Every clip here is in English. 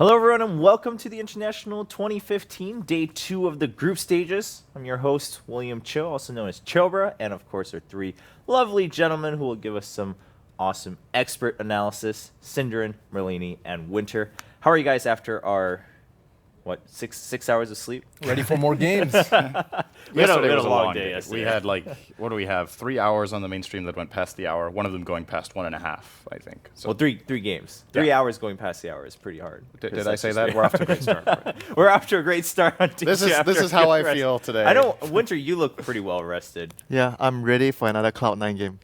Hello everyone and welcome to the International 2015, day 2 of the group stages. I'm your host, William Cho, also known as Chobra, and of course our 3 lovely gentlemen who will give us some awesome expert analysis, Synderen, Merlini, and Winter. How are you guys after our, six hours of sleep? Ready for more games. We had a long day yesterday. We had what do we have? 3 hours on the mainstream that went past the hour. One of them going past 1.5, I think. So Well, three games. 3 hours going past the hour is pretty hard. did I say that? We're off to a great start. We're off to a great start on day This 2 is after this is a how good I rest. feel today. I know, Winter, you look pretty well rested. Yeah, I'm ready for another Cloud9 game.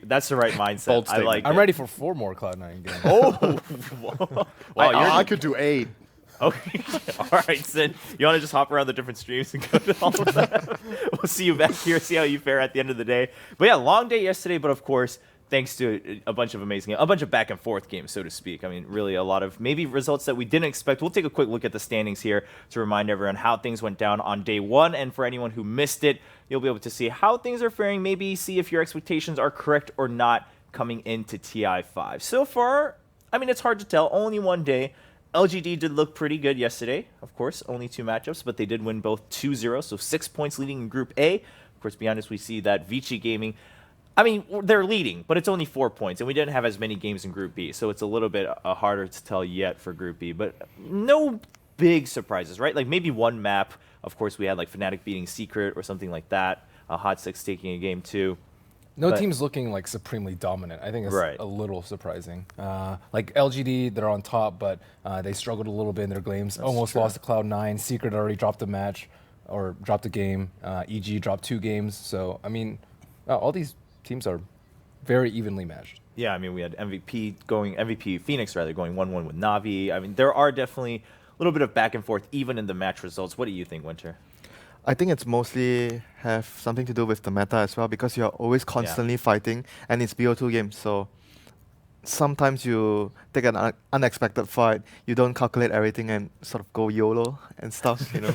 That's the right mindset. Bold I like statement. I'm it. ready for 4 more Cloud9 games. Oh, wow, I could do 8. okay. All right, Sin. You want to just hop around the different streams and go to all of them? We'll see you back here, see how you fare at the end of the day. But yeah, long day yesterday, but of course, thanks to a bunch of back and forth games, so to speak. I mean, really a lot of maybe results that we didn't expect. We'll take a quick look at the standings here to remind everyone how things went down on day 1. And for anyone who missed it, you'll be able to see how things are faring, maybe see if your expectations are correct or not coming into TI5. So far, I mean, it's hard to tell. Only one day. LGD did look pretty good yesterday. Of course, only 2 matchups, but they did win both 2-0, so 6 points leading in Group A. Of course, beyond this, we see that Vici Gaming, I mean, they're leading, but it's only 4 points, and we didn't have as many games in Group B, so it's a little bit harder to tell yet for Group B, but no big surprises, right? Like maybe one map. Of course, we had like Fnatic beating Secret or something like that. Hot Six taking a game too. No But- team's looking like supremely dominant. I think it's Right. a little surprising. Like LGD, they're on top, but they struggled a little bit in their games. Almost lost to Cloud9. Secret already dropped a match or dropped a game. EG dropped 2 games. So, I mean, all these teams are very evenly matched. Yeah, I mean, we had MVP Phoenix rather going 1-1 with Navi. I mean, there are definitely a little bit of back and forth even in the match results. What do you think, Winter? I think it's mostly have something to do with the meta as well because you're always constantly fighting and it's BO2 games. So sometimes you take an unexpected fight, you don't calculate everything and sort of go YOLO and stuff, you know.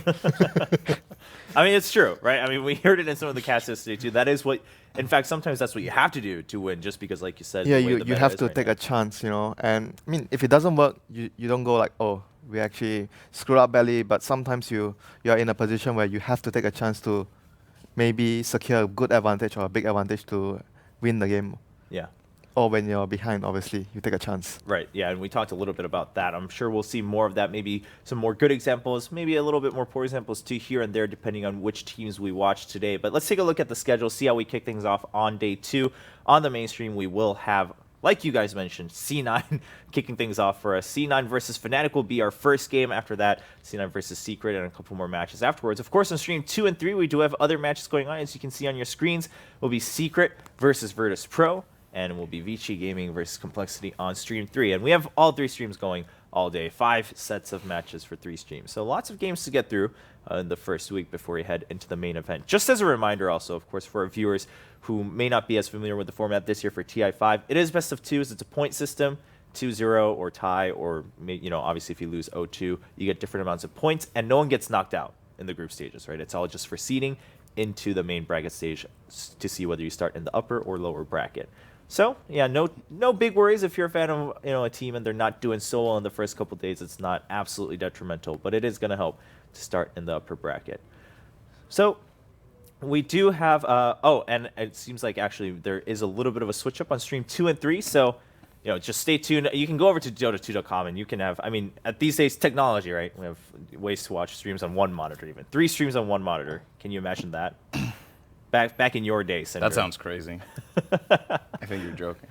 I mean, it's true, right? I mean, we heard it in some of the casts yesterday too. That is what, in fact, sometimes that's what you have to do to win, just because, like you said, Yeah, the way you the meta have is to right take now. a chance, you know. And I mean, if it doesn't work, you don't go like, oh, we actually screwed up badly. But sometimes you're in a position where you have to take a chance to maybe secure a good advantage or a big advantage to win the game. Yeah. Or when you're behind, obviously, you take a chance. Right, yeah, and we talked a little bit about that. I'm sure we'll see more of that, maybe some more good examples, maybe a little bit more poor examples too here and there, depending on which teams we watch today. But let's take a look at the schedule, see how we kick things off on day 2. On the mainstream, we will have, like you guys mentioned, C9 kicking things off for us. C9 versus Fnatic will be our first game. After that, C9 versus Secret and a couple more matches afterwards. Of course, on stream 2 and 3, we do have other matches going on. As you can see on your screens, will be Secret versus Virtus Pro. And it will be Vici Gaming versus Complexity on stream 3. And we have all 3 streams going all day. 5 sets of matches for 3 streams. So lots of games to get through in the first week before we head into the main event. Just as a reminder also, of course, for our viewers who may not be as familiar with the format this year for TI5, it is best of 2s. It's a point system, 2-0 or tie, or obviously if you lose 0-2, you get different amounts of points, and no one gets knocked out in the group stages, right? It's all just for seeding into the main bracket stage to see whether you start in the upper or lower bracket. So, yeah, no big worries if you're a fan of a team and they're not doing so well in the first couple days. It's not absolutely detrimental, but it is going to help to start in the upper bracket. So, we do have and it seems like actually there is a little bit of a switch up on stream 2 and 3. So, just stay tuned. You can go over to Dota2.com and you can have, I mean, at these days, technology, right? We have ways to watch streams on one monitor, even 3 streams on one monitor. Can you imagine that? Back in your day, Synderen. That sounds crazy. I think you're joking.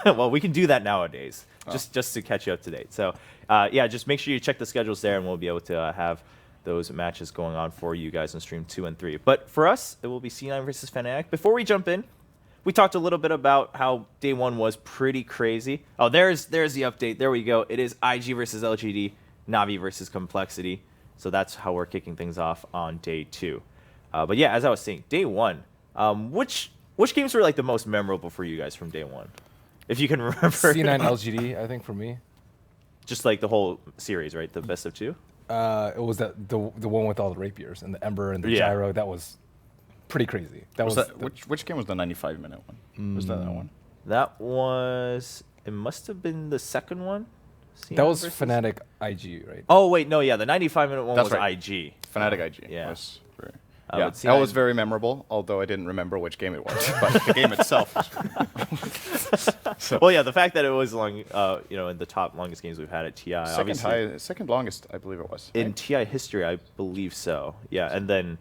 Well, we can do that nowadays, just to catch you up to date. So, yeah, just make sure you check the schedules there, and we'll be able to have those matches going on for you guys on stream 2 and 3. But for us, it will be C9 versus Fnatic. Before we jump in, we talked a little bit about how day 1 was pretty crazy. Oh, there's the update. There we go. It is IG versus LGD, Navi versus Complexity. So that's how we're kicking things off on day 2. But yeah, as I was saying, day 1, which games were like the most memorable for you guys from day 1? If you can remember. C9 LGD, I think, for me. Just like the whole series, right? The best of 2? It was the one with all the rapiers and the Ember and the Yeah. Gyro. That was pretty crazy. Which game was the 95-minute one? Was that one? That was, it must have been the second one. That was versus- Fnatic IG, right? Oh wait, no, yeah, the 95-minute one That's was right. IG. Fnatic IG. Yeah. Was very, Uh, yeah, but that CI was very memorable, although I didn't remember which game it was. But the game itself was Well, yeah, the fact that it was long, in the top longest games we've had at TI, second longest, I believe it was. in right? TI history, I believe so. Yeah, and then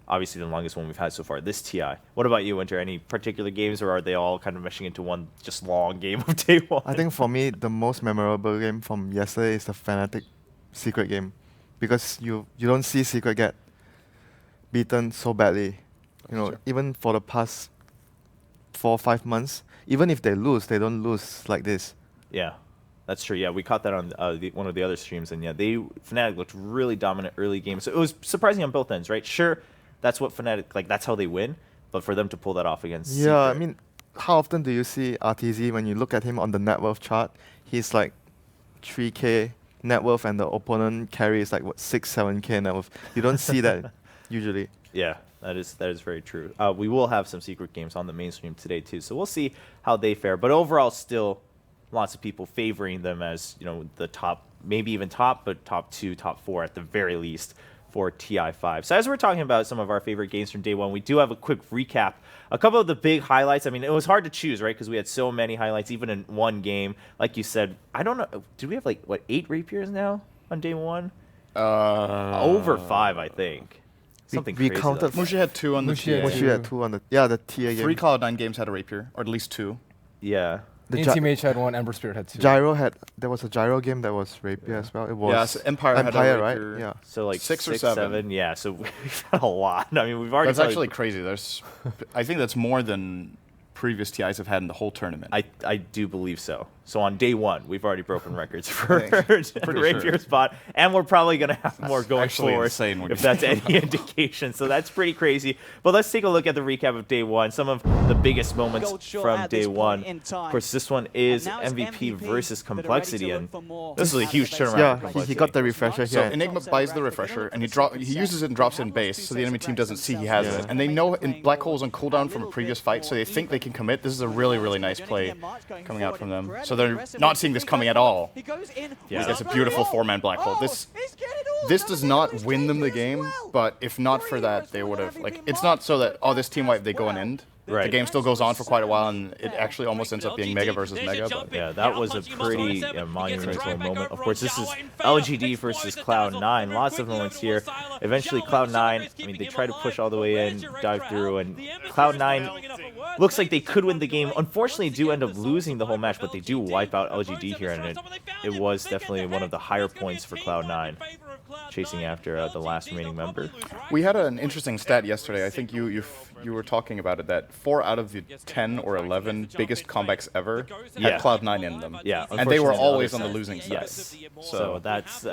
obviously the longest one we've had so far, this TI. What about you, Winter? Any particular games, or are they all kind of meshing into one just long game of day one? I think for me, the most memorable game from yesterday is the Fnatic Secret game, because you don't see Secret get beaten so badly. You know, Sure. even for the past 4 or 5 months, even if they lose, they don't lose like this. Yeah, that's true. Yeah, we caught that on one of the other streams, and yeah, Fnatic looked really dominant early game. So it was surprising on both ends, right? Sure, that's what Fnatic that's how they win, but for them to pull that off against Yeah, I Secret- mean, how often do you see RTZ when you look at him on the net worth chart? He's like 3K net worth, and the opponent carry is like what 6-7K net worth. You don't see that usually. Yeah, that is very true. We will have some Secret games on the mainstream today too, so we'll see how they fare. But overall, still lots of people favoring them as the top, maybe even top, but top 2, top 4 at the very least for TI5. So as we're talking about some of our favorite games from day one, we do have a quick recap. A couple of the big highlights. I mean, it was hard to choose, right? Because we had so many highlights, even in one game. Like you said, I don't know. Did we have 8 rapiers now on day one? Over 5, I think. Something we crazy. counted though. Mushi had 2 on the Mushi TA. had Mushi had 2 on the the TA game. 3 Cloud9 games had a rapier, or at least 2. Yeah. The NTMH had 1, Ember Spirit had 2. Gyro there was a Gyro game that was rapier as well. It was Yeah, so Empire had a right? rapier. Yeah. So like 6 or 7. Yeah, so we've had a lot. I mean, we've already. That's probably- actually crazy. I think that's more than previous TIs have had in the whole tournament. I do believe so. So on day one, we've already broken records for pretty rapier sure. spot, and we're probably gonna have more going actually forward insane when if you that's think any indication. So that's pretty crazy. But let's take a look at the recap of day one. Some of the biggest moments from day one. Of course, this one is MVP versus Complexity, and this is a huge turnaround. for Yeah, he Complexity. got the refresher So here. Enigma buys the refresher, and he uses it and drops it in base, so the enemy team doesn't see he has Yeah. it. And they know Black Hole's on cooldown from a previous fight, so they think they can commit. This is a really, really nice play coming out from them. So they're not seeing this coming at all. Yeah. It's a beautiful 4-man Black Hole. This does not win them the game, but if not for that, they would have, it's not so that, this team wipe, they go and end. Right. The game still goes on for quite a while, and it actually almost ends up being Mega versus Mega. But Yeah, that was a pretty monumental moment. Of course, this is LGD versus Cloud9. Lots of moments here. Eventually, Cloud9, I mean, they try to push all the way in, dive through, and Cloud9 looks like they could win the game. Unfortunately, do end up losing the whole match, but they do wipe out LGD here, and it was definitely one of the higher points for Cloud9, chasing after the last remaining member. we had an interesting stat yesterday. I think you were talking about it, that 4 out of the 10 or 11 biggest comebacks ever Yeah. had Cloud9 in them. Yeah, And they were unfortunately, the always other on the side. losing side. Yes. So that's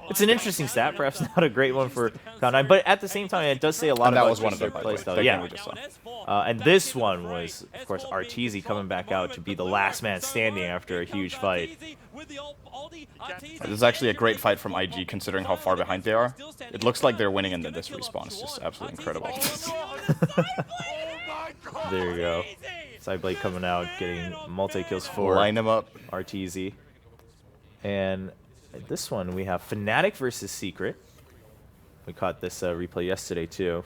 it's an interesting stat, perhaps not a great one for Cloud9, but at the same time, it does say a lot And that about was one of their them, by the play way. style. That Yeah, game we just saw. and this one was, of course, Arteezy coming back out to be the last man standing after a huge fight. This is actually a great fight from IG, considering how far behind they are. It looks like they're winning, and then this respawn is just absolutely incredible. There you go. Sideblade coming out, getting multi-kills for Line them up. Arteezy. And this one, we have Fnatic versus Secret. We caught this replay yesterday, too.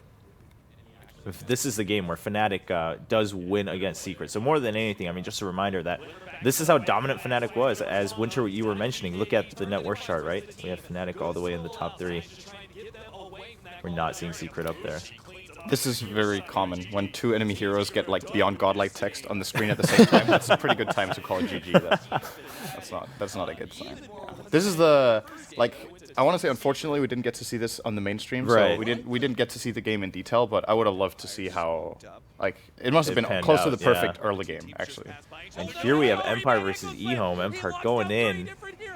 This is the game where Fnatic does win against Secret. So more than anything, I mean, just a reminder that this is how dominant Fnatic was. As Winter, you were mentioning, look at the net worth chart, right? We have Fnatic all the way in the top 3. We're not seeing Secret up there. This is very common. When 2 enemy heroes get beyond godlike text on the screen at the same time, that's a pretty good time to call GG. That's not a good sign. Yeah. This is I want to say, unfortunately, we didn't get to see this on the mainstream, Right. so we didn't get to see the game in detail. But I would have loved to see how it must have It been panned close to out, the perfect yeah. early game, actually. And here we have Empire versus eHome. Empire going in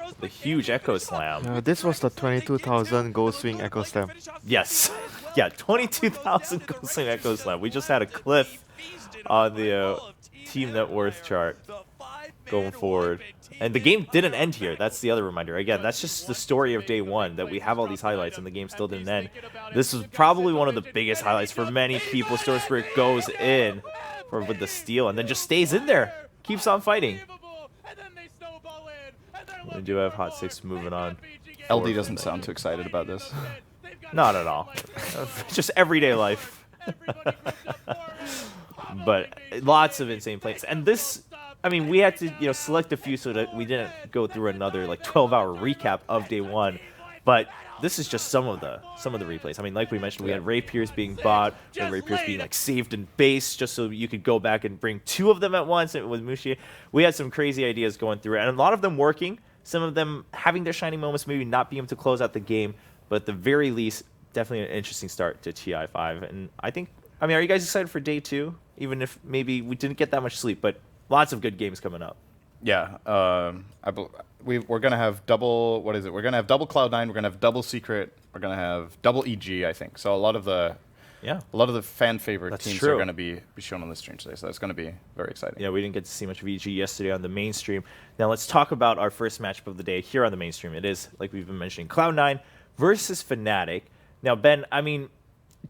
with a huge Echo Slam. This was the 22,000 goal swing Echo Slam. Yes. Yeah, 22,000 goal swing Echo Slam. We just had a cliff on the team net worth chart going forward. And the game didn't end here. That's the other reminder. Again, that's just the story of day one, that we have all these highlights and the game still didn't end. This was probably one of the biggest highlights for many people. Storm Spirit goes in with the steal and then just stays in there. Keeps on fighting. We do have Hot 6 moving on. LD doesn't sound too excited about this. Not at all. Just everyday life. But lots of insane plays. And this, I mean, we had to select a few so that we didn't go through another like 12-hour recap of day one. But this is just some of the replays. I mean, like we mentioned, we had rapiers being bought, we had rapiers being like saved in base just so you could go back and bring 2 of them at once. It was Mushi. We had some crazy ideas going through it, and a lot of them working. Some of them having their shining moments, maybe not being able to close out the game, but at the very least, definitely an interesting start to TI5. And I mean, are you guys excited for day 2? Even if maybe we didn't get that much sleep, but lots of good games coming up. Yeah, we're gonna have double. What is it? We're gonna have double Cloud9. We're gonna have double Secret. We're gonna have double EG. I think so. A lot of the fan favorite teams are gonna be shown on the stream today. So that's gonna be very exciting. Yeah, we didn't get to see much of EG yesterday on the mainstream. Now let's talk about our first matchup of the day here on the mainstream. It is, like we've been mentioning, Cloud9 versus Fnatic. Now, Ben, I mean,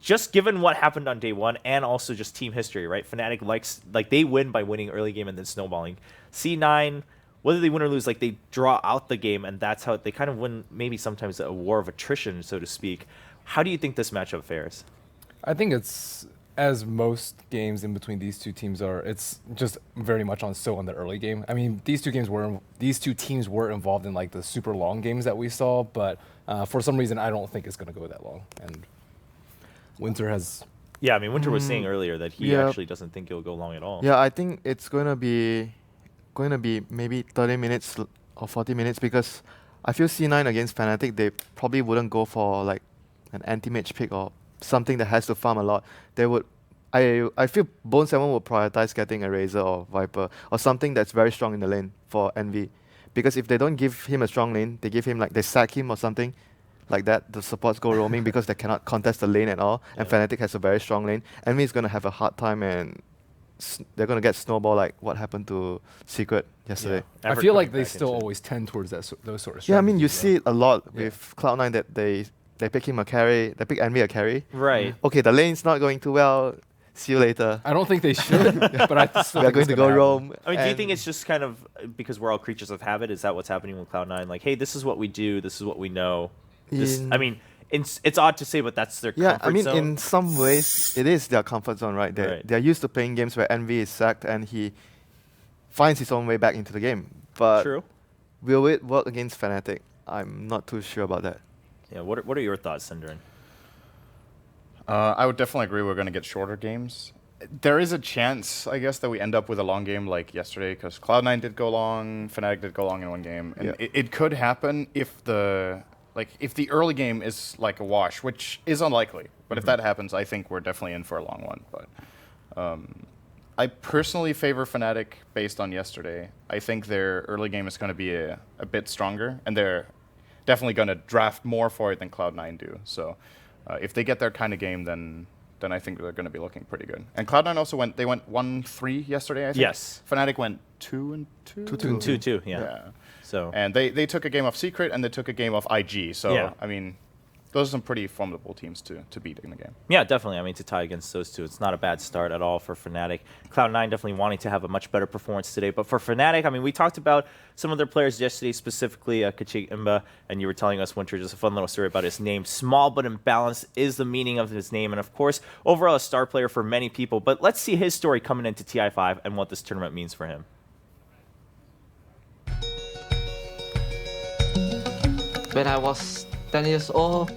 just given what happened on day 1 and also just team history, right? Fnatic they win by winning early game and then snowballing. C9, whether they win or lose, like they draw out the game, and that's how they kind of win. Maybe sometimes a war of attrition, so to speak. How do you think this matchup fares? I think it's, as most games in between these two teams are, it's just very much on the early game. I mean, these two teams were involved in like the super long games that we saw, but for some reason I don't think it's going to go that long. And Winter has. Yeah, I mean, Winter was saying earlier that he actually doesn't think it'll go long at all. Yeah, I think it's going to be maybe 30 minutes or 40 minutes, because I feel C9 against Fnatic, they probably wouldn't go for like an anti-mage pick or something that has to farm a lot. They would. I feel Bone7 would prioritize getting a Razor or Viper or something that's very strong in the lane for Envy, because if they don't give him a strong lane, they give him they sack him or something like that, the supports go roaming because they cannot contest the lane at all, and Fnatic has a very strong lane. Envy is going to have a hard time, and they're going to get snowball like what happened to Secret yesterday. I feel like they still always tend towards those sort of strategies. Yeah, I mean, you see it a lot with Cloud9 that they pick him a carry, they pick Envy a carry. Right. Okay, the lane's not going too well. See you later. I don't think they should, but I still We're think going it's to gonna go roam. I mean, do you think it's just kind of because we're all creatures of habit? Is that what's happening with Cloud9? Like, hey, this is what we do. This is what we know. I mean, it's odd to say, but that's their comfort zone. In some ways, it is their comfort zone, right? They're used to playing games where Envy is sacked and he finds his own way back into the game. But True. will it work against Fnatic? I'm not too sure about that. Yeah. What are your thoughts, Sindren? I would definitely agree we're going to get shorter games. There is a chance, I guess, that we end up with a long game like yesterday, because Cloud9 did go long, Fnatic did go long in one game. And it could happen if the early game is like a wash, which is unlikely. But if that happens, I think we're definitely in for a long one. But I personally favor Fnatic based on yesterday. I think their early game is going to be a bit stronger, and they're definitely going to draft more for it than Cloud9 do. So if they get their kind of game, then I think they're going to be looking pretty good. And Cloud9 also went 1-3 yesterday, I think. Yes. Fnatic went 2-2. 2-2. Yeah. So. And they took a game off Secret and they took a game off IG. So I mean, those are some pretty formidable teams to beat in the game. Yeah, definitely. I mean, to tie against those two, it's not a bad start at all for Fnatic. Cloud9 definitely wanting to have a much better performance today. But for Fnatic, I mean, we talked about some of their players yesterday, specifically Kachik Imba, and you were telling us, Winter, just a fun little story about his name. Small but imbalanced is the meaning of his name. And of course, overall a star player for many people. But let's see his story coming into TI5 and what this tournament means for him. When I was 10 years old,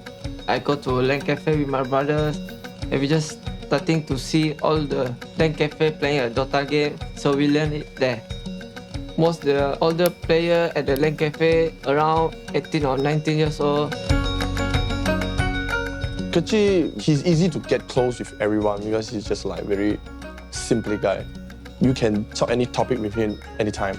I go to LAN cafe with my brothers, and we just starting to see all the LAN cafe playing a Dota game, so we learn it there. Most the older player at the LAN cafe around 18 or 19 years old. Kachi, he's easy to get close with everyone because he's just like very simple guy. You can talk any topic with him anytime.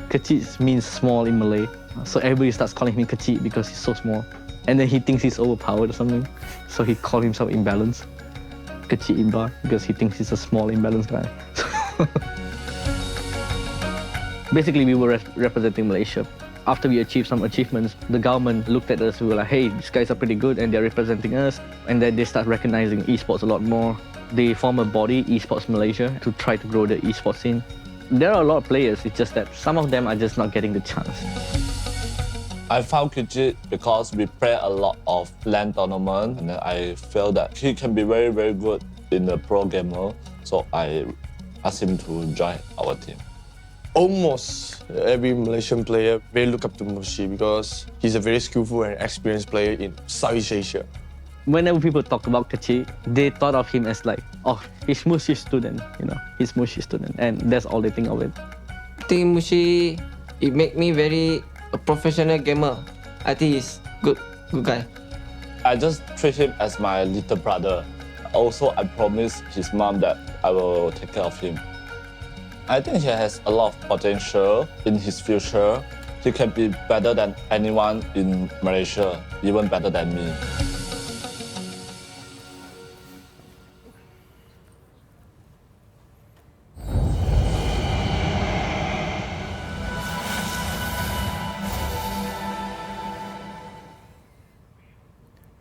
Kecil means small in Malay, so everybody starts calling him Kecil because he's so small. And then he thinks he's overpowered or something, so he calls himself imbalanced. Kecil Imba, because he thinks he's a small, imbalanced guy. Basically, we were representing Malaysia. After we achieved some achievements, the government looked at us, we were like, hey, these guys are pretty good and they're representing us. And then they start recognizing esports a lot more. They form a body, Esports Malaysia, to try to grow the esports scene. There are a lot of players, it's just that some of them are just not getting the chance. I found Kichi because we play a lot of LAN tournament, and then I felt that he can be very, very good in the pro gamer. So I asked him to join our team. Almost every Malaysian player very look up to Mushi because he's a very skillful and experienced player in Southeast Asia. Whenever people talk about Kachi, they thought of him as like, oh, he's Mushi's student, he's Mushi's student, and that's all they think of it. I think Mushi, it make me very a professional gamer. I think he's good guy. I just treat him as my little brother. Also, I promise his mom that I will take care of him. I think he has a lot of potential in his future. He can be better than anyone in Malaysia, even better than me.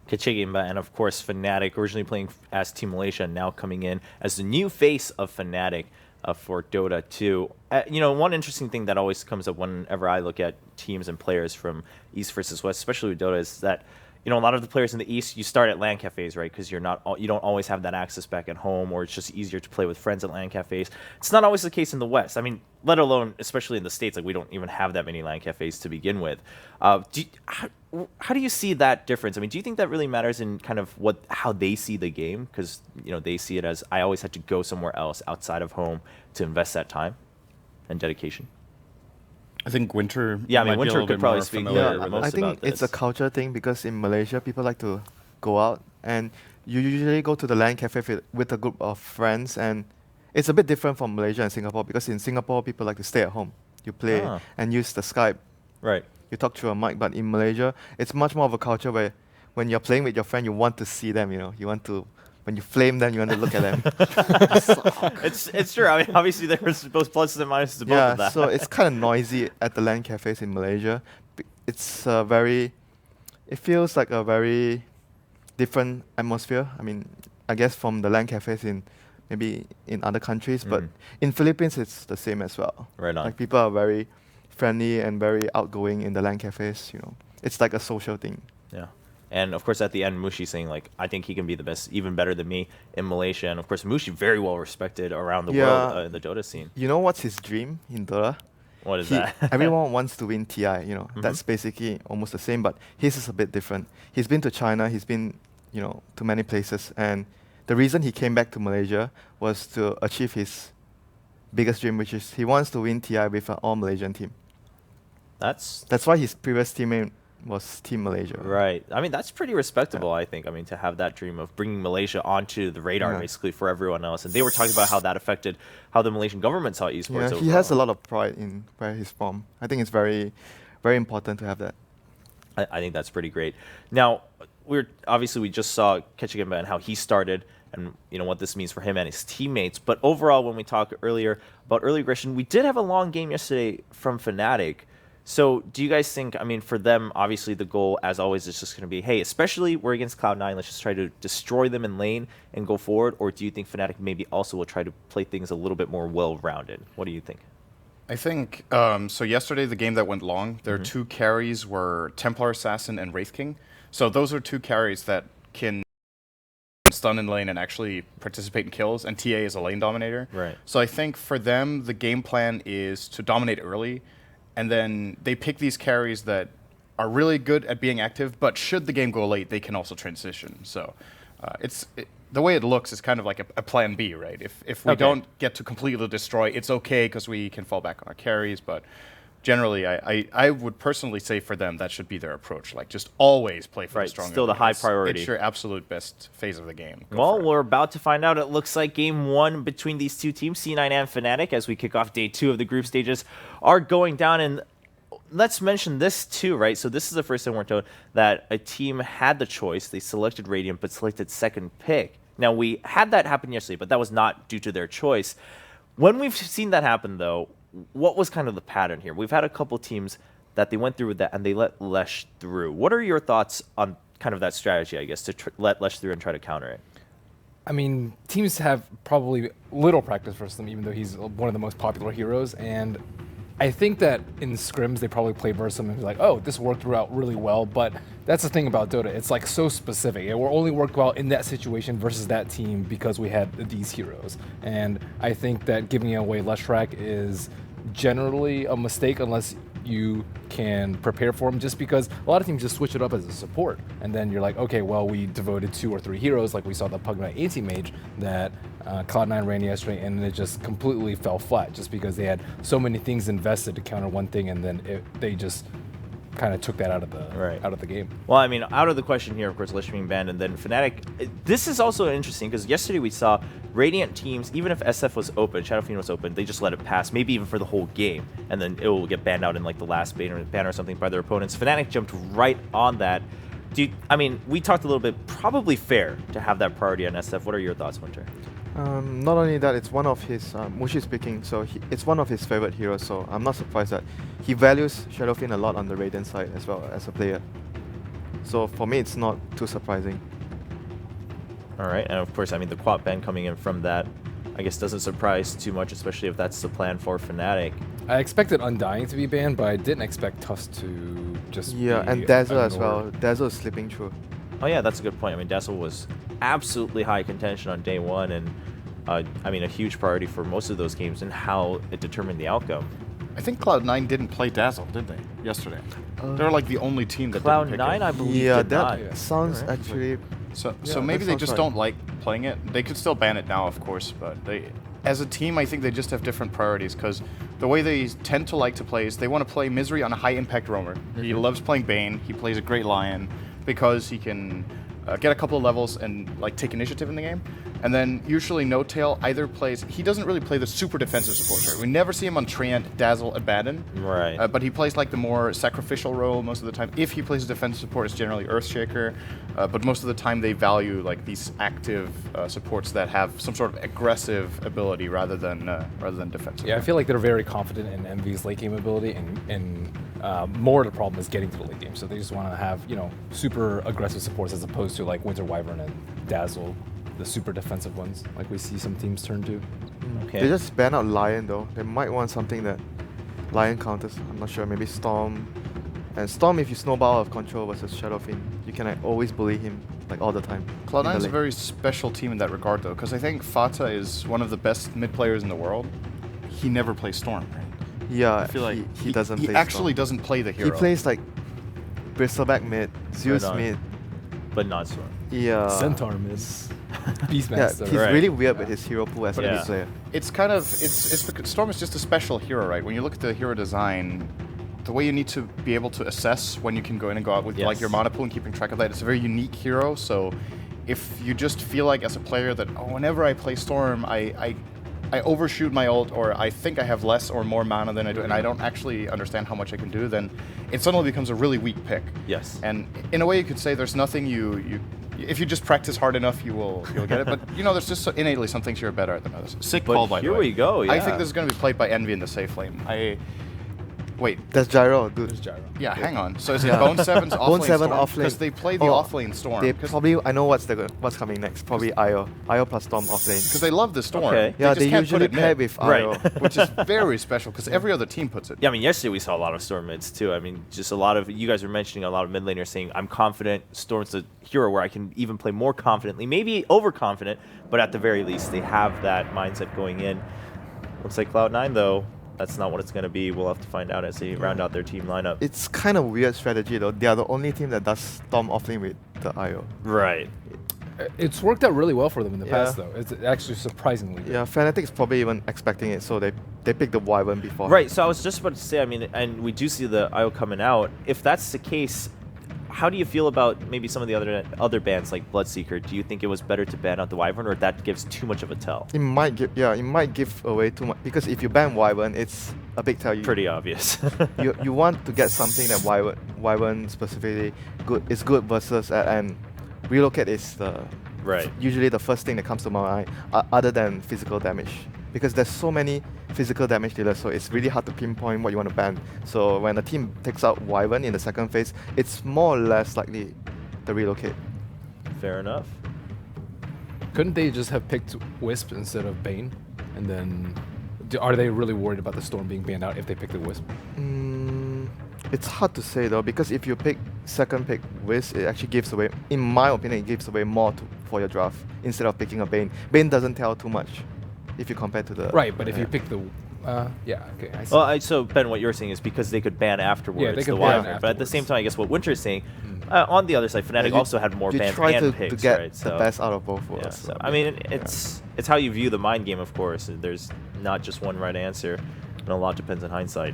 Kachigimba and of course Fnatic, originally playing as Team Malaysia, now coming in as the new face of Fnatic for Dota 2. One interesting thing that always comes up whenever I look at teams and players from East versus West, especially with Dota, is that a lot of the players in the East, you start at LAN cafes, right? Because you don't always have that access back at home, or it's just easier to play with friends at LAN cafes. It's not always the case in the West. I mean, let alone, especially in the States, like we don't even have that many LAN cafes to begin with. How do you see that difference? I mean, do you think that really matters in kind of how they see the game? Because they see it as, I always had to go somewhere else outside of home to invest that time and dedication. I think Winter. Yeah, I mean, might be a Winter little could bit probably more speak familiar more with most I it. think about it's a this. culture thing because in Malaysia, people like to go out and you usually go to the LAN cafe with a group of friends, and it's a bit different from Malaysia and Singapore because in Singapore, people like to stay at home. You play Ah. and use the Skype. Right. You talk through a mic, but in Malaysia, it's much more of a culture where when you're playing with your friend, you want to see them, you want to, when you flame them, you want to look at them. It's true. I mean, obviously there's both pluses and minuses to both of Yeah, that. so it's kind of noisy at the LAN cafes in Malaysia. It's it feels like a very different atmosphere. I mean, I guess from the LAN cafes maybe in other countries, but in Philippines it's the same as well. Right on. Like people are very friendly and very outgoing in the LAN cafes. It's like a social thing. Yeah. And of course, at the end, Mushi saying like, I think he can be the best, even better than me in Malaysia. And of course, Mushi very well respected around the world in the Dota scene. You know what's his dream in Dota? What is that? Everyone wants to win TI, That's basically almost the same, but his is a bit different. He's been to China, he's been, to many places, and the reason he came back to Malaysia was to achieve his biggest dream, which is he wants to win TI with an all-Malaysian team. That's why his previous teammate was Team Malaysia. right. I mean, that's pretty respectable, I think. I mean, to have that dream of bringing Malaysia onto the radar, basically, for everyone else. And they were talking about how that affected how the Malaysian government saw esports overall. He has a lot of pride in where he's from. I think it's very, very important to have that. I think that's pretty great. Now, we just saw Ketchigimba and how he started and what this means for him and his teammates. But overall, when we talked earlier about early aggression, we did have a long game yesterday from Fnatic. So do you guys think, I mean, for them, obviously the goal, as always, is just going to be, hey, especially we're against Cloud9, let's just try to destroy them in lane and go forward? Or do you think Fnatic maybe also will try to play things a little bit more well-rounded? What do you think? I think, so yesterday, the game that went long, their two carries were Templar Assassin and Wraith King. So those are two carries that can stun in lane and actually participate in kills, and TA is a lane dominator. Right. So I think for them, the game plan is to dominate early, and then they pick these carries that are really good at being active, but should the game go late, they can also transition. So the way it looks is kind of like a plan B, right? If we don't get to completely destroy, it's okay because we can fall back on our carries, but generally, I would personally say for them, that should be their approach. Like, just always play for the stronger. Still the high priority. It's your absolute best phase of the game. Well, we're about to find out. It looks like game one between these two teams, C9 and Fnatic, as we kick off day 2 of the group stages, are going down. And let's mention this too, right? So this is the first time we're told that a team had the choice. They selected Radiant, but selected second pick. Now, we had that happen yesterday, but that was not due to their choice. When we've seen that happen, though, what was kind of the pattern here? We've had a couple teams that they went through with that and they let Lesh through. What are your thoughts on kind of that strategy, I guess, to let Lesh through and try to counter it? I mean, teams have probably little practice versus him, even though he's one of the most popular heroes. And I think that in scrims they probably play versus someone who's like, oh, this worked out really well, but that's the thing about Dota. It's like so specific. It will only work well in that situation versus that team because we had these heroes. And I think that giving away Leshrac is generally a mistake unless you can prepare for them, just because a lot of teams just switch it up as a support. And then you're like, okay, well, we devoted 2 or 3 heroes, like we saw the Pug Knight AT Mage that Cloud9 ran yesterday, and it just completely fell flat just because they had so many things invested to counter one thing, and then they just kind of took that out of the game. Well, I mean, out of the question here, of course, Lish being banned, and then Fnatic. This is also interesting because yesterday we saw Radiant teams, even if SF was open, Shadow Fiend was open, they just let it pass, maybe even for the whole game, and then it will get banned out in like the last ban or something by their opponents. Fnatic jumped right on that. I mean, we talked a little bit, probably fair to have that priority on SF. What are your thoughts, Winter? Not only that, it's one of his, Mushi speaking, so it's one of his favorite heroes, so I'm not surprised that he values Shadow Fiend a lot on the Radiant side as well as a player. So for me, it's not too surprising. All right, and of course, I mean, the quad ban coming in from that, I guess, doesn't surprise too much, especially if that's the plan for Fnatic. I expected Undying to be banned, but I didn't expect Tusk to just Yeah, be and Dazzle as ignored. well. Dazzle is slipping through. Oh yeah, that's a good point. I mean, Dazzle was absolutely high contention on day one, and I mean, a huge priority for most of those games and how it determined the outcome. I think Cloud9 didn't play Dazzle, did they? Yesterday. They're like the only team that didn't pick Cloud9, it. I believe, Yeah, did not. that sounds Alright. actually... So Yeah, maybe that they just sounds don't like playing it. They could still ban it now, of course, but as a team, I think they just have different priorities, because the way they tend to like to play is they want to play Misery on a high-impact roamer. He loves playing Bane. He plays a great Lion because he can get a couple of levels and like take initiative in the game. And then usually No Tail either plays... He doesn't really play the super defensive support. Right? We never see him on Treant, Dazzle, Abaddon. Right. But he plays like the more sacrificial role most of the time. If he plays a defensive support, it's generally Earthshaker. But most of the time they value like these active supports that have some sort of aggressive ability rather than defensive. Yeah, I feel like they're very confident in Envy's late game ability, and more of the problem is getting to the late game. So they just want to have, you know, super aggressive supports as opposed to like Winter Wyvern and Dazzle, the super defensive ones, like we see some teams turn to. Okay. They just ban out Lion though. They might want something that Lion counters. I'm not sure. Maybe Storm. And Storm, if you snowball out of control versus Shadow Fiend, you can like, always bully him like all the time. Cloud9 is a very special team in that regard, though, because I think Fata is one of the best mid players in the world. He never plays Storm, right? Yeah, I feel like he doesn't He play actually Storm. doesn't play the He hero. plays like Bristleback mid, Zeus on. mid. But not Storm. Yeah. Centaur miss. Yeah, Beastmaster. he's Right. really weird with his hero pool as a Yeah. mid player. It's kind of it's because Storm is just a special hero, right? When you look at the hero design, the way you need to be able to assess when you can go in and go out with like Yes. your mana pool and keeping track of that, it's a very unique hero. So if you just feel like as a player that whenever I play Storm, I overshoot my ult, or I think I have less or more mana than I do, and I don't actually understand how much I can do, then it suddenly becomes a really weak pick. Yes. And in a way, you could say there's nothing you if you just practice hard enough, you'll get it. But you know, there's just innately some things you're better at than others. Sick But call, by the here way. we go, I yeah. think this is going to be played by Envy in the safe lane. Wait. That's Gyro, dude. There's Gyro. Yeah, hang on. So is it Bone 7's offlane Bone 7 Storm? offlane. Because they play the Oh, offlane Storm. They Because probably, I know what's coming next. Probably Io. Io plus Storm offlane. they love the Storm. Okay. Yeah, just they can't put usually it pair mid, with Right. Io. which is very special because every other team puts it. Yeah, I mean, yesterday we saw a lot of Storm mids too. I mean, just a lot of, you guys were mentioning a lot of mid laners saying, I'm confident, Storm's a hero where I can even play more confidently, maybe overconfident, but at the very least, they have that mindset going in. Looks like Cloud9, though, that's not what it's going to be. We'll have to find out as they round out their team lineup. It's kind of weird strategy though. They are the only team that does Storm offlane with the Io. Right. It's worked out really well for them in the Yeah. past, though. It's actually surprisingly good. Yeah, Fnatic's probably even expecting it, so they picked the Wyvern before. Right, so I was just about to say, I mean, and we do see the IO coming out. If that's the case, how do you feel about maybe some of the other bans like Bloodseeker? Do you think it was better to ban out the Wyvern, or that gives too much of a tell? It might give away too much, because if you ban Wyvern, it's a big tell. Pretty obvious. You want to get something that Wyvern specifically is good versus and relocate is Right. usually the first thing that comes to my mind, other than physical damage, because there's so many physical damage dealers, so it's really hard to pinpoint what you want to ban. So when a team takes out Wyvern in the second phase, it's more or less likely to relocate. Fair enough. Couldn't they just have picked Wisp instead of Bane? And then Are they really worried about the Storm being banned out if they pick the Wisp? It's hard to say though, because if you pick second pick Wisp, it actually gives away, in my opinion, it gives away more for your draft instead of picking a Bane. Bane doesn't tell too much if you compare to the... Right, but if you pick the... yeah, okay, I see. Well, so Ben, what you're saying is because they could ban afterwards. Yeah, they could the ban Wyvern, but at the afterwards. same time, I guess what Winter is saying, on the other side, Fnatic you- also had more you bans try and to picks, get right? the best out of both worlds. Yeah, so, I mean, it's how you view the mind game, of course. There's not just one right answer, and a lot depends on hindsight.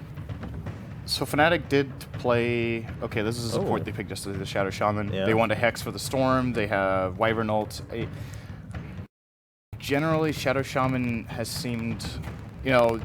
So Fnatic did play. Okay, this is a support Oh. they picked yesterday, the Shadow Shaman. Yeah. They want a Hex for the Storm. They have Wyvern ult. Generally, Shadow Shaman has seemed, you know,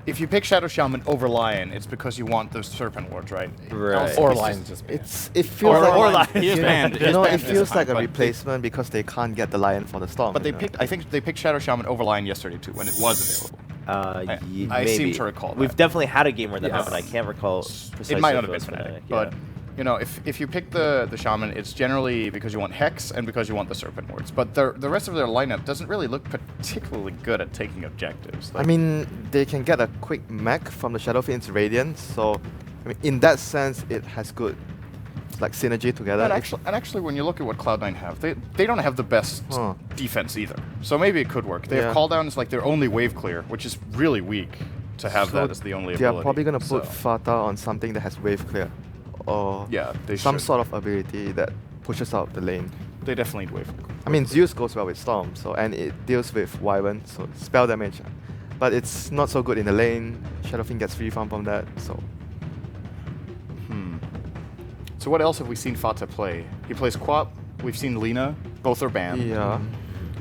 if you pick Shadow Shaman over Lion, it's because you want the Serpent Wards, right? Right. Or Lions just banned. it feels Or like... Lion. He is banned. You know, He it is banned feels this like time, a but replacement because they can't get the Lion for the Storm. But they you know? picked. I think they picked Shadow Shaman over Lion yesterday too, when it was available. I Maybe. seem to recall We've that. definitely had a game where that Yes. happened. I can't recall precisely. It might not if have been was Fnatic, Fnatic, but yeah. you know, if you pick the Shaman, it's generally because you want Hex and because you want the Serpent Wards. But the rest of their lineup doesn't really look particularly good at taking objectives. I mean, they can get a quick mech from the Shadow Fiend's Radiance, so I mean, in that sense, it has good like synergy together. And If- actually, when you look at what Cloud9 have, they don't have the best Huh. defense either. So maybe it could work. They Yeah. have Call Down as like their only wave clear, which is really weak to have so that as the only they are ability. probably gonna put So, Fata on something that has wave clear, or yeah, they some should. sort of ability that pushes out the lane. They definitely need wave. I mean, Zeus goes well with Storm, so and it deals with Wyvern, so spell damage. But it's not so good in the lane. Shadow Fiend gets free farm from that, so So what else have we seen Fata play? He plays Quap. We've seen Lina. Both are banned. yeah.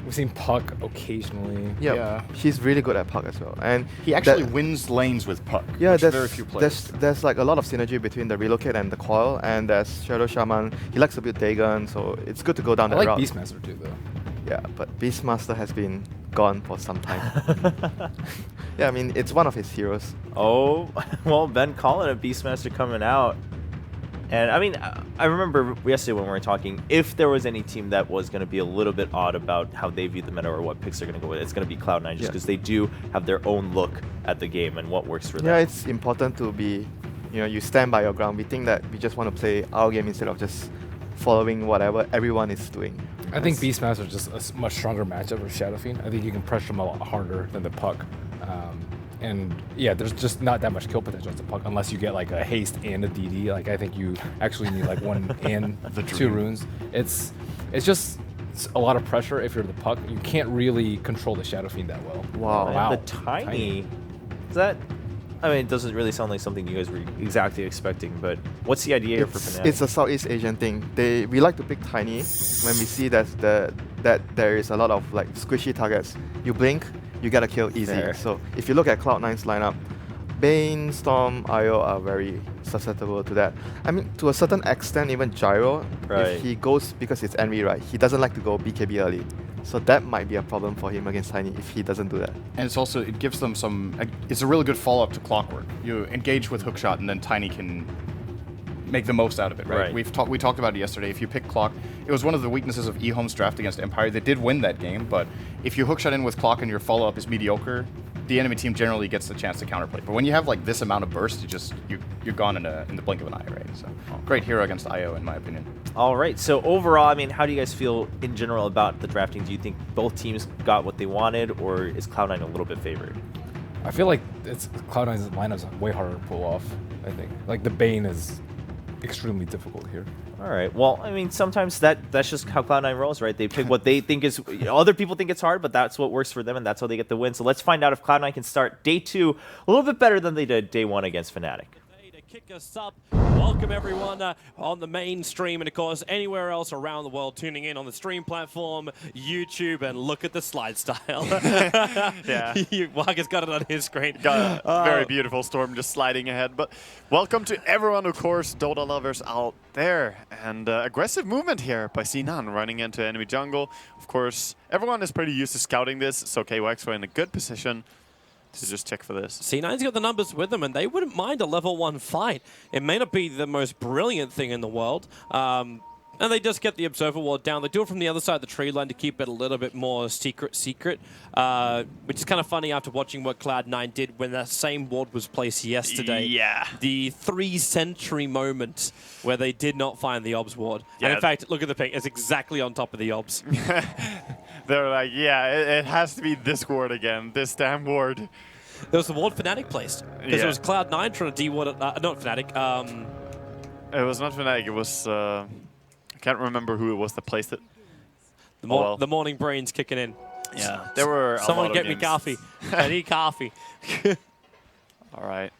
We've seen Puck occasionally. Yeah, Yeah. he's really good at Puck as well, and He actually that- wins lanes with Puck. Yeah, which there's very few players. there's like a lot of synergy between the Relocate and the Coil, and there's Shadow Shaman. He likes to build Dagon, so it's good to go down I that like route. Beastmaster too, though. Yeah, but Beastmaster has been gone for some time. Yeah, I mean it's one of his heroes. Oh, well, Ben calling it Beastmaster coming out. And I mean, I remember yesterday when we were talking, if there was any team that was going to be a little bit odd about how they view the meta or what picks they're going to go with, it's going to be Cloud9 just Yeah. because they do have their own look at the game and what works for them. Yeah, it's important to be, you know, you stand by your ground. We think that we just want to play our game instead of just following whatever everyone is doing. I think Beastmaster is just a much stronger matchup with Shadow Fiend. I think you can pressure him a lot harder than the Puck. And yeah, there's just not that much kill potential as the Puck unless you get like a haste and a DD. Like I think you actually need like one and The two dream. runes. It's just a lot of pressure if you're the Puck. You can't really control the Shadow Fiend that well. Wow. And the tiny, is that? I mean, it doesn't really sound like something you guys were exactly expecting, but what's the idea here for Fnatic? It's a Southeast Asian thing. We like to pick tiny when we see that there is a lot of like squishy targets. You blink, you get a kill easy. Fair. So if you look at Cloud9's lineup, Bane, Storm, Io are very susceptible to that. I mean, to a certain extent, even Gyro, Right. if he goes, because it's Envy, right, he doesn't like to go BKB early. So that might be a problem for him against Tiny if he doesn't do that. And it's also, it gives them some, it's a really good follow-up to Clockwork. You engage with Hookshot and then Tiny can make the most out of it, right? Right. We talked about it yesterday. If you pick Clock, it was one of the weaknesses of eHome's draft against Empire. They did win that game, but if you Hookshot in with Clock and your follow-up is mediocre, the enemy team generally gets the chance to counterplay. But when you have like this amount of burst, you're gone in the blink of an eye, right? So great hero against IO in my opinion. All right. So overall, I mean, how do you guys feel in general about the drafting? Do you think both teams got what they wanted, or is Cloud9 a little bit favored? I feel like Cloud9's lineup's way harder to pull off. I think like the Bane is extremely difficult here. All right. Well, I mean, sometimes that's just how Cloud9 rolls, right? They pick what they think is. Other people think it's hard, but that's what works for them, and that's how they get the win. So let's find out if Cloud9 can start day 2 a little bit better than they did day 1 against Fnatic. To kick us up, welcome everyone on the main stream, and of course anywhere else around the world tuning in on the stream platform, YouTube, and look at the slide style. Yeah. Waga's got it on his screen. Got a very beautiful Storm just sliding ahead. But welcome to everyone, of course, Dota lovers out there. And aggressive movement here by C9 running into enemy jungle. Of course, everyone is pretty used to scouting this, so KYX were in a good position to just check for this. C9's got the numbers with them, and they wouldn't mind a level 1 fight. It may not be the most brilliant thing in the world, And they just get the Observer Ward down. They do it from the other side of the tree line to keep it a little bit more secret, which is kind of funny after watching what Cloud9 did when that same ward was placed yesterday. Yeah. The 3-sentry moment where they did not find the Obs Ward. Yeah. And in fact, look at the ping. It's exactly on top of the Obs. They're like, yeah, it has to be this ward again, this damn ward. There was the ward Fnatic placed. Because Yeah. it was Cloud9 trying to de-ward, not Fnatic. It was not Fnatic, it was, I can't remember who it was that placed it. The morning brains kicking in. Yeah, there were a Someone lot of get me games. coffee. I need coffee. All right.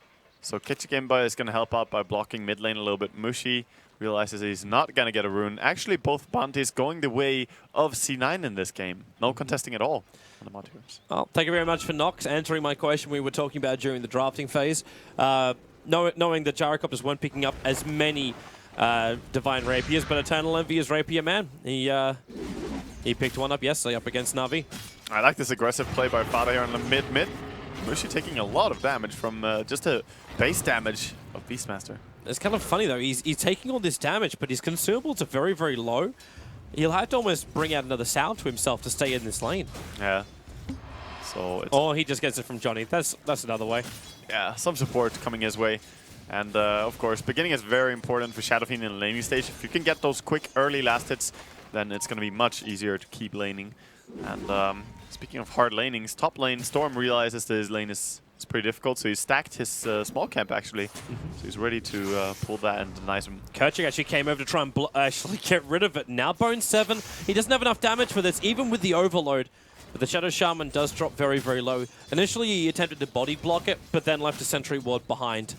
So Kitchigimba is going to help out by blocking mid lane a little bit. Mushi realizes he's not going to get a rune. Actually, both bounties going the way of C9 in this game. No contesting at all on the Monteers. Well, thank you very much for Nox answering my question we were talking about during the drafting phase. Knowing that Gyrocopters weren't picking up as many Divine Rapiers, but Eternal Envy is Rapier Man. He picked one up yesterday up against Na'Vi. I like this aggressive play by Fada here on the mid-mid. Mushi taking a lot of damage from just a base damage of Beastmaster. It's kind of funny though, he's taking all this damage, but his consumables are very, very low. He'll have to almost bring out another sound to himself to stay in this lane. Yeah. So it's Or he just gets it from Johnny. That's another way. yeah, some support coming his way. And of course, beginning is very important for Shadowfiend in the laning stage. If you can get those quick early last hits, then it's going to be much easier to keep laning. And speaking of hard lanings, top lane, Storm realizes that his lane is pretty difficult, so he stacked his small camp actually. So he's ready to pull that and deny some. Kerchik actually came over to try and actually get rid of it. Now Bone 7, he doesn't have enough damage for this, even with the overload. But the Shadow Shaman does drop very, very low. Initially, he attempted to body block it, but then left a sentry ward behind.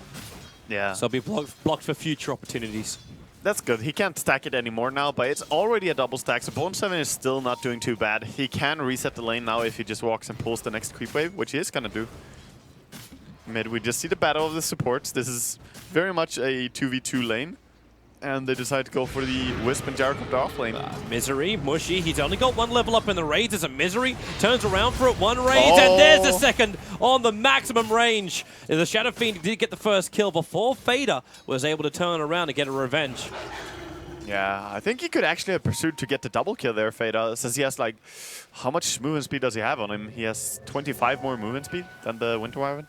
Yeah. So he'll be blocked for future opportunities. That's good. He can't stack it anymore now, but it's already a double stack, so Bone 7 is still not doing too bad. He can reset the lane now if he just walks and pulls the next creep wave, which he is going to do. Mid, we just see the battle of the supports. This is very much a 2v2 lane, and they decide to go for the Wisp and Gyrocopter off lane. Misery, Mushy, he's only got one level up in the raids as a Misery. Turns around for it, one raid, and there's the second on the maximum range. The Shadow Fiend did get the first kill before Fader was able to turn around and get a revenge. Yeah, I think he could actually have pursued to get the double kill there, Fader, since he has like, how much movement speed does he have on him? He has 25 more movement speed than the Winter Wyvern.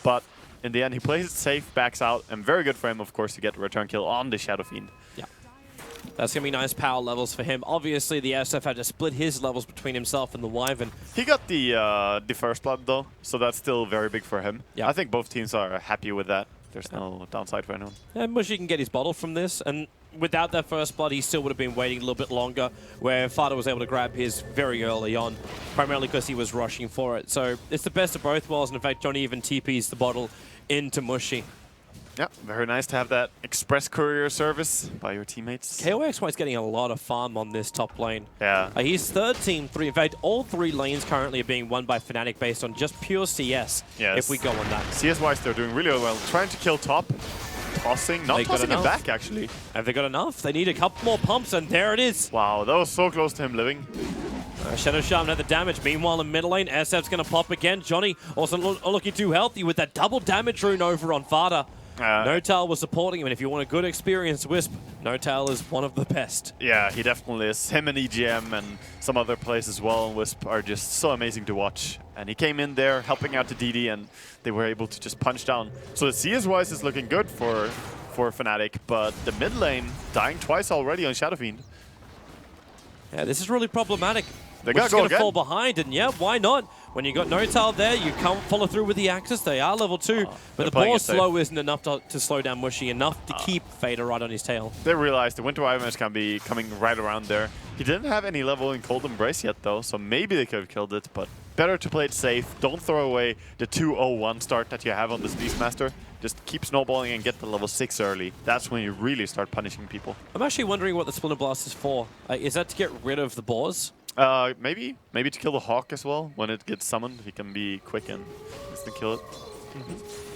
But in the end, he plays it safe, backs out, and very good for him, of course, to get a return kill on the Shadow Fiend. Yeah. That's going to be nice power levels for him. Obviously, the SF had to split his levels between himself and the Wyvern. He got the first blood, though, so that's still very big for him. Yeah. I think both teams are happy with that. There's no downside for anyone. And Mushy can get his bottle from this, and without that first blood, he still would have been waiting a little bit longer, where Fada was able to grab his very early on, primarily because he was rushing for it. So it's the best of both worlds, and in fact, Johnny even TPs the bottle into Mushy. Yeah, very nice to have that express courier service by your teammates. KOXY is getting a lot of farm on this top lane. Yeah. He's third team 3. In fact, all 3 lanes currently are being won by Fnatic based on just pure CS, Yes. if we go on that. CS-wise, they're doing really well. Trying to kill top, tossing, not They got tossing him enough. back, actually. Have they got enough? They need a couple more pumps, and there it is. Wow, that was so close to him living. Shadow Shaman had the damage. Meanwhile, in mid lane, SF's going to pop again. Johnny also looking too healthy with that double damage rune over on Fada. Notail was supporting him, and if you want a good experienced Wisp, Notail is one of the best. Yeah, he definitely is. Him and EGM and some other players as well, Wisp, are just so amazing to watch. And he came in there helping out the DD, and they were able to just punch down. So the CS-wise is looking good for Fnatic, but the mid lane dying twice already on Shadow Fiend. Yeah, this is really problematic. They We're gotta just go going to again. fall behind, and yeah, why not? When you got Notail there, you can't follow through with the Axis. They are level 2, but they're the playing ball it safe. slow isn't enough to slow down Mushy, enough to keep Fader right on his tail. They realized the Winter Wyvern is going to be coming right around there. He didn't have any level in Cold Embrace yet, though, so maybe they could have killed it, but better to play it safe. Don't throw away the 2-0-1 start that you have on this Beastmaster. Just keep snowballing and get the level 6 early. That's when you really start punishing people. I'm actually wondering what the Splinter Blast is for. Is that to get rid of the boars? Maybe to kill the Hawk as well. When it gets summoned, he can be quick and instant kill it.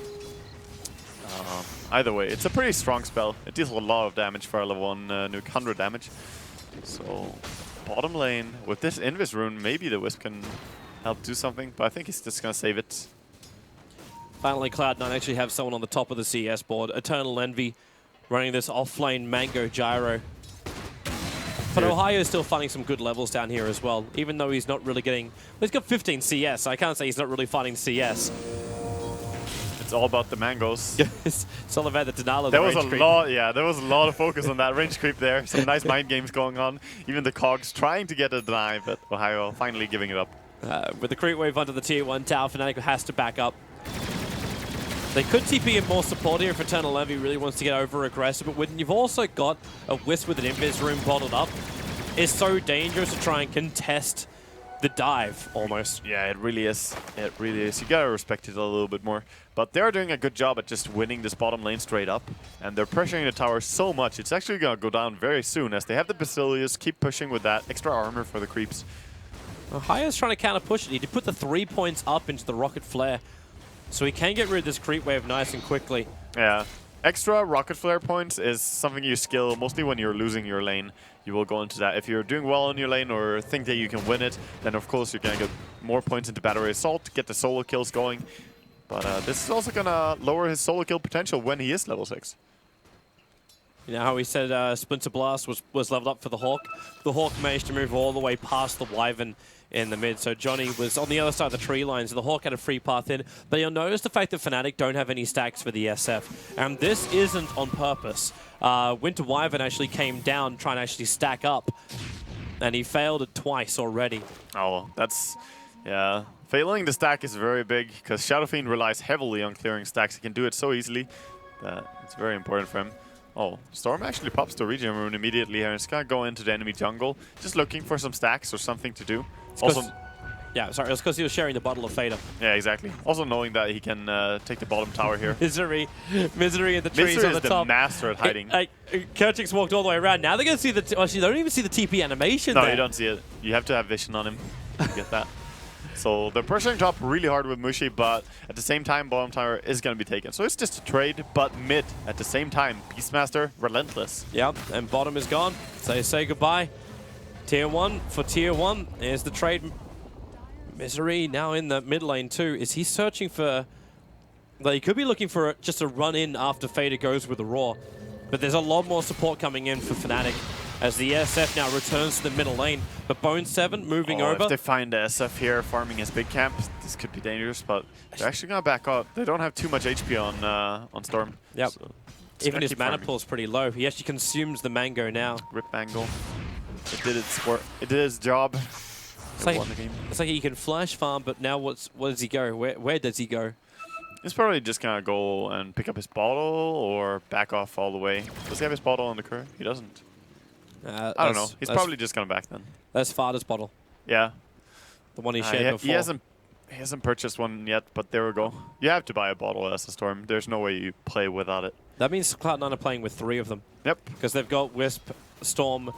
Either way, it's a pretty strong spell. It deals a lot of damage for a level 1 nuke, 100 damage. So, bottom lane, with this Invis rune, maybe the Wisp can help do something, but I think he's just going to save it. Finally, Cloud9 actually have someone on the top of the CS board. Eternal Envy running this offlane Mango Gyro. But Ohio is still finding some good levels down here as well, even though he's not really getting... Well, he's got 15 CS, so I can't say he's not really fighting CS. It's all about the mangoes. It's all about the Denali. There was a lot, yeah, there was a lot of focus on that range creep there. Some nice mind games going on. Even the cogs trying to get a deny, but Ohio finally giving it up. With the creep wave onto the tier 1 tower, Fnatic has to back up. They could TP in more support here if Eternal Envy really wants to get over aggressive, but when you've also got a Wisp with an Invis room bottled up, it's so dangerous to try and contest the dive, almost. Yeah, it really is. It really is. You gotta respect it a little bit more. But they're doing a good job at just winning this bottom lane straight up. And they're pressuring the tower so much, it's actually gonna go down very soon as they have the Basilius keep pushing with that extra armor for the creeps. Haya's trying to counter push it. He did put the 3 points up into the rocket flare, so he can get rid of this creep wave nice and quickly. Yeah. Extra rocket flare points is something you skill mostly when you're losing your lane. You will go into that. If you're doing well in your lane or think that you can win it, then of course you're going to get more points into battery assault, get the solo kills going. But this is also going to lower his solo kill potential when he is level 6. You know how we said Splinter Blast was leveled up for the Hawk? The Hawk managed to move all the way past the Wyvern in the mid, so Johnny was on the other side of the tree line, so the Hawk had a free path in. But you'll notice the fact that Fnatic don't have any stacks for the SF, and this isn't on purpose. Winter Wyvern actually came down trying to actually stack up, and he failed it twice already. Oh, that's... yeah. Failing the stack is very big, because Shadow Fiend relies heavily on clearing stacks. He can do it so easily that it's very important for him. Oh, Storm actually pops the regen rune immediately here, and it's gonna go into the enemy jungle, just looking for some stacks or something to do. Also, yeah, sorry, it's because he was sharing the bottle of Fader. yeah, exactly. Also knowing that he can take the bottom tower here. Misery in the trees Misery on the is the top. master at hiding. Kerchik's walked all the way around. Now they're going to see the... Actually, they don't even see the TP animation No, there. you don't see it. You have to have vision on him to get that. So they're pressuring top really hard with Mushi, but at the same time, bottom tower is going to be taken. So it's just a trade, but mid at the same time. Beastmaster, relentless. Yep, and bottom is gone. So say goodbye. Tier 1 for Tier 1. Here's the trade. Misery now in the mid lane too. Is he searching for... Well, he could be looking for just a run in after Fader goes with the Roar. But there's a lot more support coming in for Fnatic as the SF now returns to the middle lane. But Bone7 moving over. If they find the SF here farming his big camp, this could be dangerous, but they're actually going to back up. They don't have too much HP on Storm. Yep. So even his mana pool is pretty low. He actually consumes the mango now. Rip Mangle. It did its work. It did its job. It's like he can flash farm, but now where does he go? Where does he go? He's probably just gonna go and pick up his bottle or back off all the way. Does he have his bottle on the curve? He doesn't. I don't know. He's probably just gonna back then. That's Fader's bottle. Yeah. The one he shared before. He hasn't purchased one yet, but there we go. You have to buy a bottle as a Storm. There's no way you play without it. That means Cloud9 are playing with 3 of them. Yep. Because they've got Wisp, Storm,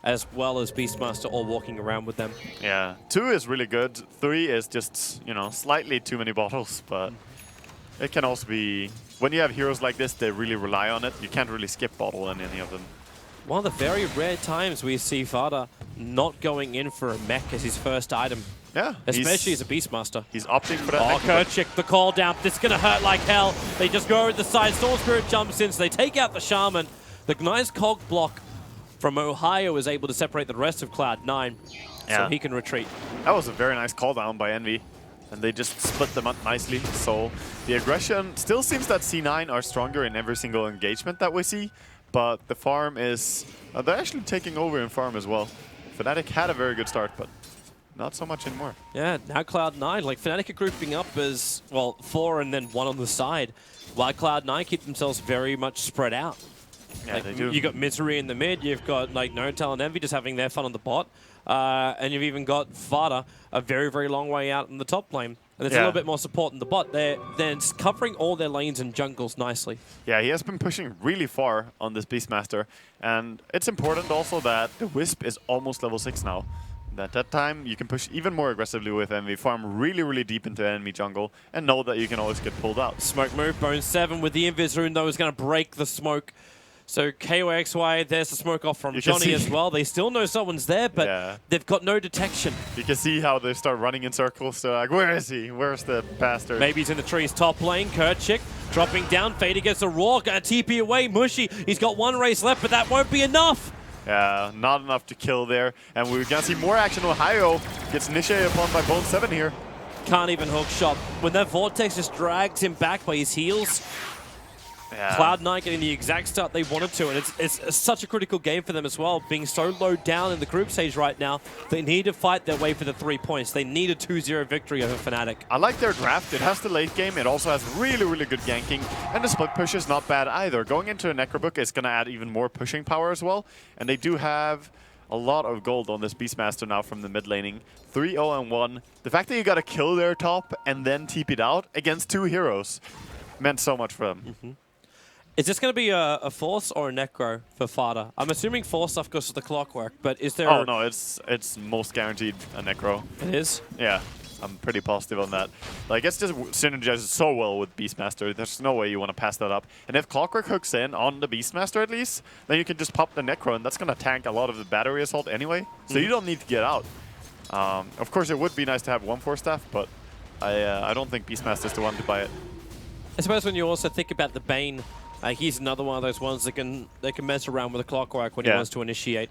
as well as Beastmaster all walking around with them. Yeah. 2 is really good. 3 is just, you know, slightly too many bottles, but it can also be... When you have heroes like this, they really rely on it. You can't really skip bottle in any of them. One of the very rare times we see Fader not going in for a mech as his first item. Yeah. Especially as a Beastmaster. He's opting for that. Oh, Kerchik, the call down. This is going to hurt like hell. They just go over the side. Storm Spirit jumps in, so they take out the Shaman. The nice cog block from Ohio is able to separate the rest of Cloud9, so he can retreat. That was a very nice call down by Envy, and they just split them up nicely. So the aggression still seems that C9 are stronger in every single engagement that we see, but the farm is... they're actually taking over in farm as well. Fnatic had a very good start, but not so much anymore. Yeah, now Cloud9, like Fnatic are grouping up as, well, 4 and then 1 on the side, while Cloud9 keep themselves very much spread out. Yeah, like, they do. You got Misery in the mid, you've got like No-Tail and Envy just having their fun on the bot, and you've even got Fader a very, very long way out in the top lane. And there's a little bit more support in the bot. They're covering all their lanes and jungles nicely. Yeah, he has been pushing really far on this Beastmaster, and it's important also that the Wisp is almost level 6 now. At that time, you can push even more aggressively with Envy, farm really, really deep into enemy jungle, and know that you can always get pulled out. Smoke move, Bone7 with the Invis rune, though, is going to break the smoke. So KOXY, there's the smoke off from Johnny as well. They still know someone's there, but they've got no detection. You can see how they start running in circles. So like, where is he? Where's the bastard? Maybe he's in the trees top lane. Kerchik dropping down. Fader gets a Roar, a TP away. Mushy, he's got 1 race left, but that won't be enough. Yeah, not enough to kill there. And we're going to see more action. Ohio gets initiated upon by Bone 7 here. Can't even hook shot. When that Vortex just drags him back by his heels, Yeah. Cloud9 getting the exact start they wanted to, and it's such a critical game for them as well, being so low down in the group stage right now. They need to fight their way for the 3 points. They need a 2-0 victory over Fnatic. I like their draft. It has the late game. It also has really, really good ganking. And the split push is not bad either. Going into a Necrobook is going to add even more pushing power as well. And they do have a lot of gold on this Beastmaster now from the mid laning. 3-0-1. The fact that you got to kill their top and then TP'd out against 2 heroes meant so much for them. Is this going to be a Force or a Necro for Fada? I'm assuming Force stuff goes to the clockwork, but is there... Oh, no, it's most guaranteed a Necro. It is? Yeah, I'm pretty positive on that. Like, it's just synergizes so well with Beastmaster. There's no way you want to pass that up. And if Clockwork hooks in on the Beastmaster at least, then you can just pop the Necro, and that's going to tank a lot of the battery assault anyway. So you don't need to get out. Of course, it would be nice to have 1 Force staff, but I don't think Beastmaster's the one to buy it. I suppose when you also think about the Bane, he's another one of those ones that can mess around with the clockwork when he wants to initiate.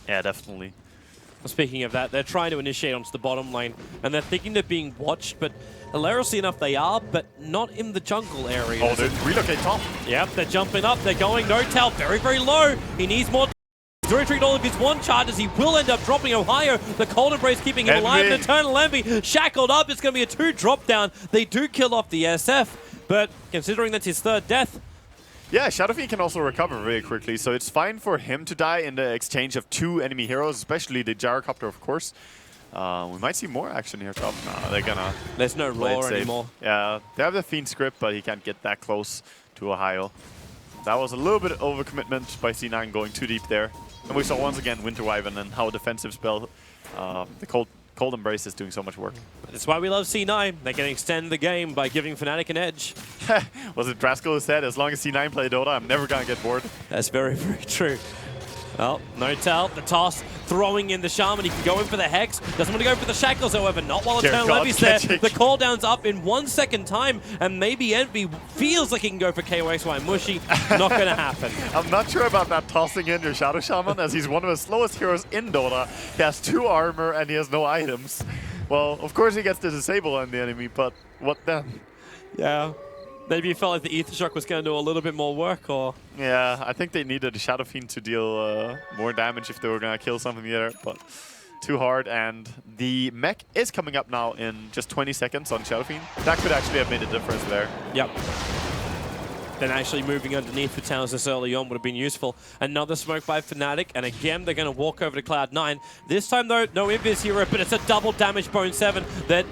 Yeah, definitely. Speaking of that, they're trying to initiate onto the bottom lane, and they're thinking they're being watched, but hilariously enough they are, but not in the jungle area. Oh, they relocate top. Yep, they're jumping up, they're going no-tail very, very low. He needs more. He's retreated all of his 1 charges. He will end up dropping Ohio. The Cold Embrace keeping him alive. And Eternal Envy shackled up. It's going to be a 2 drop down. They do kill off the SF, but considering that's his 3rd death, yeah, Shadowfiend can also recover very quickly, so it's fine for him to die in the exchange of 2 enemy heroes, especially the Gyrocopter, of course. We might see more action here top. No, they're gonna... There's no roar anymore. Yeah, they have the Fiend script, but he can't get that close to Ohio. That was a little bit overcommitment by C9 going too deep there. And we saw once again Winter Wyvern and how a defensive spell, the Cold Embrace is doing so much work. That's why we love C9. They can extend the game by giving Fnatic an edge. Was it Drascal who said, as long as C9 play Dota, I'm never going to get bored? That's very, very true. Well, no tell. The toss, throwing in the Shaman. He can go in for the Hex. Doesn't want to go for the Shackles, however. Not while Eternal Envy's there. The cooldown's up in 1 second time, and maybe Envy feels like he can go for KOXY Mushy. Not going to happen. I'm not sure about that tossing in your Shadow Shaman, as he's one of the slowest heroes in Dota. He has 2 armor, and he has no items. Well, of course he gets to disable on the enemy, but what then? Yeah. Maybe you felt like the Ether Shock was going to do a little bit more work, or... Yeah, I think they needed the Shadow Fiend to deal more damage if they were going to kill something there, but too hard. And the mech is coming up now in just 20 seconds on Shadow Fiend. That could actually have made a difference there. Yep. Then actually moving underneath for towers this early on would have been useful. Another smoke by Fnatic, and again they're going to walk over to Cloud9. This time though, no Invis hero, but it's a double damage Bone 7 that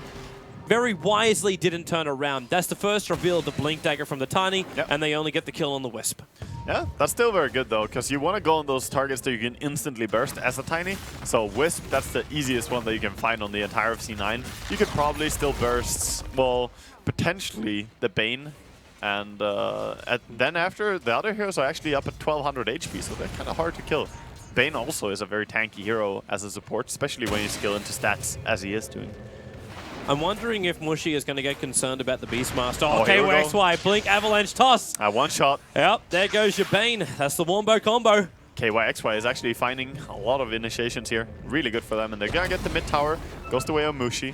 very wisely didn't turn around. That's the first reveal of the Blink Dagger from the Tiny, and they only get the kill on the Wisp. Yeah, that's still very good though, because you want to go on those targets that you can instantly burst as a Tiny. So Wisp, that's the easiest one that you can find on the entire of C9. You could probably still burst, well, potentially the Bane. And then after, the other heroes are actually up at 1200 HP, so they're kind of hard to kill. Bane also is a very tanky hero as a support, especially when you skill into stats as he is doing. I'm wondering if Mushy is going to get concerned about the Beastmaster. Oh, here we go. KYXY, Blink, Avalanche, Toss. One shot. Yep, there goes your Bane. That's the Wombo combo. KYXY is actually finding a lot of initiations here. Really good for them, and they're going to get the mid tower. Goes the way of Mushi.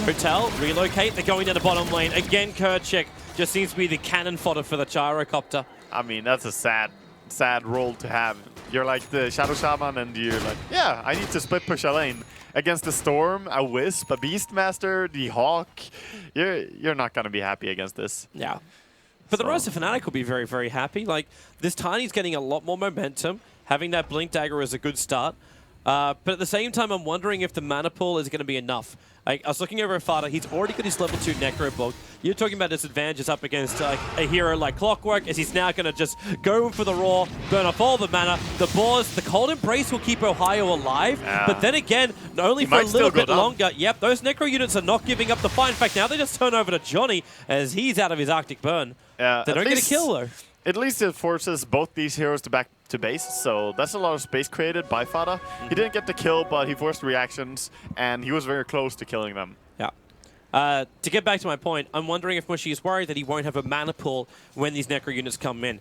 Hotel, relocate. They're going down the bottom lane. Again, Kerchik just seems to be the cannon fodder for the Gyrocopter. I mean, that's a sad role to have. You're like the Shadow Shaman, and you're like, yeah, I need to split push a lane. Against the Storm, a Wisp, a Beastmaster, the Hawk, you're not going to be happy against this. Yeah. But the rest of Fnatic will be very, very happy. Like, this Tiny's getting a lot more momentum. Having that Blink Dagger is a good start. But at the same time, I'm wondering if the mana pool is going to be enough. I was looking over at Fada. He's already got his level 2 Necro book. You're talking about disadvantages up against a hero like Clockwork, as he's now going to just go for the Raw, burn off all the mana. The Boars, the Cold Embrace will keep Ohio alive. But then again, only for a little bit longer. Yep, those Necro units are not giving up the fight. In fact, now they just turn over to Johnny as he's out of his Arctic Burn. Yeah, they don't get a kill, though. At least it forces both these heroes to back to base, so that's a lot of space created by Fada. He didn't get the kill, but he forced reactions, and he was very close to killing them. Yeah. To get back to my point, I'm wondering if Mushy is worried that he won't have a mana pool when these Necro units come in.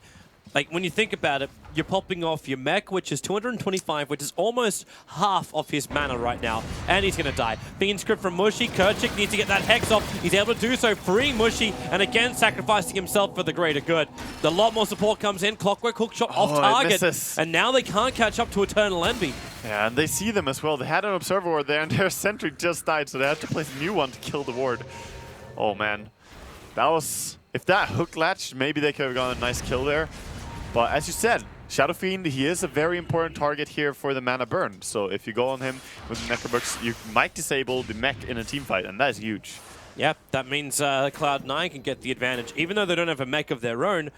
Like, when you think about it, you're popping off your mech, which is 225, which is almost half of his mana right now, and he's going to die. Being script from Mushy, Kerchik needs to get that Hex off. He's able to do so, freeing Mushy, and again, sacrificing himself for the greater good. A lot more support comes in, Clockwork hookshot off target, and now they can't catch up to Eternal Envy. Yeah, and they see them as well. They had an Observer Ward there, and their sentry just died, so they have to place a new one to kill the ward. Oh, man. That was... If that hook latched, maybe they could have gotten a nice kill there. But as you said, Shadow Fiend, he is a very important target here for the mana burn. So if you go on him with the Necrobooks, you might disable the mech in a team fight, and that is huge. Yep, that means Cloud9 can get the advantage. Even though they don't have a mech of their own,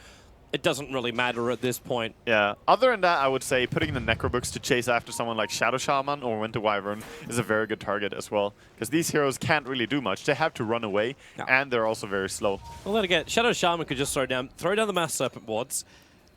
it doesn't really matter at this point. Yeah, other than that, I would say putting the Necrobooks to chase after someone like Shadow Shaman or Winter Wyvern is a very good target as well. Because these heroes can't really do much. They have to run away, and they're also very slow. Well, then again, Shadow Shaman could just throw down the Mass Serpent wards,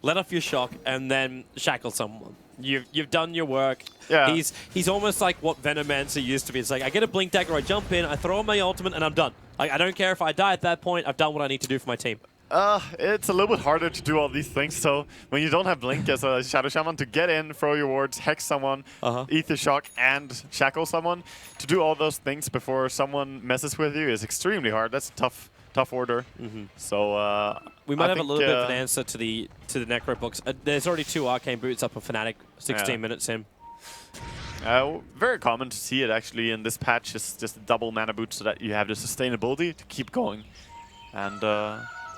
let off your shock, and then shackle someone. You've done your work. Yeah. He's almost like what Venomancer used to be. It's like, I get a Blink Dagger, I jump in, I throw on my ultimate, and I'm done. Like, I don't care if I die at that point, I've done what I need to do for my team. It's a little bit harder to do all these things, so when you don't have Blink as a Shadow Shaman, to get in, throw your wards, hex someone, Ether Shock, and shackle someone, to do all those things before someone messes with you is extremely hard. That's a tough order. So we might have a little bit of an answer to the Necrobooks. There's already 2 Arcane Boots up for Fnatic, 16 minutes in. Very common to see it actually in this patch, is just a double mana boot so that you have the sustainability to keep going. And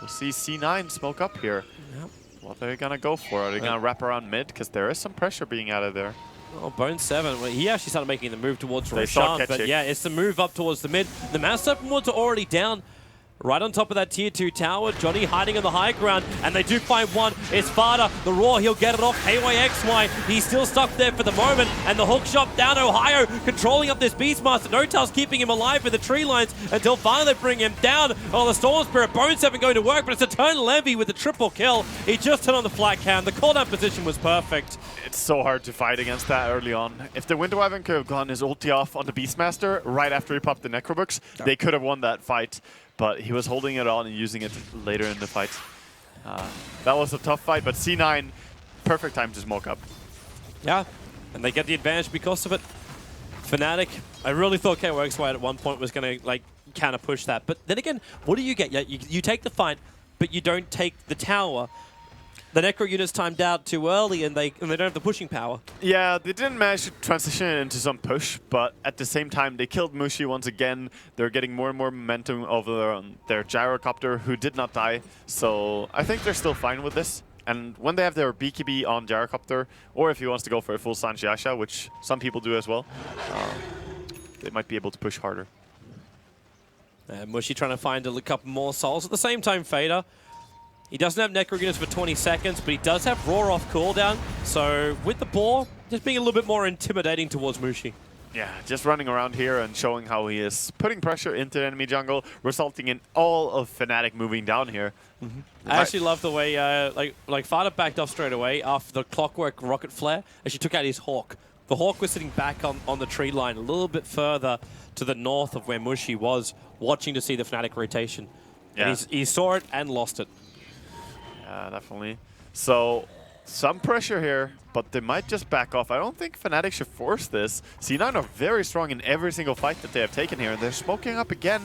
we'll see C9 smoke up here. Yep. What are they gonna go for? Are they gonna wrap around mid? Because there is some pressure being added there. Oh, Bone 7. Well, he actually started making the move towards Roshan, but yeah, it's the move up towards the mid. The Mass Serpent wards are already down. Right on top of that tier 2 tower, Johnny hiding on the high ground, and they do find one. It's Fada, the Roar, he'll get it off. KYXY, he's still stuck there for the moment, and the hook shot down Ohio, controlling up this Beastmaster. No-Tail's keeping him alive with the tree lines until finally they bring him down. Oh, the Storm Spirit, Bone 7 going to work, but it's Eternal Envy with the triple kill. He just turned on the flat cam. The cooldown position was perfect. It's so hard to fight against that early on. If the Winter Wyvern could have gone his ulti off on the Beastmaster right after he popped the Necrobooks, they could have won that fight. But he was holding it on and using it later in the fight. That was a tough fight, but C9, perfect time to smoke up. Yeah, and they get the advantage because of it. Fnatic, I really thought KYXY at one point was going to like kind of push that. But then again, what do you get? You take the fight, but you don't take the tower. The Necro unit's timed out too early, and they don't have the pushing power. Yeah, they didn't manage to transition it into some push, but at the same time, they killed Mushi once again. They're getting more and more momentum over their Gyrocopter, who did not die. So I think they're still fine with this. And when they have their BKB on Gyrocopter, or if he wants to go for a full Sanjiasha, which some people do as well, they might be able to push harder. Mushi trying to find a couple more souls. At the same time, Fader, he doesn't have Necro units for 20 seconds, but he does have Roar off cooldown. So with the boar, just being a little bit more intimidating towards Mushi. Yeah, just running around here and showing how he is putting pressure into the enemy jungle, resulting in all of Fnatic moving down here. I actually love the way like Fada backed off straight away after the Clockwork rocket flare, and she took out his Hawk. The Hawk was sitting back on the tree line a little bit further to the north of where Mushi was, watching to see the Fnatic rotation. Yeah. And he saw it and lost it. Yeah, definitely. So, some pressure here, but they might just back off. I don't think Fnatic should force this. C9 are very strong in every single fight that they have taken here. They're smoking up again,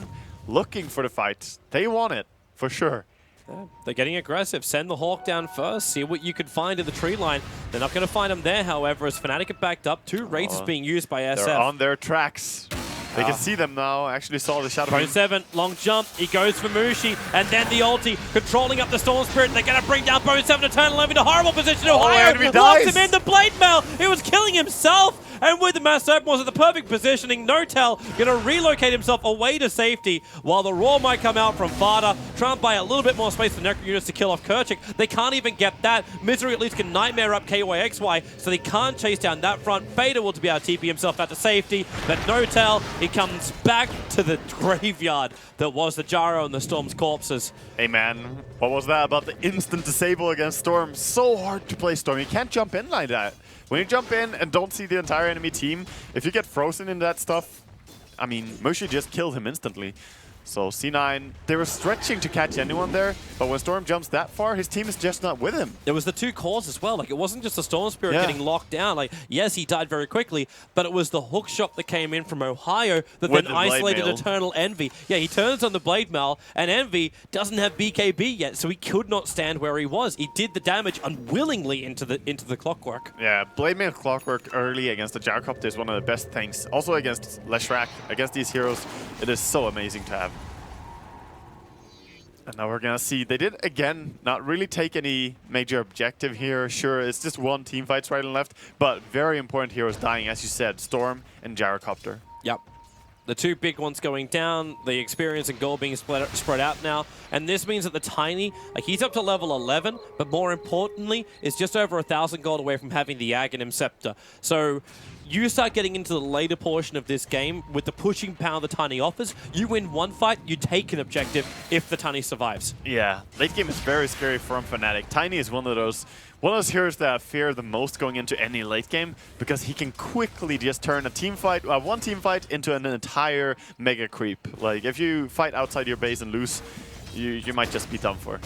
looking for the fight. They want it, for sure. Yeah, they're getting aggressive. Send the Hawk down first. See what you can find in the tree line. They're not going to find him there, however, as Fnatic have backed up. 2 raids being used by SF. They're on their tracks. They can see them now. I actually saw the Shadow. Bone 7, long jump. He goes for Mushi, and then the ulti, controlling up the Storm Spirit. They're going to bring down Bone 7 Eternal Envy to horrible position. Ohio locks him in the Blade Mail. He was killing himself. And with the Mass Serpent was at the perfect positioning, No-Tail going to relocate himself away to safety, while the Roar might come out from Fada, trying to buy a little bit more space for Necro units to kill off Kerchik. They can't even get that. Misery at least can Nightmare up KYXY, so they can't chase down that front. Fader will be able to TP himself out to safety, but No-Tail, he comes back to the graveyard that was the Gyro and the Storm's corpses. Hey man, what was that about the instant disable against Storm? So hard to play Storm. You can't jump in like that. When you jump in and don't see the entire enemy team, if you get frozen in that stuff, I mean, Mushi just killed him instantly. So C9, they were stretching to catch anyone there, but when Storm jumps that far, his team is just not with him. There was the two cores as well. Like, it wasn't just the Storm Spirit Yeah. getting locked down. Like, yes, he died very quickly, but it was the hook shot that came in from Ohio that With then the blade isolated mail. Eternal Envy. Yeah, he turns on the Blade Mail, and Envy doesn't have BKB yet, so he could not stand where he was. He did the damage unwillingly into the Clockwork. Yeah, Blade Mail Clockwork early against the Gyrocopter is one of the best things. Also against Leshrac, against these heroes, it is so amazing to have. And now we're gonna see, they did again not really take any major objective here. Sure, it's just one team fights right and left, but very important heroes dying, as you said, Storm and Gyrocopter. Yep. The two big ones going down, the experience and gold being spread out now, and this means that the Tiny, like, he's up to level 11, but more importantly, is just over 1,000 gold away from having the Aghanim Scepter. So you start getting into the later portion of this game with the pushing power the Tiny offers. You win one fight, you take an objective if the Tiny survives. Yeah, late game is very scary from Fnatic. Tiny is one of those heroes that I fear the most going into any late game, because he can quickly just turn a team fight, one team fight into an entire mega creep. Like, if you fight outside your base and lose, you might just be done for.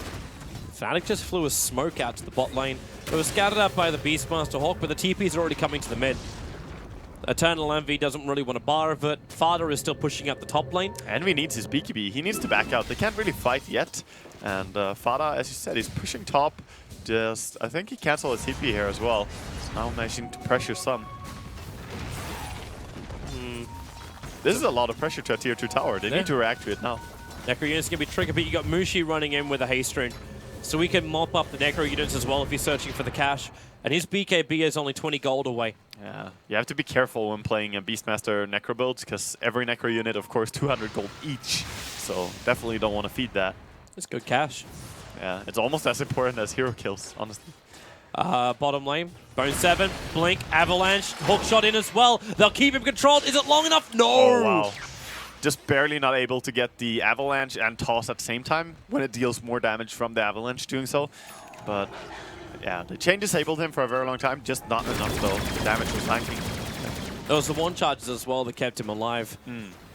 Fnatic just flew a smoke out to the bot lane. It was scouted out by the Beastmaster Hawk, but the TPs are already coming to the mid. Eternal Envy doesn't really want a bar of it. Fada is still pushing up the top lane. Envy needs his BKB. He needs to back out. They can't really fight yet. And Fada, as you said, he's pushing top. Just, I think he canceled his TP here as well. So now managing to pressure some. This is a lot of pressure to a tier 2 tower. They need to react to it now. Necro units can be triggered, but you got Mushi running in with a haste rune. So we can mop up the Necro units as well if he's searching for the cash. And his BKB is only 20 gold away. Yeah, you have to be careful when playing a Beastmaster Necro build, because every Necro unit, of course, 200 gold each. So definitely don't want to feed that. It's good cash. Yeah, it's almost as important as hero kills, honestly. Bottom lane, Bone 7, Blink, Avalanche, hook shot in as well. They'll keep him controlled. Is it long enough? No! Oh, wow. Just barely not able to get the Avalanche and Toss at the same time when it deals more damage from the Avalanche doing so. But yeah, the chain disabled him for a very long time, just not enough though. The damage was lacking. There was the one charges as well that kept him alive.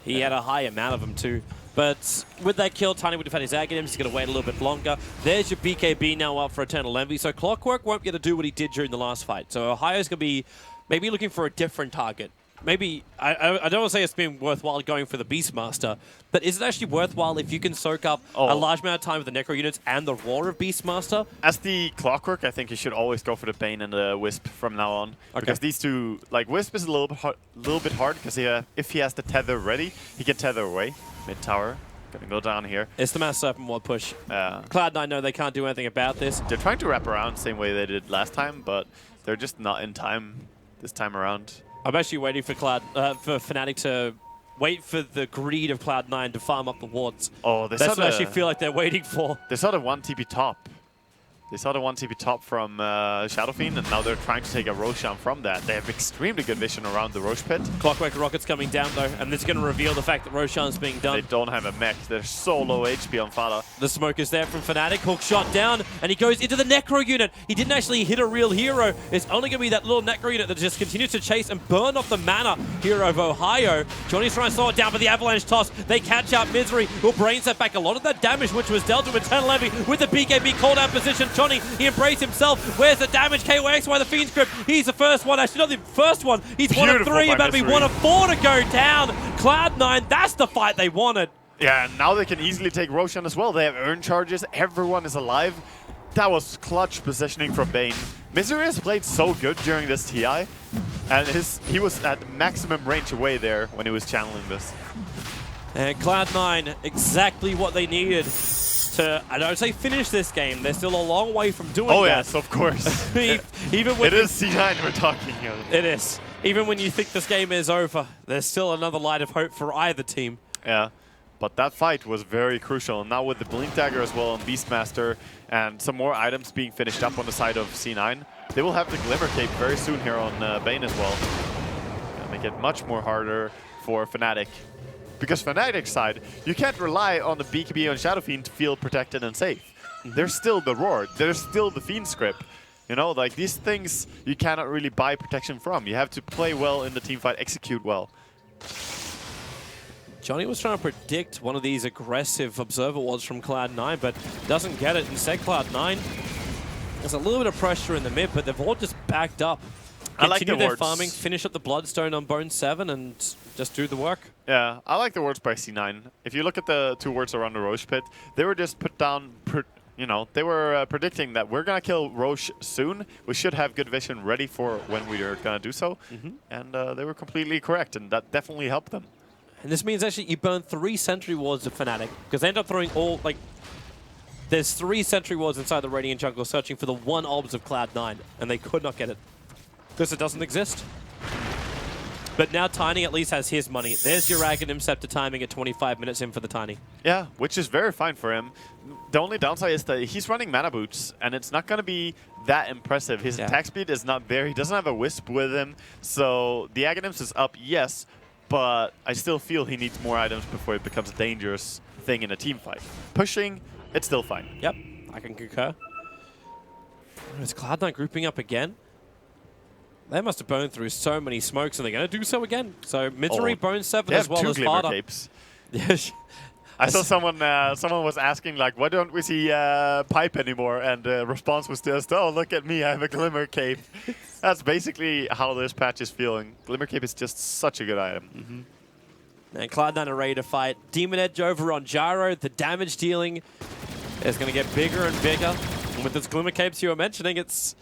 He had a high amount of them too. But with that kill, Tiny would have had his Aghanim. He's going to wait a little bit longer. There's your BKB now up for Eternal Envy. So Clockwork won't be able to do what he did during the last fight. So Ohio's going to be maybe looking for a different target. Maybe, I don't want to say it's been worthwhile going for the Beastmaster, but is it actually worthwhile if you can soak up a large amount of time with the Necro units and the roar of Beastmaster? As the Clockwork, I think you should always go for the Bane and the Wisp from now on. Okay. Because these two, like, Wisp is a little bit hard, because if he has the tether ready, he can tether away. Mid-tower. Gonna go down here. It's the Mass Serpent Ward push. Cloud9 know they can't do anything about this. They're trying to wrap around the same way they did last time, but they're just not in time this time around. I'm actually waiting for for Fnatic to wait for the greed of Cloud9 to farm up the wards. Oh, that's what I actually feel like they're waiting for. They saw the 1 TP top. They saw the 1 TP top from Shadow Fiend, and now they're trying to take a Roshan from that. They have extremely good vision around the Roche pit. Clockwork Rocket's coming down though, and this is going to reveal the fact that Roshan's being done. They don't have a mech. They're so low HP on Fada. The smoke is there from Fnatic. Hook shot down, and he goes into the Necro unit. He didn't actually hit a real hero. It's only going to be that little Necro unit that just continues to chase and burn off the mana hero of Ohio. Johnny's trying to slow it down, but the Avalanche toss. They catch out Misery. Will brain set back a lot of that damage, which was dealt to Eternal Envy with the BKB call down position. Johnny, he embraced himself. Where's the damage? KOX by the Fiend's Grip. He's the first one. Actually, not the first one. He's one of 3, about to be one of 4 to go down. Cloud9, that's the fight they wanted. Yeah, and now they can easily take Roshan as well. They have earn charges. Everyone is alive. That was clutch positioning from Bane. Misery has played so good during this TI, and he was at maximum range away there when he was channeling this. And Cloud9, exactly what they needed to, I don't say finish this game. They're still a long way from doing that. Oh yes, of course. Even when it is C9 we're talking here. It is. Even when you think this game is over, there's still another light of hope for either team. Yeah, but that fight was very crucial. And now with the Blink Dagger as well on Beastmaster and some more items being finished up on the side of C9, they will have the Glimmer Cape very soon here on Bane as well. Gonna make it much more harder for Fnatic. Because Fnatic's side, you can't rely on the BKB on Shadow Fiend to feel protected and safe. There's still the Roar, there's still the Fiend Script. You know, like these things you cannot really buy protection from. You have to play well in the team fight, execute well. Johnny was trying to predict one of these aggressive observer wards from Cloud9, but doesn't get it. Instead, Cloud9, there's a little bit of pressure in the mid, but they've all just backed up. I like the Continue their wards. farming, finish up the Bloodstone on Bone 7, and just do the work. Yeah, I like the wards by C9. If you look at the 2 wards around the Roche pit, they were just put down, you know, they were predicting that we're going to kill Roche soon. We should have good vision ready for when we are going to do so. And they were completely correct, and that definitely helped them. And this means actually you burn 3 sentry wards of Fnatic, because they end up throwing all, like, there's 3 sentry wards inside the Radiant jungle searching for the one obs of Cloud9, and they could not get it. Because it doesn't exist. But now Tiny at least has his money. There's your Aghanim Scepter timing at 25 minutes in for the Tiny. Yeah, which is very fine for him. The only downside is that he's running mana boots, and it's not going to be that impressive. His attack speed is not there. He doesn't have a wisp with him. So the Aghanims is up, yes, but I still feel he needs more items before it becomes a dangerous thing in a team fight. Pushing, it's still fine. Yep, I can concur. Is Cloud9 grouping up again? They must have burned through so many smokes, and they're going to do so again. So Misery, Bone 7 as well as Glimmer Fada. capes. Yes. I saw someone was asking, like, why don't we see Pipe anymore? And the response was just, oh, look at me, I have a Glimmer cape. That's basically how this patch is feeling. Glimmer cape is just such a good item. And Cloud9 are ready to fight. Demon Edge over on Gyro. The damage dealing is going to get bigger and bigger. And with those Glimmer capes you were mentioning, it's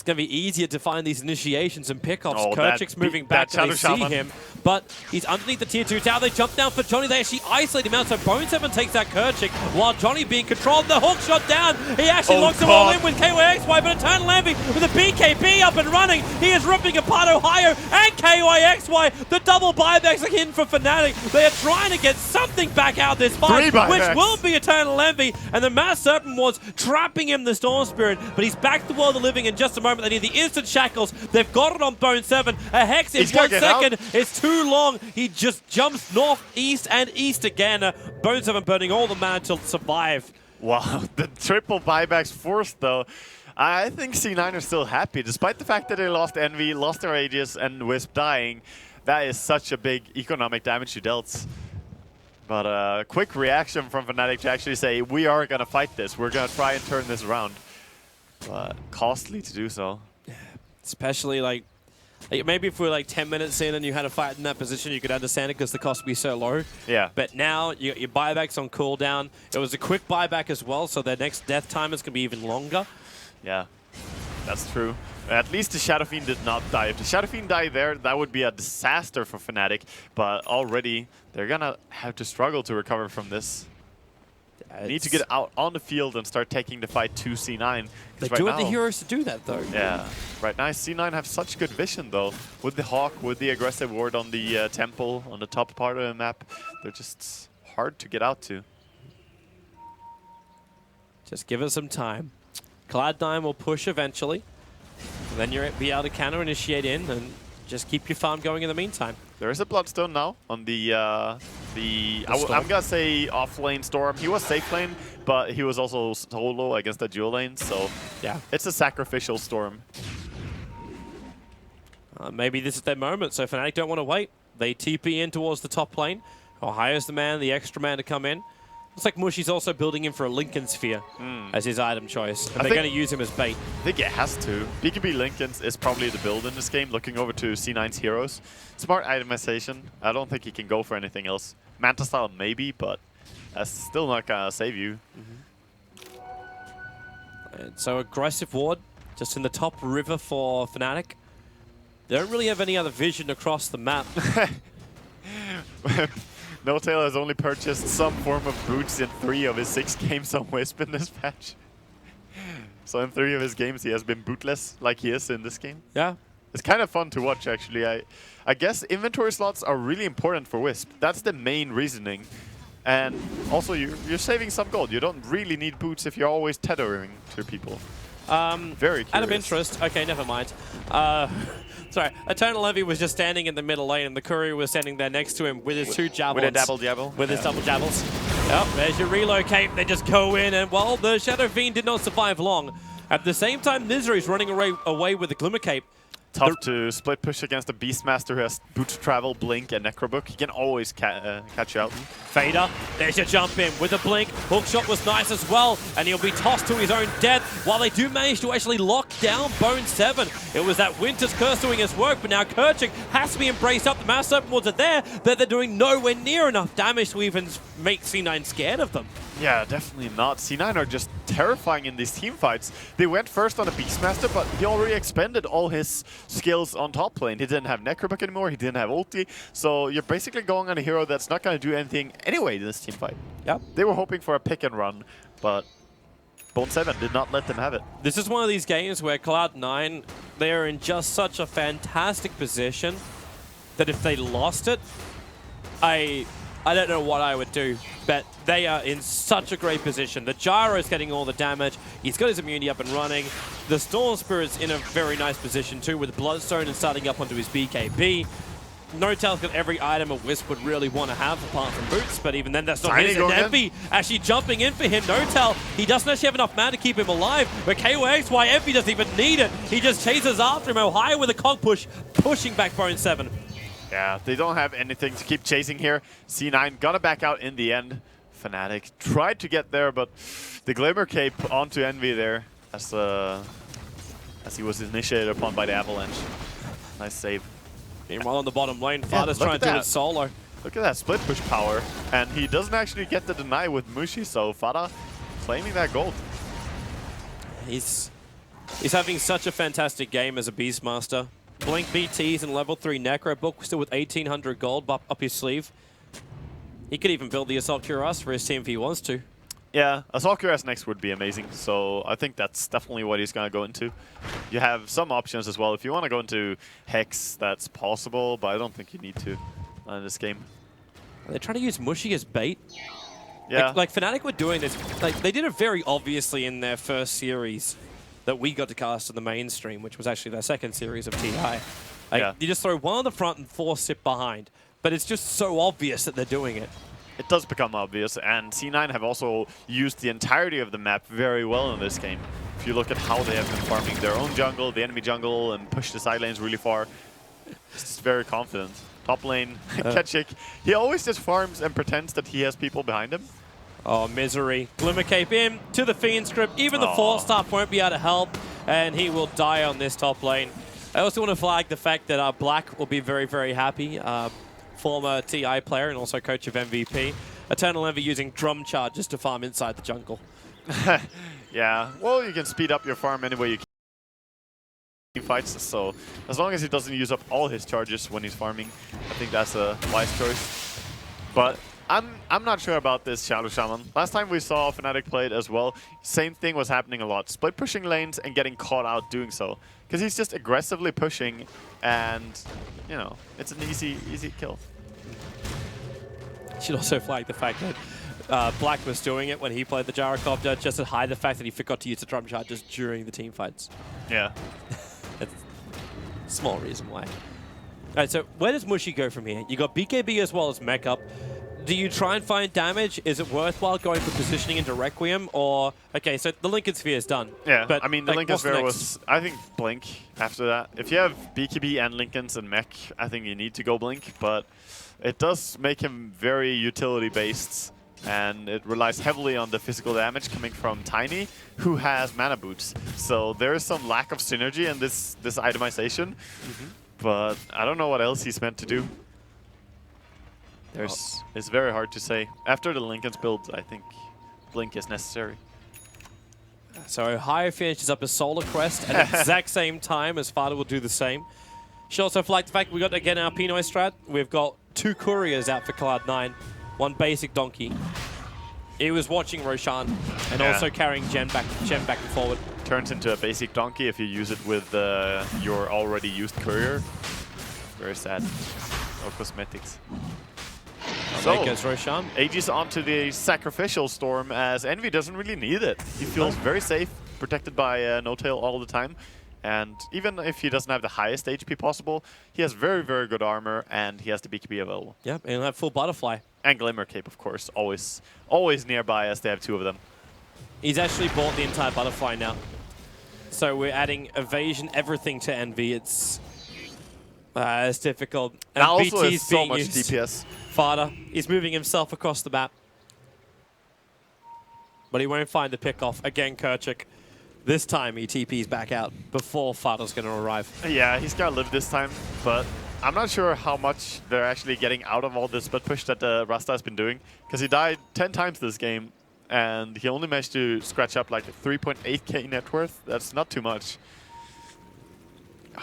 going to be easier to find these initiations and pickoffs. Oh, Kerchik's moving back and they see Shaman. him, but he's underneath the tier 2 tower. They jump down for Johnny. They actually isolate him out, so Bone 7 takes out Kerchik while Johnny being controlled. The hook shot down. He actually locks them all in with KYXY, but Eternal Envy with a BKB up and running. He is ripping apart Ohio and KYXY. The double buybacks are hidden for Fnatic. They are trying to get something back out of this fight, which will be Eternal Envy, and the Mass Serpent was trapping him, the Storm Spirit, but he's back to the world of living in just a moment. They need the instant shackles. They've got it on Bone 7. A Hex in 1 second. It's too long. He just jumps north, east, and east again. Bone 7 burning all the mana to survive. Wow, the triple buybacks forced, though. I think C9 are still happy, despite the fact that they lost Envy, lost their Aegis, and Wisp dying. That is such a big economic damage you dealt. But a quick reaction from Fnatic to actually say, we are going to fight this. We're going to try and turn this around. But costly to do so. Especially like maybe if we were like 10 minutes in and you had a fight in that position, you could understand it because the cost would be so low. Yeah. But now your buybacks on cooldown. It was a quick buyback as well, so their next death time is going to be even longer. Yeah, that's true. At least the Shadow Fiend did not die. If the Shadow Fiend died there, that would be a disaster for Fnatic. But already, they're going to have to struggle to recover from this. Need to get out on the field and start taking the fight to C9. They do have the heroes to do that, though. Yeah. Right now, C9 have such good vision, though. With the Hawk, with the aggressive ward on the temple, on the top part of the map. They're just hard to get out to. Just give it some time. Cloud9 will push eventually. And then you'll be able to counter-initiate in and just keep your farm going in the meantime. There is a Bloodstone now on the I'm gonna say off lane Storm. He was safe lane, but he was also solo against the dual lane, so yeah, it's a sacrificial Storm. Maybe this is their moment, so Fnatic don't want to wait. They TP in towards the top lane. Ohio's the man, the extra man to come in. Looks like Mushi's also building in for a Lincoln Sphere as his item choice. And they're going to use him as bait. I think it has to. BKB Lincolns is probably the build in this game, looking over to C9's heroes. Smart itemization. I don't think he can go for anything else. Manta style maybe, but that's still not going to save you. And so aggressive ward just in the top river for Fnatic. They don't really have any other vision across the map. NoTail has only purchased some form of boots in 3 of his 6 games on Wisp in this patch. So in 3 of his games he has been bootless like he is in this game. Yeah. It's kind of fun to watch actually. I guess inventory slots are really important for Wisp. That's the main reasoning. And also you're saving some gold. You don't really need boots if you're always tethering to people. Very curious. Out of interest, okay, never mind. Sorry, Eternal Envy was just standing in the middle lane and the courier was standing there next to him with his 2 javelins. With a double jabble? With his double javelins. Yep, there's your relocate. They just go in and, well, the Shadow Fiend did not survive long. At the same time, Misery's running away with the Glimmer Cape. Tough to split push against a Beastmaster who has Boot Travel, Blink, and Necrobook. He can always catch you out. Fader, there's your jump in with a blink. Hookshot was nice as well, and he'll be tossed to his own death while they do manage to actually lock down Bone 7. It was that Winter's Curse doing his work, but now Kerchik has to be embraced up. The Mass Open Worlds are there, but they're doing nowhere near enough damage to even make C9 scared of them. Yeah, definitely not. C9 are just terrifying in these team fights. They went first on a Beastmaster, but he already expended all his skills on top lane. He didn't have Necrobook anymore, he didn't have ulti, so you're basically going on a hero that's not going to do anything anyway in this team fight. Yep. They were hoping for a pick and run, but Bone 7 did not let them have it. This is one of these games where Cloud9, they're in just such a fantastic position that if they lost it, I don't know what I would do, but they are in such a great position. The Gyro is getting all the damage. He's got his immunity up and running. The Storm Spirit's in a very nice position too with Bloodstone and starting up onto his BKB. No-Tail's got every item a Wisp would really want to have apart from Boots, but even then that's not his. And Envy actually jumping in for him. No-Tail, he doesn't actually have enough mana to keep him alive, but KOXY Envy doesn't even need it. He just chases after him. Ohio with a cog push, pushing back Bone 7. Yeah, they don't have anything to keep chasing here. C9 gonna back out in the end. Fnatic tried to get there, but the Glimmer Cape onto Envy there as he was initiated upon by the Avalanche. Nice save. Meanwhile on the bottom lane, Fada's trying to do it solo. Look at that split push power, and he doesn't actually get the deny with Mushi, so Fada claiming that gold. He's having such a fantastic game as a Beastmaster. Blink BTs and level 3 Necrobook still with 1800 gold up his sleeve. He could even build the Assault Cuirass for his team if he wants to. Yeah, Assault Cuirass next would be amazing, so I think that's definitely what he's going to go into. You have some options as well. If you want to go into Hex, that's possible, but I don't think you need to in this game. They're trying to use Mushy as bait. Yeah. Like Fnatic were doing this. Like, they did it very obviously in their first series that we got to cast in the mainstream, which was actually their second series of TI. Like, Yeah. you just throw one on the front and 4 sit behind. But it's just so obvious that they're doing it. It does become obvious, and C9 have also used the entirety of the map very well in this game. If you look at how they have been farming their own jungle, the enemy jungle, and push the side lanes really far, it's just very confident. Top lane, Ketchik, he always just farms and pretends that he has people behind him. Oh, misery. Glimmer Cape in to the Fiend script. Even the 4-star won't be able to help, and he will die on this top lane. I also want to flag the fact that Black will be very, very happy. Former TI player and also coach of MVP. Eternal Envy using drum charges to farm inside the jungle. Yeah, well, you can speed up your farm any way you can. He fights, so as long as he doesn't use up all his charges when he's farming, I think that's a wise choice. But I'm not sure about this Shadow Shaman. Last time we saw Fnatic play it as well, same thing was happening a lot. Split pushing lanes and getting caught out doing so. Because he's just aggressively pushing and, you know, it's an easy kill. Should also flag the fact that Black was doing it when he played the Gyrocopter just to hide the fact that he forgot to use the drum charges during the team fights. Yeah. That's a small reason why. All right, so where does Mushy go from here? You got BKB as well as mech up. Do you try and find damage? Is it worthwhile going for positioning into Requiem? Or, okay, so the Lincoln Sphere is done. Yeah, but, I mean, the like, Lincoln what's the Sphere next? was, I think, Blink after that. If you have BKB and Lincolns and mech, I think you need to go Blink, but it does make him very utility-based, and it relies heavily on the physical damage coming from Tiny, who has mana boots. So there is some lack of synergy in this itemization, but I don't know what else he's meant to do. It's very hard to say. After the Lincoln's build, I think Blink is necessary. So Ohio finishes up a Solar Crest at the exact same time as Fada will do the same. Should also flag the fact we got, again, our Pinoy strat. We've got 2 couriers out for Cloud9, 1 basic donkey. He was watching Roshan and also carrying Gen back and forward. Turns into a basic donkey if you use it with your already used courier. Very sad. No cosmetics. So, there goes Roshan. Aegis onto the sacrificial storm as Envy doesn't really need it. He feels very safe, protected by No-Tail all the time. And even if he doesn't have the highest HP possible, he has very, very good armor and he has the BKB available. Yep, and he'll have full Butterfly. And Glimmer Cape, of course, always nearby as they have 2 of them. He's actually bought the entire Butterfly now. So we're adding evasion, everything to Envy. It's difficult. And Now also BT's is so being much used. DPS. Fada, he's moving himself across the map. But he won't find the pick-off. Again, Kerchik. This time he TP's back out before Fada's going to arrive. Yeah, he's got to live this time, but I'm not sure how much they're actually getting out of all this split push that Rasta has been doing, because he died 10 times this game, and he only managed to scratch up like 3.8k net worth. That's not too much.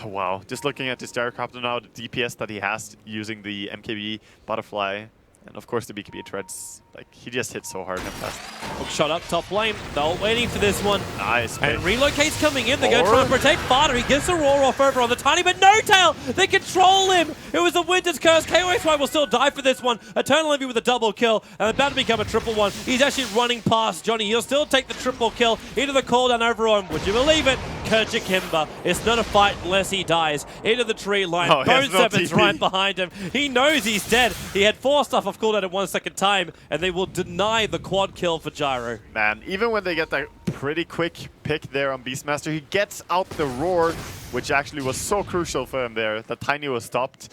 Oh, wow. Just looking at this gyrocopter now, the DPS that he has using the MKB butterfly, and of course the BKB treads, like he just hits so hard and fast. Hook shot up top lane. They're waiting for this one. Nice. And pick. Relocate's coming in. They're going to try and protect Fada. He gets the roar off over on the Tiny, but no tail. They control him. It was the Winter's Curse. KOXY will still die for this one. Eternal Envy with a double kill, and about to become a triple one. He's actually running past Johnny. He'll still take the triple kill into the cooldown over on, would you believe it? Kerchik Himba. It's not a fight unless he dies. Into the tree line. Oh, Bone no Seven's TP. right behind him. He knows he's dead. He had 4 stuff off cooldown at 1 second time, and they will deny the quad kill for Gyro. Man, even when they get that pretty quick pick there on Beastmaster, he gets out the roar, which actually was so crucial for him there. The Tiny was stopped.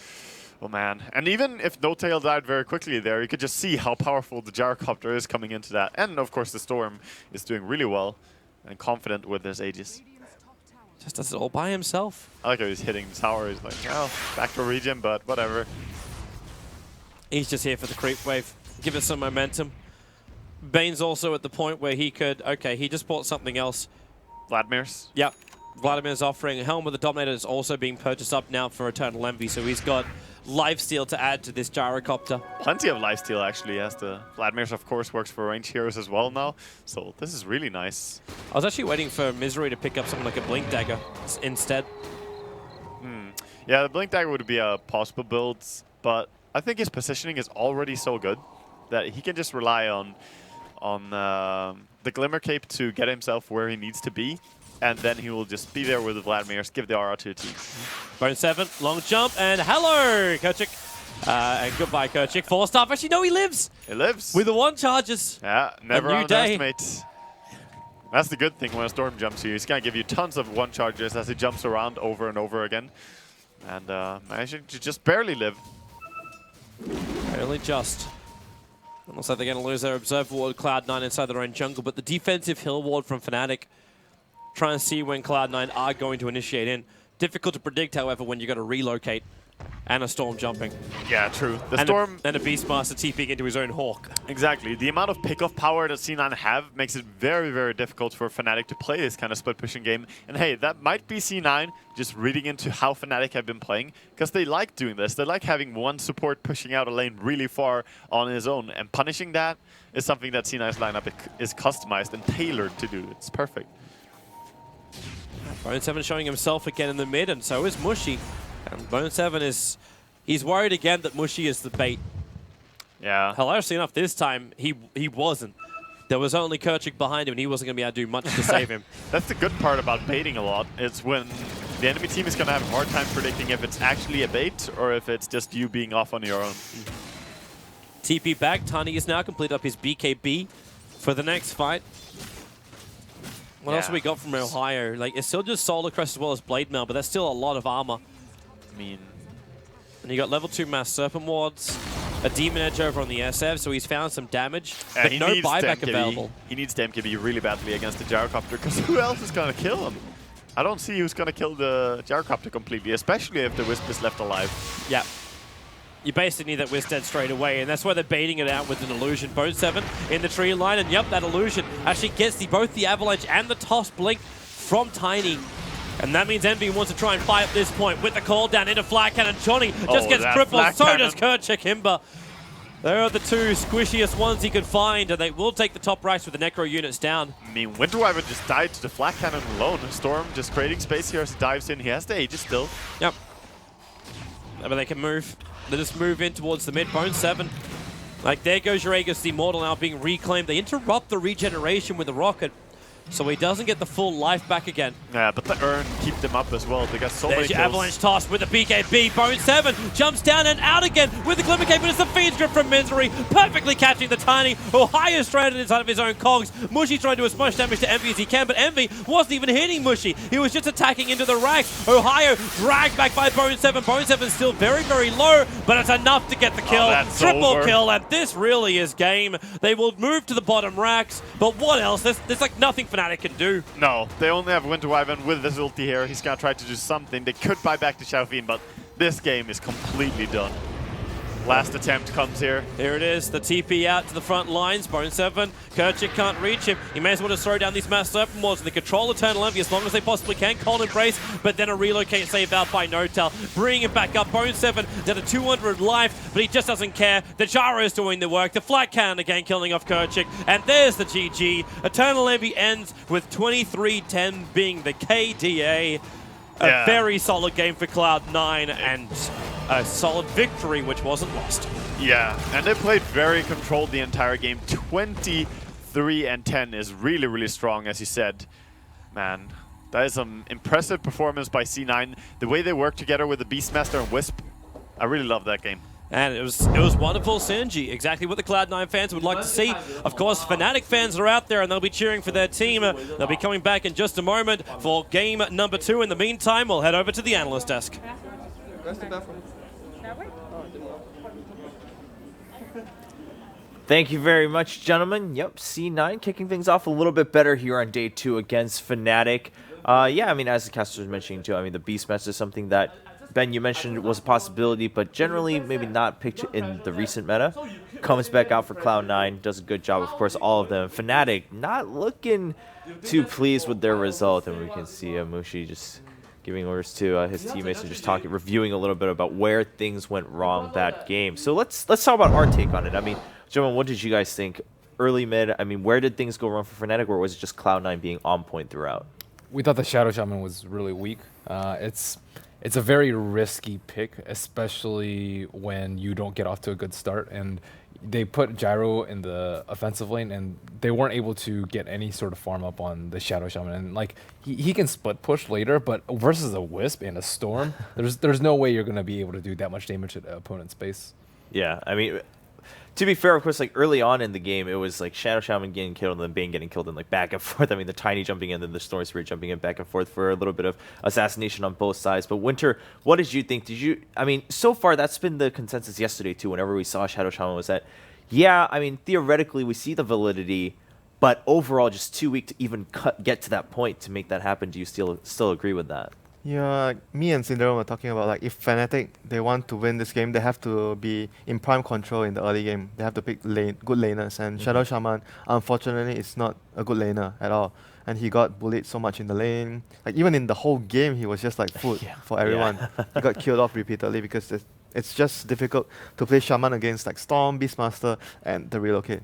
Oh man. And even if No Tail died very quickly there, you could just see how powerful the gyrocopter is coming into that. And of course the Storm is doing really well and confident with his Aegis. Just does it all by himself. I like how he's hitting the tower. He's like, oh, back to regen, but whatever. He's just here for the creep wave. Give us some momentum. Bane's also at the point where he could... Okay, he just bought something else. Vladimir's. Yep. Vladimir's offering. Helm with the Dominator is also being purchased up now for Eternal Envy, so he's got lifesteal to add to this gyrocopter. Plenty of lifesteal actually, as the Vladimir's of course works for range heroes as well now. So this is really nice. I was actually waiting for Misery to pick up something like a Blink Dagger instead. Yeah, the Blink Dagger would be a possible build, but I think his positioning is already so good that he can just rely on the Glimmer Cape to get himself where he needs to be, and then he will just be there with the Vladimir's, give the aura to the team. Bone 7, long jump, and hello, Kerchik. And goodbye, Kerchik. 4-star. Actually, no, he lives. He lives. With the 1 charges. Yeah, never new day. underestimate. That's the good thing when a Storm jumps you. He's going to give you tons of 1 charges as he jumps around over and over again. And managing to just barely live. Barely just. It looks like they're going to lose their Observer Ward, Cloud9 inside their own jungle, but the defensive Hill Ward from Fnatic, try and see when Cloud9 are going to initiate in. Difficult to predict, however, when you got to relocate and a Storm jumping. Yeah, true. The Storm... And a Beastmaster TPing into his own Hawk. Exactly. The amount of pick-off power that C9 have makes it very, very difficult for Fnatic to play this kind of split-pushing game. And hey, that might be C9 just reading into how Fnatic have been playing, because they like doing this. They like having one support pushing out a lane really far on his own, and punishing that is something that C9's lineup is customized and tailored to do. It's perfect. Bone 7 showing himself again in the mid, and so is Mushy. And Bone 7 is... He's worried again that Mushy is the bait. Yeah. Hilariously enough, this time, he wasn't. There was only Kerchik behind him, and he wasn't going to be able to do much to save him. That's the good part about baiting a lot. It's when the enemy team is going to have a hard time predicting if it's actually a bait or if it's just you being off on your own. TP back. Tani is now completed up his BKB for the next fight. What else have we got from Ohio? Like, it's still just Solar Crest as well as Blade Mail, but that's still a lot of armor. I mean... And you got level 2 Mass Serpent Wards, a Demon Edge over on the SF, so he's found some damage, but no buyback available. He needs the MKB really badly against the Gyrocopter, because who else is going to kill him? I don't see who's going to kill the Gyrocopter completely, especially if the Wisp is left alive. Yeah. You basically need that Wisp dead straight away, and that's why they're baiting it out with an Illusion. Bone 7 in the tree line, and yep, that Illusion actually gets both the Avalanche and the Toss Blink from Tiny. And that means Envy wants to try and fight at this point with the call down into Flag Cannon. Johnny just gets crippled, so does Kerchik Himba. They are the 2 squishiest ones he could find, and they will take the top rights with the Necro units down. I mean, Winter Wyvern just died to the Flag Cannon alone. Storm just creating space here as he dives in. He has the Aegis still. Yep. But they can move. They just move in towards the mid. Bone 7. Like, there goes your Aegis, the Immortal now being reclaimed. They interrupt the regeneration with the rocket. so he doesn't get the full life back again. Yeah, but the urn keep them up as well. They got so There's many your kills. avalanche toss with the BKB. Bone 7 jumps down and out again with the Glimmer Cape, but it's the Fiend's Grip from Misery, perfectly catching the Tiny. Ohio stranded inside of his own cogs. Mushy trying to do as much damage to Envy as he can, but Envy wasn't even hitting Mushy. He was just attacking into the racks. Ohio dragged back by Bone 7. Bone 7 still very, very low, but it's enough to get the kill. That's Triple over. kill, and this really is game. They will move to the bottom racks, but what else? There's like nothing Fnatic can do. No, they only have Winter Wyvern with this ulti here. He's gonna try to do something. They could buy back to Xiaofin, but this game is completely done. Last attempt comes here. Here it is, the TP out to the front lines. Bone 7, Kerchik can't reach him. He may as well just throw down these mass serpent walls. They control Eternal Envy as long as they possibly can. Cold Embrace, but then a relocate save out by Notel. Bringing him back up. Bone 7 down to 200 life, but he just doesn't care. The Jara is doing the work. The flat cannon again killing off Kerchik. And there's the GG. Eternal Envy ends with 23-10 being the KDA. A very solid game for Cloud9 and a solid victory which wasn't lost. Yeah, and they played very controlled the entire game. 23-10 is really, really strong, as you said. Man, that is some impressive performance by C9. The way they work together with the Beastmaster and Wisp, I really love that game. And it was wonderful synergy, exactly what the Cloud9 fans would like to see. Of course, Fnatic fans are out there and they'll be cheering for their team. They'll be coming back in just a moment for game number 2. In the meantime, we'll head over to the analyst desk. Thank you very much, gentlemen. Yep, C9 kicking things off a little bit better here on day 2 against Fnatic. Yeah, I mean, as the caster was mentioning too, I mean, the Beastmaster is something that, Ben, you mentioned was a possibility, but generally maybe not picked in the recent meta. Comes back out for Cloud9, does a good job, of course, all of them. Fnatic not looking too pleased with their result, and we can see Mushi just giving orders to his teammates and just reviewing a little bit about where things went wrong that game. So let's talk about our take on it. I mean, gentlemen, what did you guys think? Early, mid, I mean, where did things go wrong for Fnatic, or was it just Cloud9 being on point throughout? We thought the Shadow Shaman was really weak. It's a very risky pick, especially when you don't get off to a good start. And they put Gyro in the offensive lane, and they weren't able to get any sort of farm up on the Shadow Shaman. And like he can split push later, but versus a Wisp and a Storm, there's no way you're gonna be able to do that much damage at opponent's base. Yeah, I mean, to be fair, of course, like early on in the game, it was like Shadow Shaman getting killed and then Bane getting killed and like back and forth. I mean, the Tiny jumping in, then the Storm Spirit jumping in back and forth for a little bit of assassination on both sides. But Winter, what did you think? I mean, so far that's been the consensus yesterday too. Whenever we saw Shadow Shaman, was that, yeah, I mean, theoretically we see the validity, but overall just too weak to even get to that point to make that happen. Do you still agree with that? Yeah, me and Syndrome were talking about, like, if Fnatic, they want to win this game, they have to be in prime control in the early game. They have to pick good laners, and Shadow Shaman, unfortunately, is not a good laner at all. And he got bullied so much in the lane. Like, even in the whole game, he was just like food for everyone. He got killed off repeatedly because it's just difficult to play Shaman against like Storm, Beastmaster, and the relocate.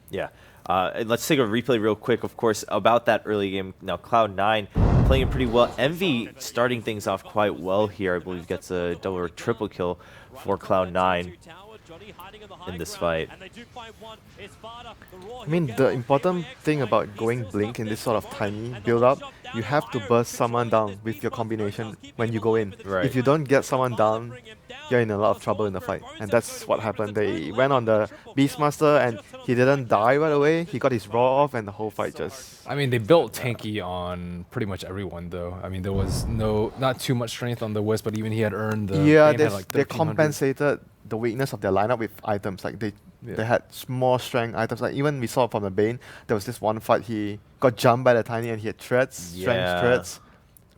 Yeah. Let's take a replay real quick, of course, about that early game. Now, Cloud9 playing it pretty well. Envy starting things off quite well here. I believe gets a double or triple kill for Cloud9 in this fight. I mean, the important thing about going Blink in this sort of tiny build-up, you have to burst someone down with your combination when you go in. Right. If you don't get someone down, you're in a lot of trouble in the fight. And that's what happened. They went on the Beastmaster and he didn't die right away. He got his raw off and the whole fight just... I mean, they built tanky on pretty much everyone, though. I mean, there was not too much strength on the Wisp, but even he had earned the... Yeah, Bane had like they 1300. compensated the weakness of their lineup with items. Like they had more strength items. Like even we saw from the Bane, there was this one fight he got jumped by the Tiny and he had threads, strength threads,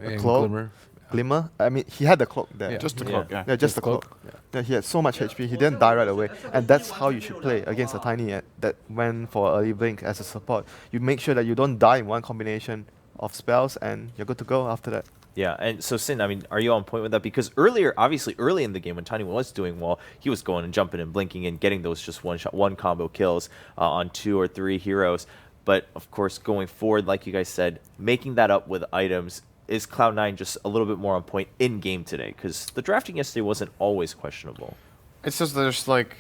a And cloak, glimmer. I mean, he had the cloak there. Yeah. Just the cloak, yeah. Yeah, just the cloak. Yeah, he had so much HP, he didn't die right away. And that's how you should play against a Tiny that went for early blink as a support. You make sure that you don't die in one combination of spells and you're good to go after that. Yeah, and so Sin, I mean, are you on point with that? Because obviously early in the game when Tiny was doing well, he was going and jumping and blinking and getting those just one combo kills on 2 or 3 heroes. But of course, going forward, like you guys said, making that up with items, is Cloud9 just a little bit more on point in game today? Because the drafting yesterday wasn't always questionable. It's just there's like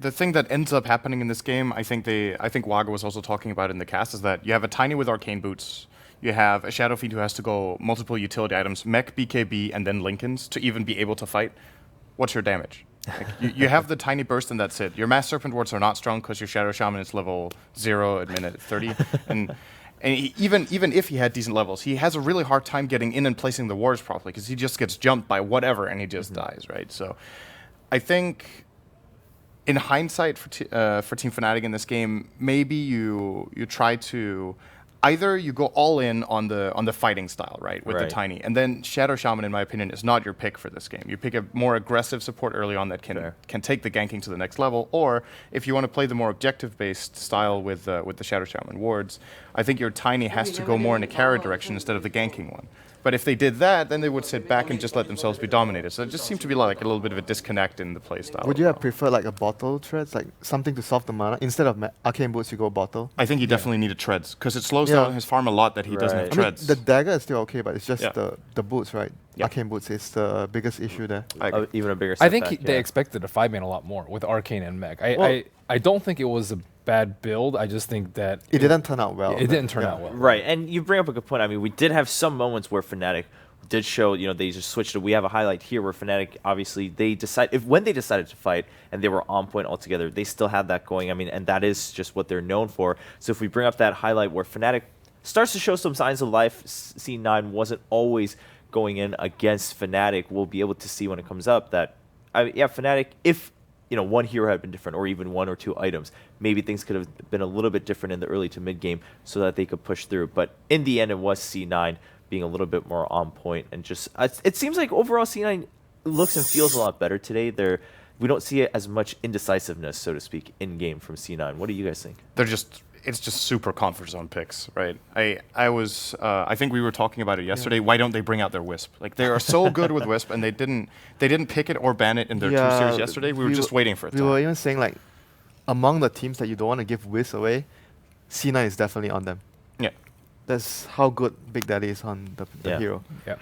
the thing that ends up happening in this game. I think Waga was also talking about in the cast is that you have a Tiny with arcane boots. You have a Shadow Fiend who has to go multiple utility items, mech, BKB, and then Linken's to even be able to fight. What's your damage? Like, you have the Tiny Burst and that's it. Your Mass Serpent Wards are not strong because your Shadow Shaman is level 0 at minute 30. and even if he had decent levels, he has a really hard time getting in and placing the wards properly because he just gets jumped by whatever and he just dies, right? So I think in hindsight for Team Fnatic in this game, maybe you try to either you go all in on the fighting style, right, with the Tiny, and then Shadow Shaman, in my opinion, is not your pick for this game. You pick a more aggressive support early on that can take the ganking to the next level, or if you want to play the more objective-based style with the Shadow Shaman wards, I think your Tiny has to go more in a carry direction instead of the ganking one. But if they did that, then they would sit back and just let themselves be dominated. So it just seemed to be like a little bit of a disconnect in the playstyle. Would you have preferred like a bottle threads, like something to solve the mana instead of arcane boots? You go bottle. I think he definitely needed treads because it slows down his farm a lot that he doesn't have treads. I mean, the dagger is still okay, but it's just the boots, right? Arcane boots is the biggest issue there. Even a bigger I setback, think they expected a 5-man a lot more with arcane and mech. I don't think it was a bad build. I just think that it didn't turn out well. It didn't turn out well. Right, and you bring up a good point. I mean, we did have some moments where Fnatic did show, they just switched it. We have a highlight here where Fnatic, obviously, when they decided to fight and they were on point altogether, they still had that going. I mean, and that is just what they're known for. So if we bring up that highlight where Fnatic starts to show some signs of life, C9 wasn't always going in against Fnatic. We'll be able to see when it comes up that, Fnatic, if one hero had been different or even 1 or 2 items, maybe things could have been a little bit different in the early to mid game so that they could push through. But in the end, it was C9 being a little bit more on point, and just it seems like overall C9 looks and feels a lot better today. We don't see as much indecisiveness, so to speak, in game from C9. What do you guys think? It's just super comfort zone picks, right? I think we were talking about it yesterday. Why don't they bring out their Wisp? Like they are so good with Wisp, and they didn't pick it or ban it in their 2 series yesterday. We were just waiting for it. We were even saying like among the teams that you don't want to give Wisp away, C9 is definitely on them. Yeah. That's how good Big Daddy is on the hero. Yeah.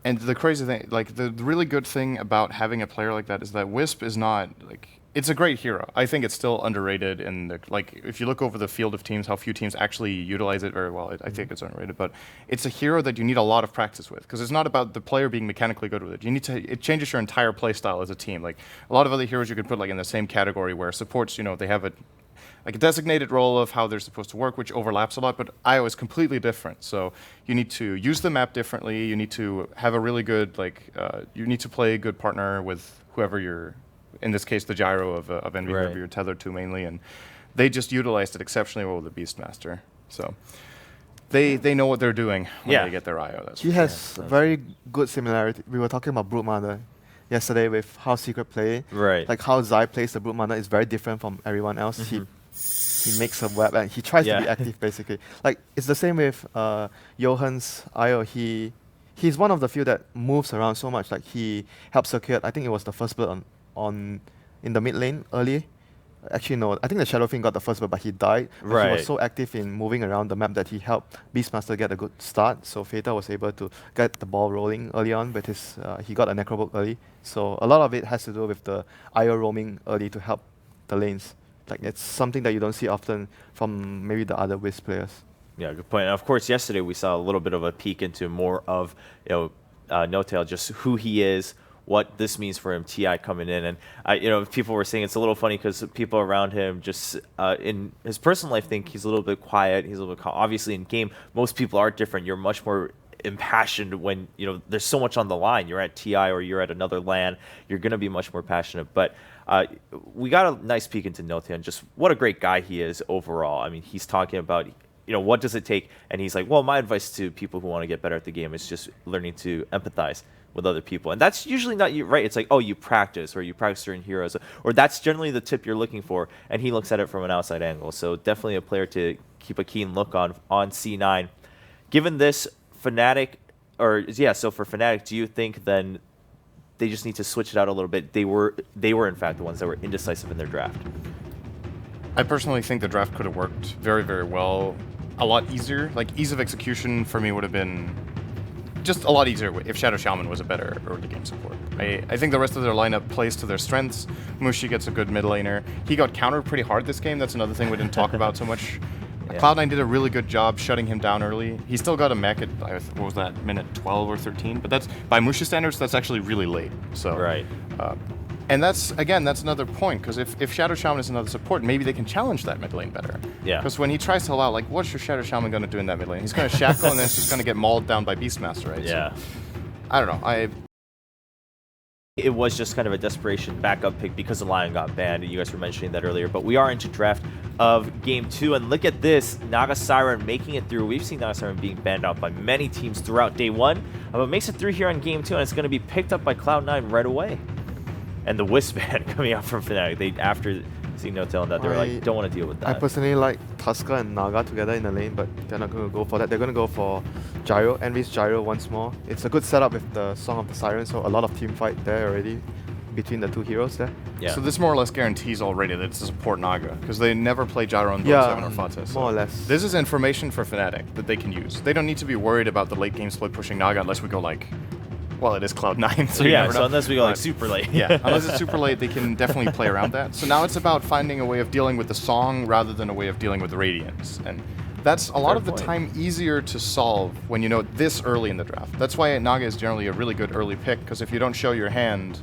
And the crazy thing, like the really good thing about having a player like that is that Wisp is not like it's a great hero. I think it's still underrated in the if you look over the field of teams, how few teams actually utilize it very well. I think it's underrated, but it's a hero that you need a lot of practice with because it's not about the player being mechanically good with it. It changes your entire play style as a team. Like a lot of other heroes you could put like in the same category where supports, they have a designated role of how they're supposed to work, which overlaps a lot, but IO is completely different. So you need to use the map differently. You need to have a really good, you need to play a good partner with whoever you're, in this case, the gyro of Envy, whoever you're tethered to mainly. And they just utilized it exceptionally well with the Beastmaster. So they know what they're doing when they get their IO. He has very good similarity. We were talking about Broodmother yesterday with how Secret play. Right. Like how Zai plays the Broodmother is very different from everyone else. He makes a web and he tries to be active basically. Like it's the same with Johan's IO. He's one of the few that moves around so much. Like he helped secure. I think it was the first blood in the mid lane early. Actually no, I think the Shadow Fiend got the first blood, but he died. But he was so active in moving around the map that he helped Beastmaster get a good start. So Feta was able to get the ball rolling early on, but he got a Necrobook early. So a lot of it has to do with the IO roaming early to help the lanes. Like it's something that you don't see often from maybe the other Wisp players. Yeah, good point. And of course, yesterday we saw a little bit of a peek into more of No-Tail, just who he is, what this means for him. TI coming in, and people were saying it's a little funny because people around him just in his personal life think he's a little bit quiet. He's a little bit obviously in game. Most people are different. You're much more impassioned when there's so much on the line. You're at TI or you're at another LAN. You're gonna be much more passionate, but. We got a nice peek into No-Tail and just what a great guy he is overall. I mean, he's talking about, what does it take? And he's like, well, my advice to people who want to get better at the game is just learning to empathize with other people. And that's usually not you, right? It's like, oh, you practice or you practice certain heroes, or that's generally the tip you're looking for. And he looks at it from an outside angle. So definitely a player to keep a keen look on C9. Given this, Fnatic, so for Fnatic, do you think then they just need to switch it out a little bit? They were in fact the ones that were indecisive in their draft. I personally think the draft could have worked very, very well. A lot easier. Like ease of execution for me would have been just a lot easier if Shadow Shaman was a better early game support. I think the rest of their lineup plays to their strengths. Mushi gets a good mid laner. He got countered pretty hard this game. That's another thing we didn't talk about so much. Yeah. Cloud9 did a really good job shutting him down early. He still got a mech at, what was that, minute 12 or 13? But that's, by Mushi standards, that's actually really late. So, Right. And that's, again, that's another point, because if Shadow Shaman is another support, maybe they can challenge that mid lane better. Yeah. Because when he tries to allow, like, what's your Shadow Shaman going to do in that mid lane? He's going to shackle and then it's just going to get mauled down by Beastmaster, right? Yeah. So, I don't know. It was just kind of a desperation backup pick because the Lion got banned. You guys were mentioning that earlier, but we are into draft of Game 2, and look at this. Naga Siren making it through. We've seen Naga Siren being banned out by many teams throughout Day 1, but makes it through here on Game 2, and it's going to be picked up by Cloud9 right away. And the Wisp ban coming out from Fnatic. They, after seeing no tail on that, they were like, don't want to deal with that. I personally like Tusker and Naga together in the lane, but they're not going to go for that. They're going to go for Gyro, Envy's Gyro once more. It's a good setup with the Song of the Siren, so a lot of team fight there already between the two heroes there. Yeah. So this more or less guarantees already that it's a support Naga, because they never play Gyro on both 7 or Fata. So more or less. this is information for Fnatic that they can use. They don't need to be worried about the late game split pushing Naga unless we go like, well, it is Cloud9, so you yeah, never so know. unless we go like super late. Yeah, unless it's super late, they can definitely play around that. So now it's about finding a way of dealing with the Song rather than a way of dealing with Radiance. And that's a lot of the time easier to solve when you know this early in the draft. That's why Naga is generally a really good early pick, because if you don't show your hand,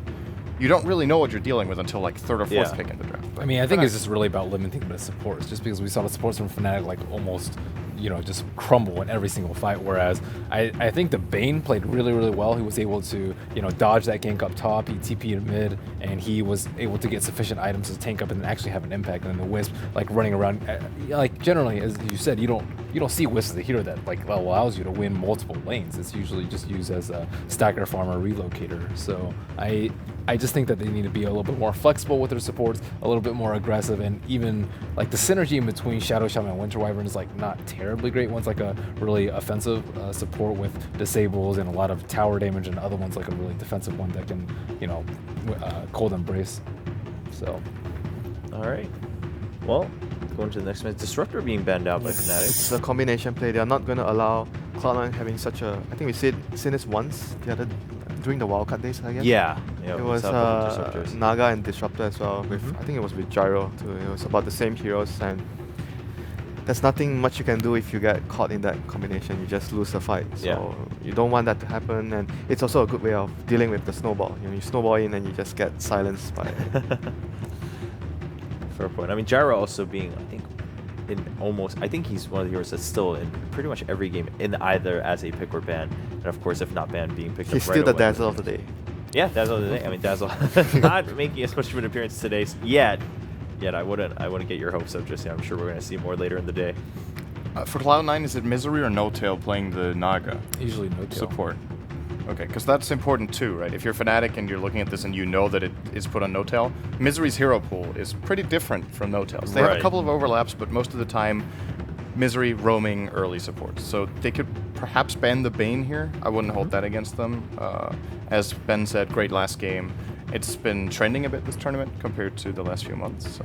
you don't really know what you're dealing with until like 3rd or 4th pick in the draft. I mean, I think it's just really about limiting the supports, just because we saw the supports from Fnatic like almost, you know, just crumble in every single fight. Whereas I think the Bane played really, really well. He was able to, you know, dodge that gank up top. He TP'd in mid, and he was able to get sufficient items to tank up and actually have an impact. And then the Wisp, like running around, like generally, as you said, you don't see Wisp as a hero that like allows you to win multiple lanes. It's usually just used as a stacker, farmer, relocator. So I just think that they need to be a little bit more flexible with their supports, a little bit more aggressive, and even like the synergy in between Shadow Shaman and Winter Wyvern is like not terribly great. One's like a really offensive support with disables and a lot of tower damage, and the other one's like a really defensive one that can, you know, cold embrace. So, all right. Well, going to the next match, Disruptor being banned out by Fnatic. It's a combination play. They are not going to allow Cloud9 having such a. I think we seen this once the other during the wildcard days, I guess. Yeah. It was Naga and Disruptor as well. With I think it was with Gyro too. It was about the same heroes, and there's nothing much you can do if you get caught in that combination. You just lose the fight. So you don't want that to happen, and it's also a good way of dealing with the snowball. You know, you snowball in and you just get silenced by. Fair point. I mean, Gyro also being, I think, I think he's one of the heroes that's still in pretty much every game, in either as a pick or ban, and of course, if not banned, being picked up right away. He's still the Dazzle of the day. Yeah, Dazzle of the day. I mean, Dazzle not making as much of an appearance today yet. I wouldn't get your hopes up just yet. I'm sure we're going to see more later in the day. For Cloud9, is it Misery or No Tail playing the Naga? Usually No Tail. Support. Okay, because that's important too, right? If you're Fnatic and you're looking at this and you know that it is put on No Tail, Misery's hero pool is pretty different from No Tail's. They have a couple of overlaps, but most of the time, Misery roaming early supports. So they could perhaps ban the Bane here. I wouldn't hold that against them. As Ben said, great last game. It's been trending a bit this tournament compared to the last few months. So.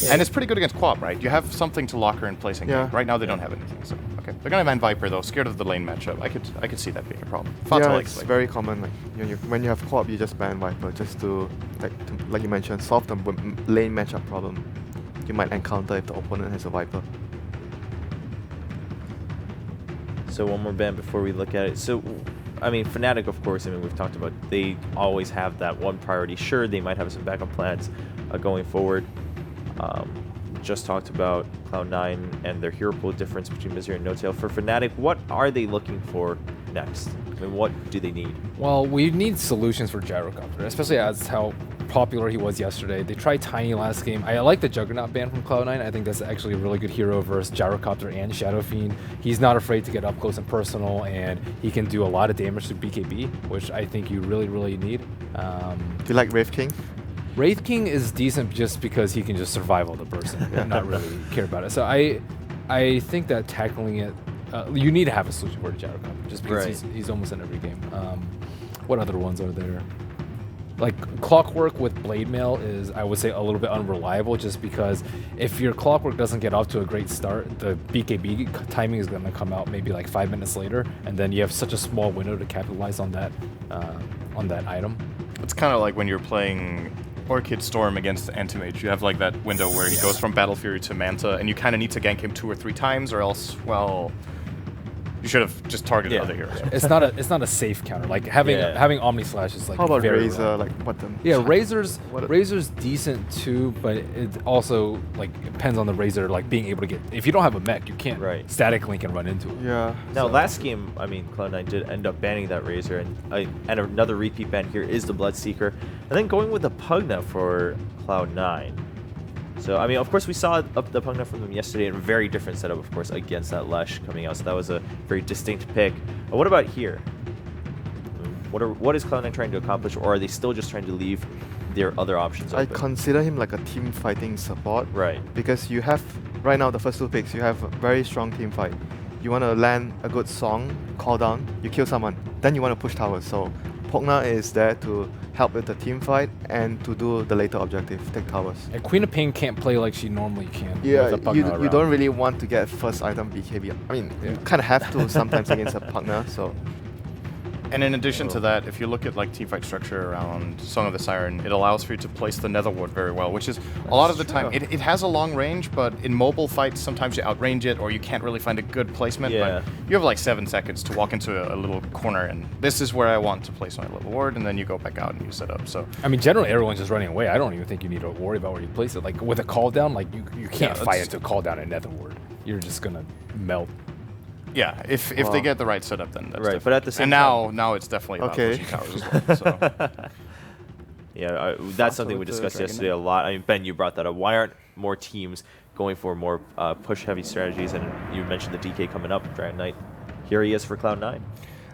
Yeah. And it's pretty good against Quap, right? You have something to lock her in place. Right now they don't have anything. So okay, they're gonna ban Viper though. Scared of the lane matchup. I could see that being a problem. It's very common. Like when you have Quap, you just ban Viper just to like you mentioned, solve the lane matchup problem you might encounter if the opponent has a Viper. So one more ban before we look at it. So, I mean, Fnatic, of course, I mean, we've talked about, they always have that one priority. Sure, they might have some backup plans going forward. Just talked about Cloud9 and their hero pool difference between Misery and No Tail. For Fnatic, what are they looking for next? I mean, what do they need? Well, we need solutions for Gyrocopter, especially as how popular he was yesterday. They tried Tiny last game. I like the Juggernaut ban from Cloud9. I think that's actually a really good hero versus Gyrocopter and Shadow Fiend. He's not afraid to get up close and personal, and he can do a lot of damage to BKB, which I think you really, really need. Do you like Wraith King? Wraith King is decent just because he can just survival the person and not really care about it. So I think that tackling it, you need to have a solution for Gyrocopter just because he's almost in every game. What other ones are there? like Clockwork with Blade Mail is, I would say, a little bit unreliable, just because if your Clockwork doesn't get off to a great start, the BKB timing is going to come out maybe like 5 minutes later, and then you have such a small window to capitalize on that item. It's kind of like when you're playing Orchid Storm against Anti-Mage. You have like that window where he goes from Battle Fury to Manta, and you kind of need to gank him 2 or 3 times, or else, well, you should have just targeted other heroes. It's not a safe counter. Like having Omni Slash is like How about very Razor? wrong. Like what the? Yeah, Razor's decent too, but it also like depends on the Razor like being able to get. If you don't have a mech, you can't static link and run into it. Yeah. Now, last game, I mean, Cloud9 did end up banning that Razor, and another repeat ban here is the Bloodseeker, and then going with the Pugna for Cloud9. So, I mean, of course, we saw the Pugna from them yesterday in a very different setup, of course, against that Lesh coming out. So that was a very distinct pick. But what about here? What is Cloud9 trying to accomplish, or are they still just trying to leave their other options open? I consider him like a team fighting support. Right. Because you have, right now, the first 2 picks, you have a very strong team fight. You want to land a good song, call down, you kill someone, then you want to push towers. So Pugna is there to help with the team fight and to do the later objective, take towers. And Queen of Pain can't play like she normally can. Yeah, with the you Pugna around. don't really want to get first item BKB. I mean, you kind of have to sometimes against a Pugna, so... And in addition to that, if you look at like teamfight structure around Song of the Siren, it allows for you to place the Nether Ward very well, which is a lot of the time, it has a long range, but in mobile fights, sometimes you outrange it or you can't really find a good placement. Yeah. But you have like 7 seconds to walk into a little corner and this is where I want to place my little ward, and then you go back out and you set up. So I mean, generally everyone's just running away. I don't even think you need to worry about where you place it. Like with a call down, like you can't fight into a call down in Nether Ward. You're just gonna melt. yeah, if they get the right setup, then that's Right, but at the same time, now it's definitely about pushing towers as well. So. Yeah, that's something we discussed yesterday a lot. I mean, Ben, you brought that up. Why aren't more teams going for more push-heavy strategies? And you mentioned the DK coming up, Dragon Knight. Here he is for Cloud9.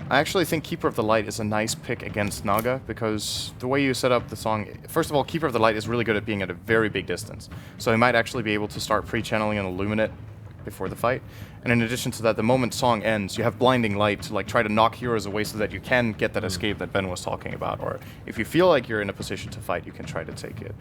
I actually think Keeper of the Light is a nice pick against Naga, because the way you set up the song, first of all, Keeper of the Light is really good at being at a very big distance. So he might actually be able to start pre-channeling an Illuminate before the fight. And in addition to that, the moment song ends, you have Blinding Light to like try to knock heroes away so that you can get that escape that Ben was talking about. Or if you feel like you're in a position to fight, you can try to take it.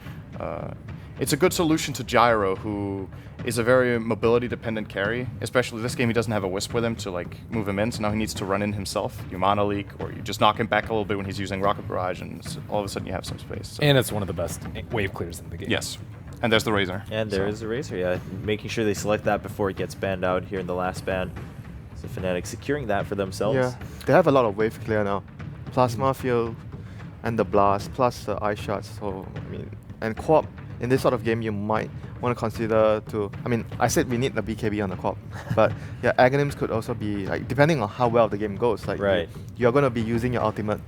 It's a good solution to Gyro, who is a very mobility-dependent carry. Especially this game, he doesn't have a Wisp with him to like move him in, so now he needs to run in himself. You Mana Leak, or you just knock him back a little bit when he's using Rocket Barrage, and all of a sudden you have some space. So. And it's one of the best wave clears in the game. Yes. And there's the Razor. And there is the Razor, yeah. Making sure they select that before it gets banned out here in the last ban. So Fnatic securing that for themselves. Yeah, they have a lot of wave clear now. Plasma Field and the Blast, plus the Ice Shards. So, I mean, and Co-op, in this sort of game, you might want to consider to... I mean, I said we need the BKB on the Co-op. But yeah, Aghanims could also be, like, depending on how well the game goes. Like, you're going to be using your ultimate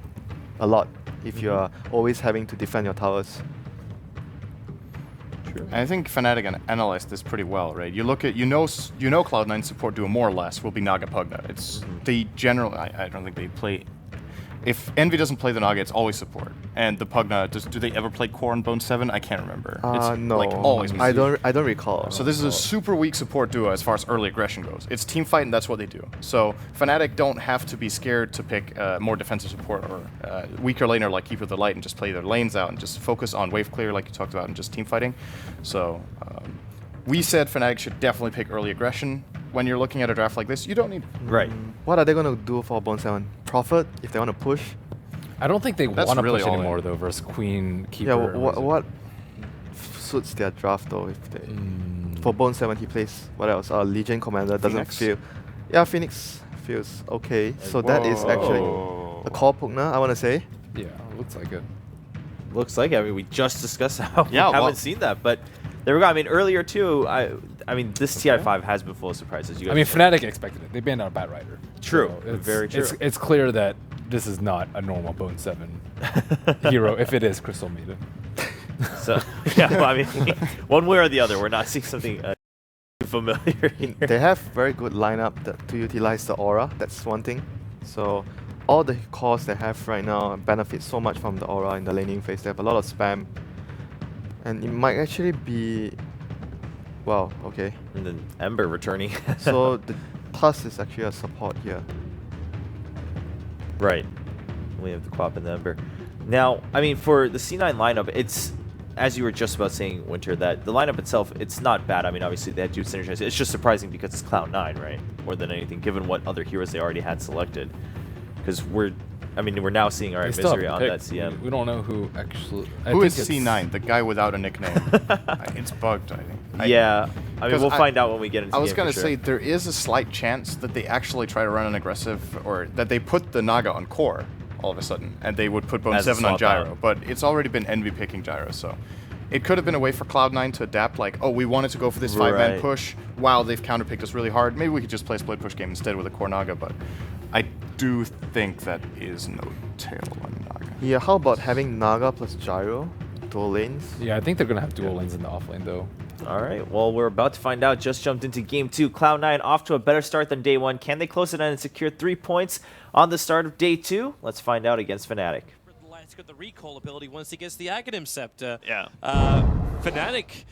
a lot if you're always having to defend your towers. And I think Fnatic analyzed this pretty well, right? You look at, you know Cloud9 support duo more or less will be Naga Pugna. It's the general, I don't think they play, if Envy doesn't play the Naga, it's always support. And the Pugna, do they ever play Core on Bone 7? I can't remember. It's No, like always I don't recall. So this is a super weak support duo as far as early aggression goes. It's team fight and that's what they do. So Fnatic don't have to be scared to pick more defensive support or weaker laner like Keeper of the Light and just play their lanes out and just focus on wave clear like you talked about and just team fighting. So we said Fnatic should definitely pick early aggression. When you're looking at a draft like this, you don't need... What are they going to do for Bone 7? Profit if they want to push? I don't think they want to really push anymore though versus Queen, Keeper. Yeah, what suits their draft though? If they for Bone 7 he plays what else? Legion Commander doesn't feel. Yeah, Phoenix feels okay. So that is actually a core Pugna, I want to say. Yeah, looks like it. Looks like it. I mean, we just discussed how we well, haven't seen that, but there we go. I mean, earlier too. I mean, this TI5 has been full of surprises. You guys I mean, Fnatic expected it. They banned out a Bat Rider. True, So very true. It's clear that this is not a normal Bone 7 hero. If it is, Crystal Maiden. So yeah, well, I mean, one way or the other, we're not seeing something familiar here. They have very good lineup to utilize the aura. That's one thing. So all the cores they have right now benefit so much from the aura in the laning phase. They have a lot of spam, and it might actually be. Wow. Okay. And then Ember returning. So the plus is actually a support here. Right. We have the Quap and the Ember. Now, I mean, for the C9 lineup, it's, as you were just about saying, Winter, that the lineup itself, it's not bad. I mean, obviously, they do synergize. It's just surprising because it's Cloud9, right? More than anything, given what other heroes they already had selected. Because we're now seeing our misery on that CM. We don't know who actually... Who is C9? The guy without a nickname. It's bugged, I think. Yeah. I mean, we'll find out when we get into I was going to say, there is a slight chance that they actually try to run an aggressive, or that they put the Naga on core all of a sudden, and they would put Bone 7 on Gyro. But it's already been Envy picking Gyro, so... It could have been a way for Cloud9 to adapt, like, oh, we wanted to go for this 5-man push. Wow, they've counterpicked us really hard. Maybe we could just play a split push game instead with a core Naga, but I do think that is no tail on Naga. Yeah, how about having Naga plus Gyro, dual lanes? Yeah, I think they're going to have dual lanes in the offlane, though. All right, well, we're about to find out. Just jumped into Game 2. Cloud9 off to a better start than Day 1. Can they close it in and secure 3 points on the start of Day 2? Let's find out against Fnatic. He's got the recall ability once he gets the Aghanim Scepter. Yeah. Fnatic,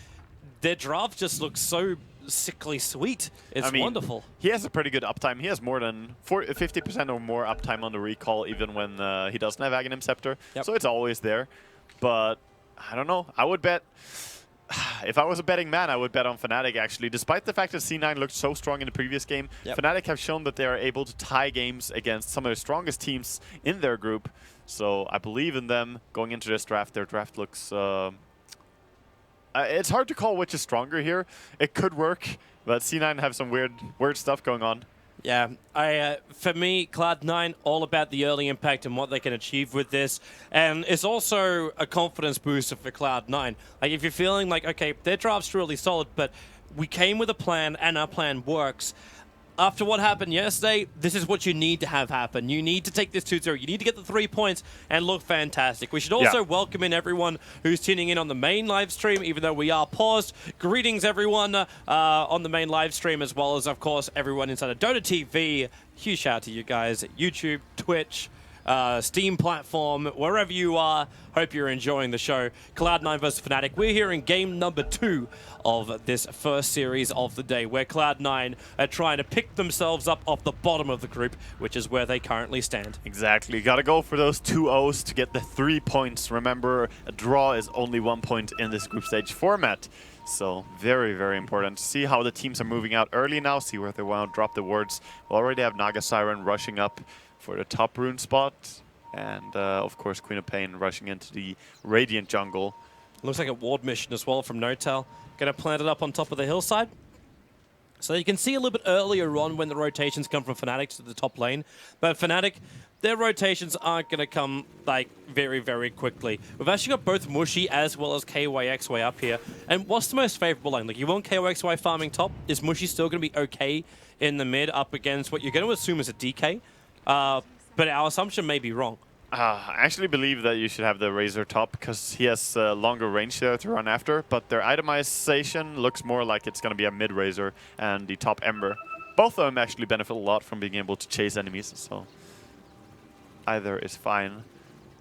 their draft just looks so sickly sweet. It's wonderful. He has a pretty good uptime. He has more than 50% or more uptime on the recall, even when he doesn't have Aghanim Scepter. Yep. So it's always there. But I don't know. I would bet... If I was a betting man, I would bet on Fnatic, actually. Despite the fact that C9 looked so strong in the previous game, Fnatic have shown that they are able to tie games against some of the strongest teams in their group. So I believe in them going into this draft. Their draft looks... it's hard to call which is stronger here. It could work, but C9 have some weird stuff going on. Yeah, for me, Cloud9, all about the early impact and what they can achieve with this. And it's also a confidence booster for Cloud9. Like, if you're feeling like, okay, their draft's really solid, but we came with a plan and our plan works. After what happened yesterday, this is what you need to have happen. You need to take this 2-0. You need to get the 3 points and look fantastic. We should also welcome in everyone who's tuning in on the main live stream, even though we are paused. Greetings, everyone, on the main live stream, as well as, of course, everyone inside of Dota TV. Huge shout out to you guys at YouTube, Twitch, Steam platform, wherever you are. Hope you're enjoying the show. Cloud9 versus Fnatic. We're here in game number 2 of this first series of the day, where Cloud9 are trying to pick themselves up off the bottom of the group, which is where they currently stand. Exactly. Got to go for those 2 O's to get the 3 points. Remember, a draw is only 1 point in this group stage format. So very, very important to see how the teams are moving out early now, see where they want to drop the wards. We already have Naga Siren rushing up for the top rune spot. And, of course, Queen of Pain rushing into the Radiant jungle. Looks like a ward mission as well from Notel. Going to plant it up on top of the hillside. So you can see a little bit earlier on when the rotations come from Fnatic to the top lane. But Fnatic, their rotations aren't going to come, like, very, very quickly. We've actually got both Mushy as well as KYXY up here. And what's the most favorable lane? Like, you want KYXY farming top? Is Mushy still going to be okay in the mid up against what you're going to assume is a DK? But our assumption may be wrong. I actually believe that you should have the Razor top because he has longer range there to run after, but their itemization looks more like it's going to be a mid-Razor and the top Ember. Both of them actually benefit a lot from being able to chase enemies, so either is fine.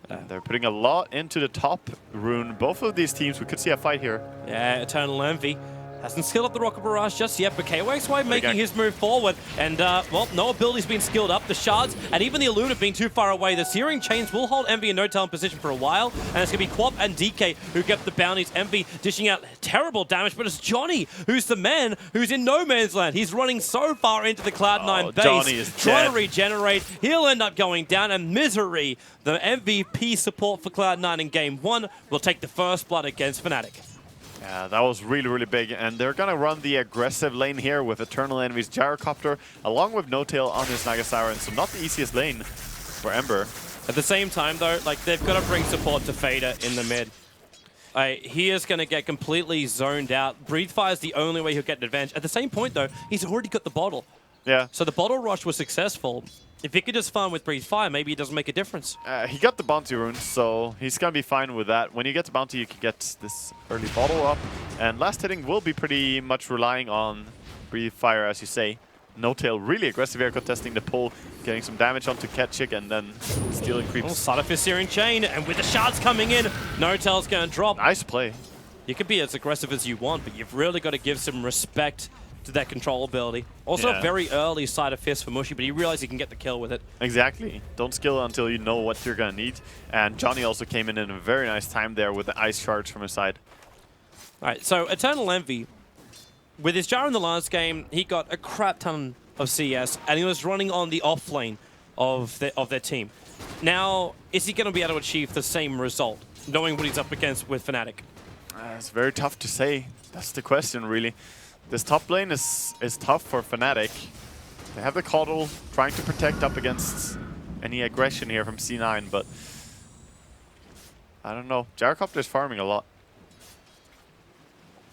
And they're putting a lot into the top rune. Both of these teams, we could see a fight here. Yeah, Eternal Envy hasn't skilled up the Rocket Barrage just yet, but KYXY making his move forward. And, well, no ability's been skilled up. The Shards and even the Illumina being too far away. The Searing Chains will hold Envy and Notel in position for a while. And it's going to be Quap and DK who get the bounties. Envy dishing out terrible damage, but it's Johnny who's the man who's in no man's land. He's running so far into the Cloud9 base. Johnny is trying dead. to regenerate. He'll end up going down. And Misery, the MVP support for Cloud9 in Game 1, will take the first blood against Fnatic. Yeah, that was really, really big. And they're going to run the aggressive lane here with Eternal Enemy's Gyrocopter, along with No-Tail on his Naga Siren. So not the easiest lane for Ember. At the same time, though, like, they've got to bring support to Fader in the mid. He is going to get completely zoned out. Breathe Fire is the only way he'll get an advantage. At the same point, though, he's already got the bottle. Yeah. So the bottle rush was successful. If he could just farm with Breathe Fire, maybe it doesn't make a difference. He got the bounty rune, so he's going to be fine with that. When you get the bounty, you can get this early bottle up. And last hitting will be pretty much relying on Breathe Fire, as you say. No-Tail really aggressive here, contesting the pull, getting some damage onto Ketchik, and then stealing creeps. Side of his Searing Chain, and with the Shards coming in, No-Tail's going to drop. Nice play. You can be as aggressive as you want, but you've really got to give some respect to to that controllability. Also, Yeah. very early side of fist for Mushy, but he realized he can get the kill with it. Exactly. Don't skill until you know what you're going to need. And Johnny also came in a very nice time there with the ice charge from his side. All right, so Eternal Envy, with his Jar in the last game, he got a crap ton of CS, and he was running on the off lane of their team. Now, is he going to be able to achieve the same result, knowing what he's up against with Fnatic? It's very tough to say. That's the question, really. This top lane is tough for Fnatic. They have the Coddle trying to protect up against any aggression here from C9, but I don't know. Gyrocopter is farming a lot.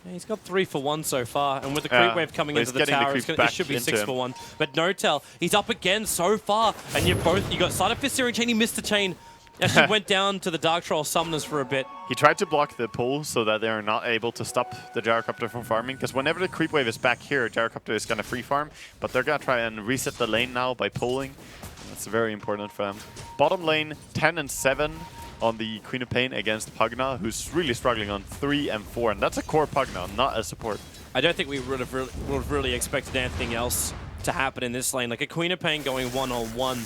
Yeah, he's got 3 for 1 so far, and with the creep wave coming into the tower, it should be 6 for 1. But Notel, he's up again so far, and you got side of fist searing chain, he missed the chain. Actually went down to the Dark Troll summoners for a bit. He tried to block the pull so that they're not able to stop the Gyrocopter from farming, because whenever the creep wave is back here, Gyrocopter is going to free farm, but they're going to try and reset the lane now by pulling. That's very important for them. Bottom lane, 10 and 7 on the Queen of Pain against Pugna, who's really struggling on 3 and 4, and that's a core Pugna, not a support. I don't think we would have really expected anything else to happen in this lane. Like a Queen of Pain going one-on-one.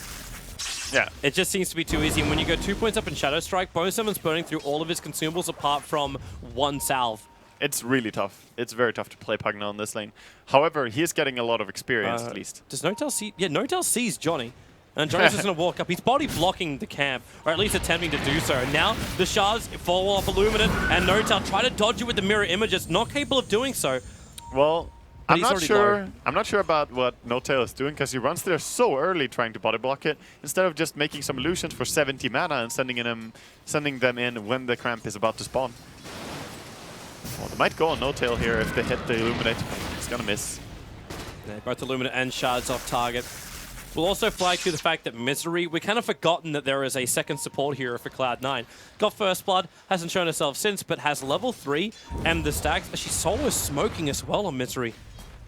Yeah. It just seems to be too easy. And when you go 2 points up in Shadow Strike, Bone Summon's burning through all of his consumables apart from one salve. It's really tough. It's very tough to play Pugna on this lane. However, he is getting a lot of experience at least. Does Notel see? Yeah, Notel sees Johnny. And Johnny's just going to walk up. He's body blocking the camp, or at least attempting to do so. And now the shards fall off Illuminate, and Notel try to dodge it with the mirror images, not capable of doing so. Well, But I'm he's not already sure. low. I'm not sure about what Notail is doing, because he runs there so early trying to body block it instead of just making some illusions for 70 mana and sending them in when the cramp is about to spawn. Well, they might go on Notail here if they hit the Illuminate. It's gonna miss. Yeah, both Illuminate and shards off target. We'll also flag to the fact that Misery, we kind of forgotten that there is a second support hero for Cloud9. Got First Blood, hasn't shown herself since, but has level 3 and the stacks. She's solo smoking as well on Misery.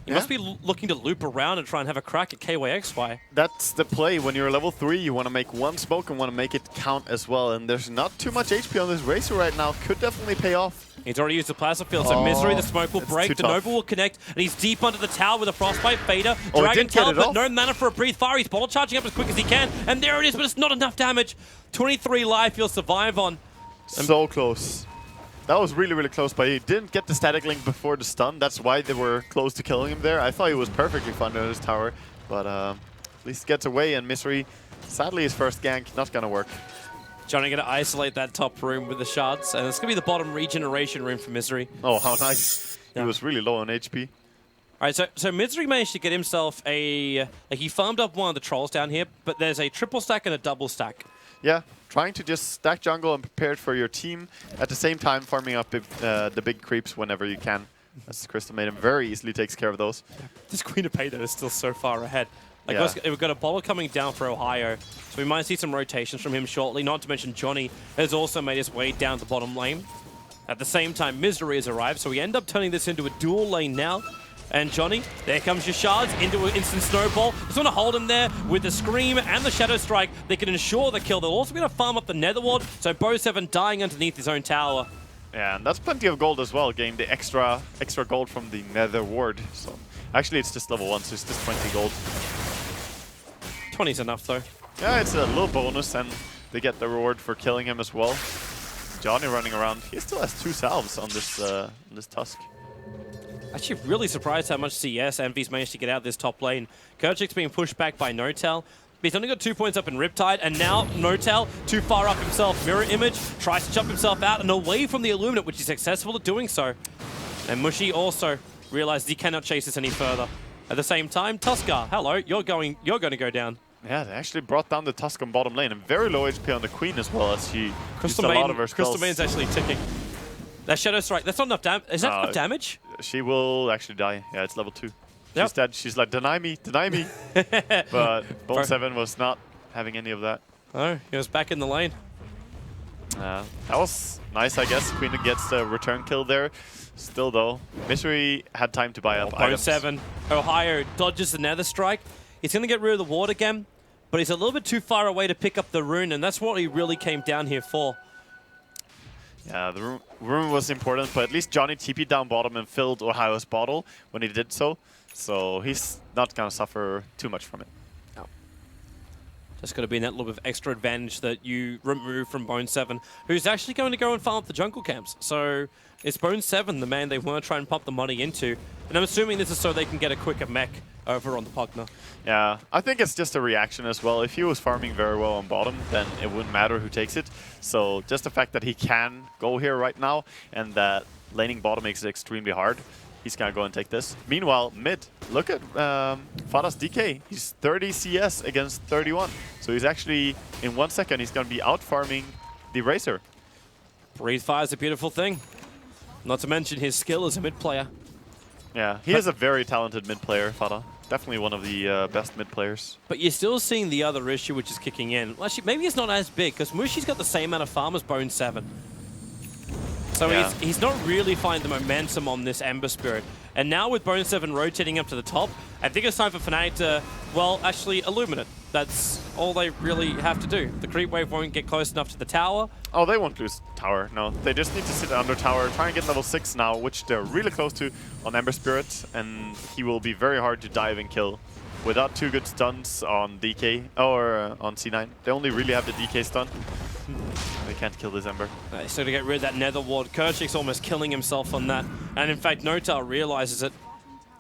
You must be looking to loop around and try and have a crack at KYXY. That's the play. When you're level 3, you want to make one smoke and want to make it count as well. And there's not too much HP on this Razor right now. Could definitely pay off. He's already used the Plasma Field, so Misery, the smoke will break, the Nova will connect, and he's deep under the tower with a Frostbite Fader. Dragon Teleport, no mana for a breathe fire. He's ball charging up as quick as he can, and there it is, but it's not enough damage. 23 life he'll survive on. So close. That was really, really close, but he didn't get the static link before the stun. That's why they were close to killing him there. I thought he was perfectly fine on his tower, but at least gets away, and Misery, sadly his first gank, not gonna work. Johnny going to isolate that top room with the shards, and it's going to be the bottom regeneration room for Misery. Oh, how nice. Yeah. He was really low on HP. All right, so Misery managed to get himself a... Like, he farmed up one of the trolls down here, but there's a triple stack and a double stack. Yeah, trying to just stack jungle and prepare for your team. At the same time, farming up the big creeps whenever you can. As Crystal Maiden very easily takes care of those. This Queen of Pain, though, is still so far ahead. Like, Yeah. we've got a bottle coming down for Ohio, so we might see some rotations from him shortly. Not to mention Johnny has also made his way down the bottom lane. At the same time, Misery has arrived, so we end up turning this into a dual lane now. And Johnny, there comes your shards into an instant snowball. Just want to hold him there with the Scream and the Shadow Strike. They can ensure the kill. They'll also be able to farm up the Nether Ward, so Bo7 dying underneath his own tower. Yeah, and that's plenty of gold as well, getting the extra gold from the Nether Ward. So actually, it's just level 1, so it's just 20 gold. 20's enough, though. Yeah, it's a little bonus, and they get the reward for killing him as well. Johnny running around. He still has 2 salves on this Tusk. Actually, really surprised how much CS Envy's managed to get out of this top lane. Kerchik's being pushed back by Notel. He's only got 2 points up in Riptide, and now Notel, too far up himself. Mirror Image tries to jump himself out and away from the Illuminate, which is successful at doing so. And Mushy also realizes he cannot chase this any further. At the same time, Tuskar, hello, you're going to go down. Yeah, they actually brought down the Tusk on bottom lane, and very low HP on the Queen as well, as she used a lot of her spells. Crystal Maiden's actually ticking. That Shadow Strike, that's not enough damage. Is that enough damage? She will actually die. Yeah, it's level 2. Yep. She's dead. She's like, deny me, deny me. But Bone7 was not having any of that. Oh, he was back in the lane. That was nice, I guess. Queen gets the return kill there. Still, though, Misery had time to buy up items. Bone7, Ohio dodges the Nether Strike. He's going to get rid of the ward again, but he's a little bit too far away to pick up the rune, and that's what he really came down here for. Yeah, the room was important, but at least Johnny TP'd down bottom and filled Ohio's bottle when he did so. So he's not going to suffer too much from it. Just got to be in that little bit of extra advantage that you remove from Bone 7, who's actually going to go and farm up the jungle camps. So it's Bone 7, the man they want to try and pump the money into. And I'm assuming this is so they can get a quicker mech over on the Pugna. Yeah, I think it's just a reaction as well. If he was farming very well on bottom, then it wouldn't matter who takes it. So just the fact that he can go here right now and that laning bottom makes it extremely hard, he's going to go and take this. Meanwhile, mid, look at Fada's DK. He's 30 CS against 31. So he's actually, in 1 second, he's going to be out-farming the Razor. Breathe Fire is a beautiful thing. Not to mention his skill as a mid player. Yeah, he is a very talented mid player, Fada. Definitely one of the best mid players. But you're still seeing the other issue, which is kicking in. Well, actually, maybe it's not as big, because Mushi's got the same amount of farm as Bone 7. So Yeah. he's not really finding the momentum on this Ember Spirit. And now with Bone 7 rotating up to the top, I think it's time for Fnatic to, well, actually illuminate. That's all they really have to do. The creep wave won't get close enough to the tower. Oh, they won't lose tower. No, they just need to sit under tower, try and get level 6 now, which they're really close to on Ember Spirit, and he will be very hard to dive and kill. Without 2 good stuns on DK, or on C9. They only really have the DK stun. They can't kill this Ember. So to get rid of that Nether Ward, Kerchik's almost killing himself on that. And in fact, Notar realizes it.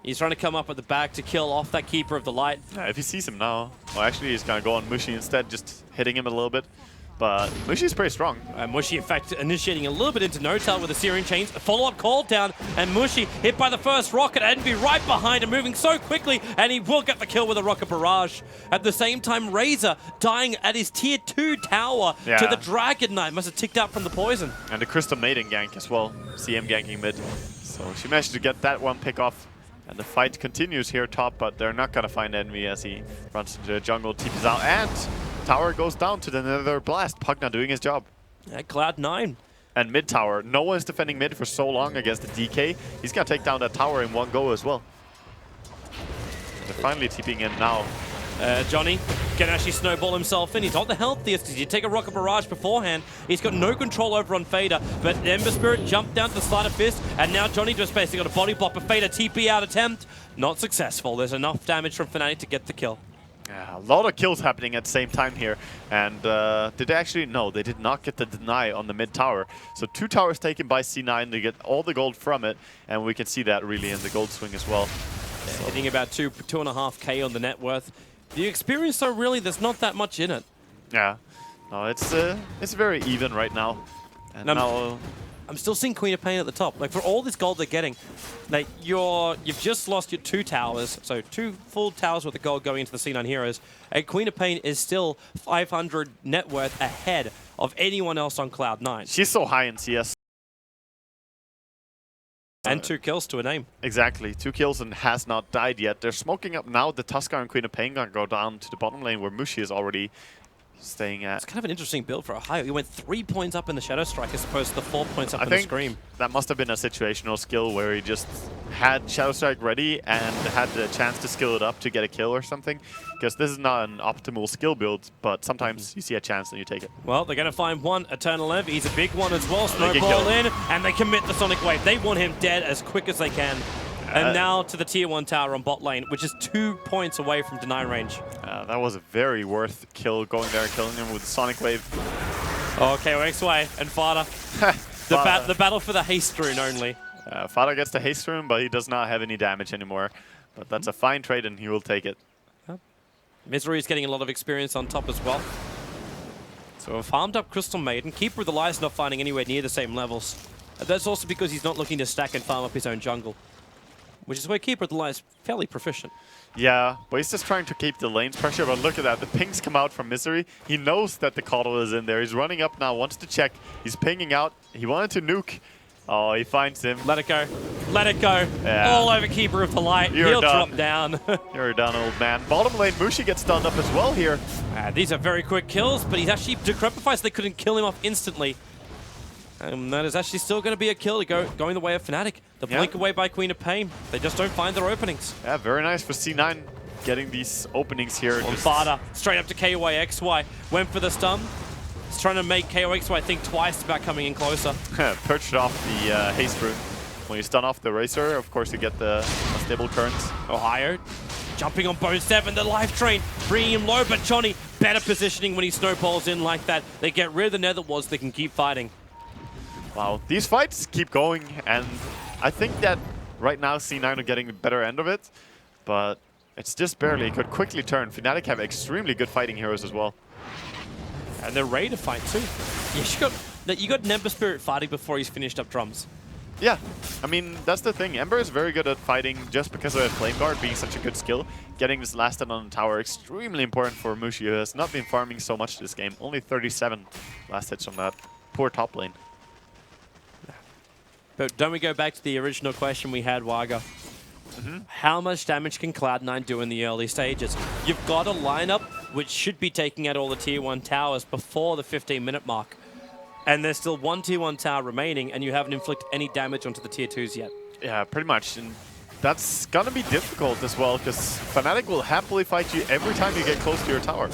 He's trying to come up at the back to kill off that Keeper of the Light. Yeah, if he sees him now, well, actually he's gonna go on Mushi instead, just hitting him a little bit. But Mushi's pretty strong. Mushi, in fact, initiating a little bit into Notar with the Searing Chains. A follow-up call down, and Mushi hit by the first rocket. Envy right behind him, moving so quickly, and he will get the kill with a rocket barrage. At the same time, Razor dying at his tier 2 tower to the Dragon Knight. Must have ticked out from the poison. And the Crystal Maiden gank as well. CM ganking mid. So she managed to get that one pick off. And the fight continues here top, but they're not gonna find Envy as he runs into the jungle, TP's out, and tower goes down to the Nether Blast. Pugna doing his job. At Cloud9. And mid tower. No one's defending mid for so long against the DK. He's gonna take down that tower in one go as well. They're finally TPing in now. Johnny can actually snowball himself in. He's not the healthiest. He did take a rocket barrage beforehand. He's got no control over on Fader, but Ember Spirit jumped down to the Sleight of Fist, and now Johnny just basically got a body block, but Fader TP out attempt. Not successful. There's enough damage from Fnatic to get the kill. Yeah, a lot of kills happening at the same time here. And did they actually? No, they did not get the deny on the mid tower. So 2 towers taken by C9 to get all the gold from it. And we can see that really in the gold swing as well. So hitting about 2.5k on the net worth. The experience, though, really, there's not that much in it. Yeah. No, it's very even right now. And now I'm still seeing Queen of Pain at the top. Like, for all this gold they're getting, like, you've just lost your 2 towers, so 2 full towers worth of gold going into the C9 heroes, and Queen of Pain is still 500 net worth ahead of anyone else on Cloud9. she's so high in CS. And 2 kills to a name. Exactly. 2 kills and has not died yet. They're smoking up now. The Tuskar and Queen of Pain gonna go down to the bottom lane where Mushi is already staying at. It's kind of an interesting build for Ohio. He went 3 points up in the Shadow Strike as opposed to the 4 points up in the Scream. That must have been a situational skill where he just had Shadow Strike ready and had the chance to skill it up to get a kill or something. Because this is not an optimal skill build, but sometimes you see a chance and you take it. Well, they're going to find one. Eternal Envy, he's a big one as well. Snowball in, and they commit the Sonic Wave. They want him dead as quick as they can. And now to the tier 1 tower on bot lane, which is 2 points away from deny range. That was a very worth kill, going there and killing him with the Sonic Wave. Okay, well, X-Way and Fada. the battle for the haste rune only. Fada gets the haste rune, but he does not have any damage anymore. But that's a fine trade, and he will take it. Misery is getting a lot of experience on top as well. So a farmed up Crystal Maiden. Keeper of the Light is not finding anywhere near the same levels. That's also because he's not looking to stack and farm up his own jungle, which is where Keeper of the Light is fairly proficient. Yeah, but he's just trying to keep the lane's pressure, but look at that. The pings come out from Misery. He knows that the Coddle is in there. He's running up now, wants to check. He's pinging out. He wanted to nuke. Oh, he finds him. Let it go. Let it go. Yeah. All over Keeper of the Light. He'll drop down. You're done, old man. Bottom lane, Mushi gets stunned up as well here. These are very quick kills, but he's actually decrepified so they couldn't kill him off instantly. And that is actually still going to be a kill going the way of Fnatic. The blink away by Queen of Pain. They just don't find their openings. Yeah, very nice for C9 getting these openings here. Fada straight up to KYXY. Went for the stun. It's trying to make KOXY think twice about coming in closer. Perched off the haste rune. When you stun off the Razor, of course you get the unstable currents. Ohio jumping on Bone 7, the life train, bringing him low, but Johnny, better positioning when he snowballs in like that. They get rid of the Nether Wards, they can keep fighting. Wow, these fights keep going, and I think that right now C9 are getting the better end of it, but it's just barely. It could quickly turn. Fnatic have extremely good fighting heroes as well. And they're ready to fight too. Yeah, you got Nemba Spirit fighting before he's finished up drums. Yeah, I mean, that's the thing. Ember is very good at fighting just because of Flame Guard being such a good skill. Getting this last hit on the tower, extremely important for Mushi, who has not been farming so much this game. Only 37 last hits on that poor top lane. But don't we go back to the original question we had, Waga? How much damage can Cloud9 do in the early stages? You've got a lineup which should be taking out all the Tier 1 towers before the 15-minute mark. And there's still one Tier 1 tower remaining, and you haven't inflicted any damage onto the Tier 2s yet. Yeah, pretty much. And that's gonna be difficult as well, because Fnatic will happily fight you every time you get close to your tower.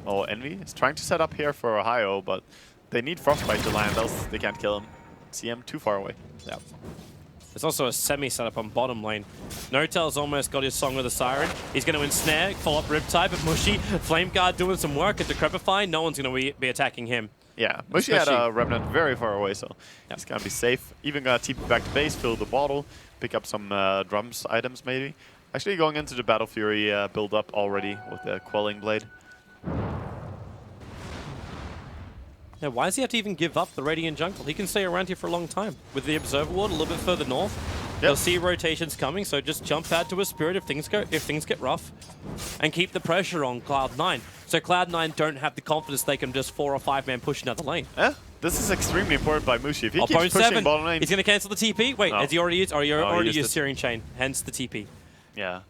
Oh, Envy is trying to set up here for Ohio, but they need Frostbite to land, else they can't kill him. CM too far away. Yeah. There's also a semi-setup on bottom lane. Notel's almost got his Song of the Siren. He's going to ensnare, follow up Riptide, but Mushi, Flame Guard doing some work at Decrepify. No one's going to be attacking him. Yeah, Mushi had a Remnant very far away, so he's going to be safe. Even going to TP back to base, fill the bottle, pick up some drums items maybe. Actually going into the Battle Fury build up already with the Quelling Blade. Yeah, why does he have to even give up the Radiant Jungle? He can stay around here for a long time. With the Observer Ward a little bit further north, they'll see rotations coming, so just jump out to a Spirit if things get rough, and keep the pressure on Cloud9. So Cloud9 don't have the confidence they can just 4 or 5 man push another lane. Yeah, this is extremely important by Mushi. If he keeps Bone pushing 7, bottom lane, he's going to cancel the TP. Wait, has he already used? Or he already used Searing Chain, hence the TP. Yeah,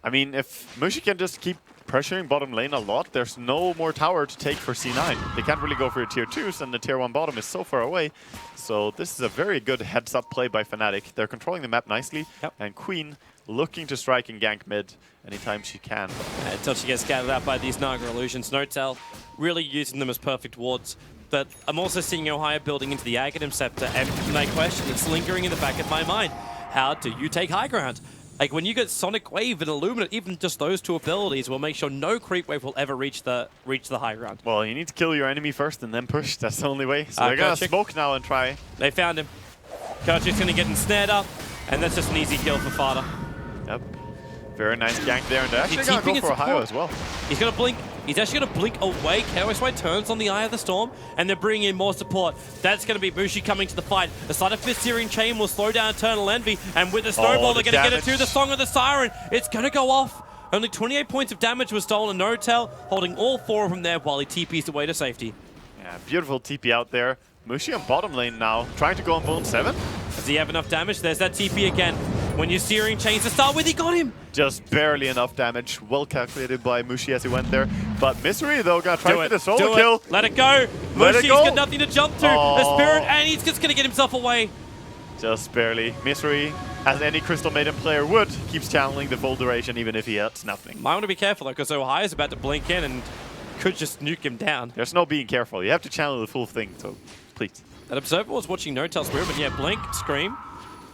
I mean, if Mushi can just keep pressuring bottom lane a lot, there's no more tower to take for C9. They can't really go for tier 2s, and the tier 1 bottom is so far away. So this is a very good heads-up play by Fnatic. They're controlling the map nicely, and Queen looking to strike and gank mid anytime she can. Until she gets scattered out by these Naga illusions. Notel really using them as perfect wards. But I'm also seeing Ohio building into the Aghanim Scepter, and my question is lingering in the back of my mind. How do you take high ground? Like, when you get Sonic Wave and Illuminate, even just those two abilities will make sure no creep wave will ever reach the high ground. Well, you need to kill your enemy first and then push. That's the only way. So they're going to smoke now and try. They found him. Kerchik's going to get ensnared up, and that's just an easy kill for Fada. Yep. Very nice gank there, and they're actually going to go for Ohio as well. He's going to blink. He's actually going to blink away. KOXY turns on the Eye of the Storm, and they're bringing in more support. That's going to be Mushi coming to the fight. The side of Fist Searing Chain will slow down Eternal Envy, and with the Snowball, they're going to get it to the Song of the Siren. It's going to go off. Only 28 points of damage was stolen. Notel holding all 4 of them there while he TPs away to safety. Yeah, beautiful TP out there. Mushi on bottom lane now, trying to go on Bone 7. Does he have enough damage? There's that TP again. When you're Searing Chains to start with, he got him! Just barely enough damage. Well calculated by Mushi as he went there. But Misery, though, gonna try for the solo kill. Let it go! Mushi's got nothing to jump to. A Spirit, and he's just gonna get himself away. Just barely. Misery, as any Crystal Maiden player would, keeps channeling the full duration even if he hits nothing. Might want to be careful, though, because Ohio's about to blink in and could just nuke him down. There's no being careful. You have to channel the full thing, so please. That Observer was watching Notel's movement. Yeah, blink, scream.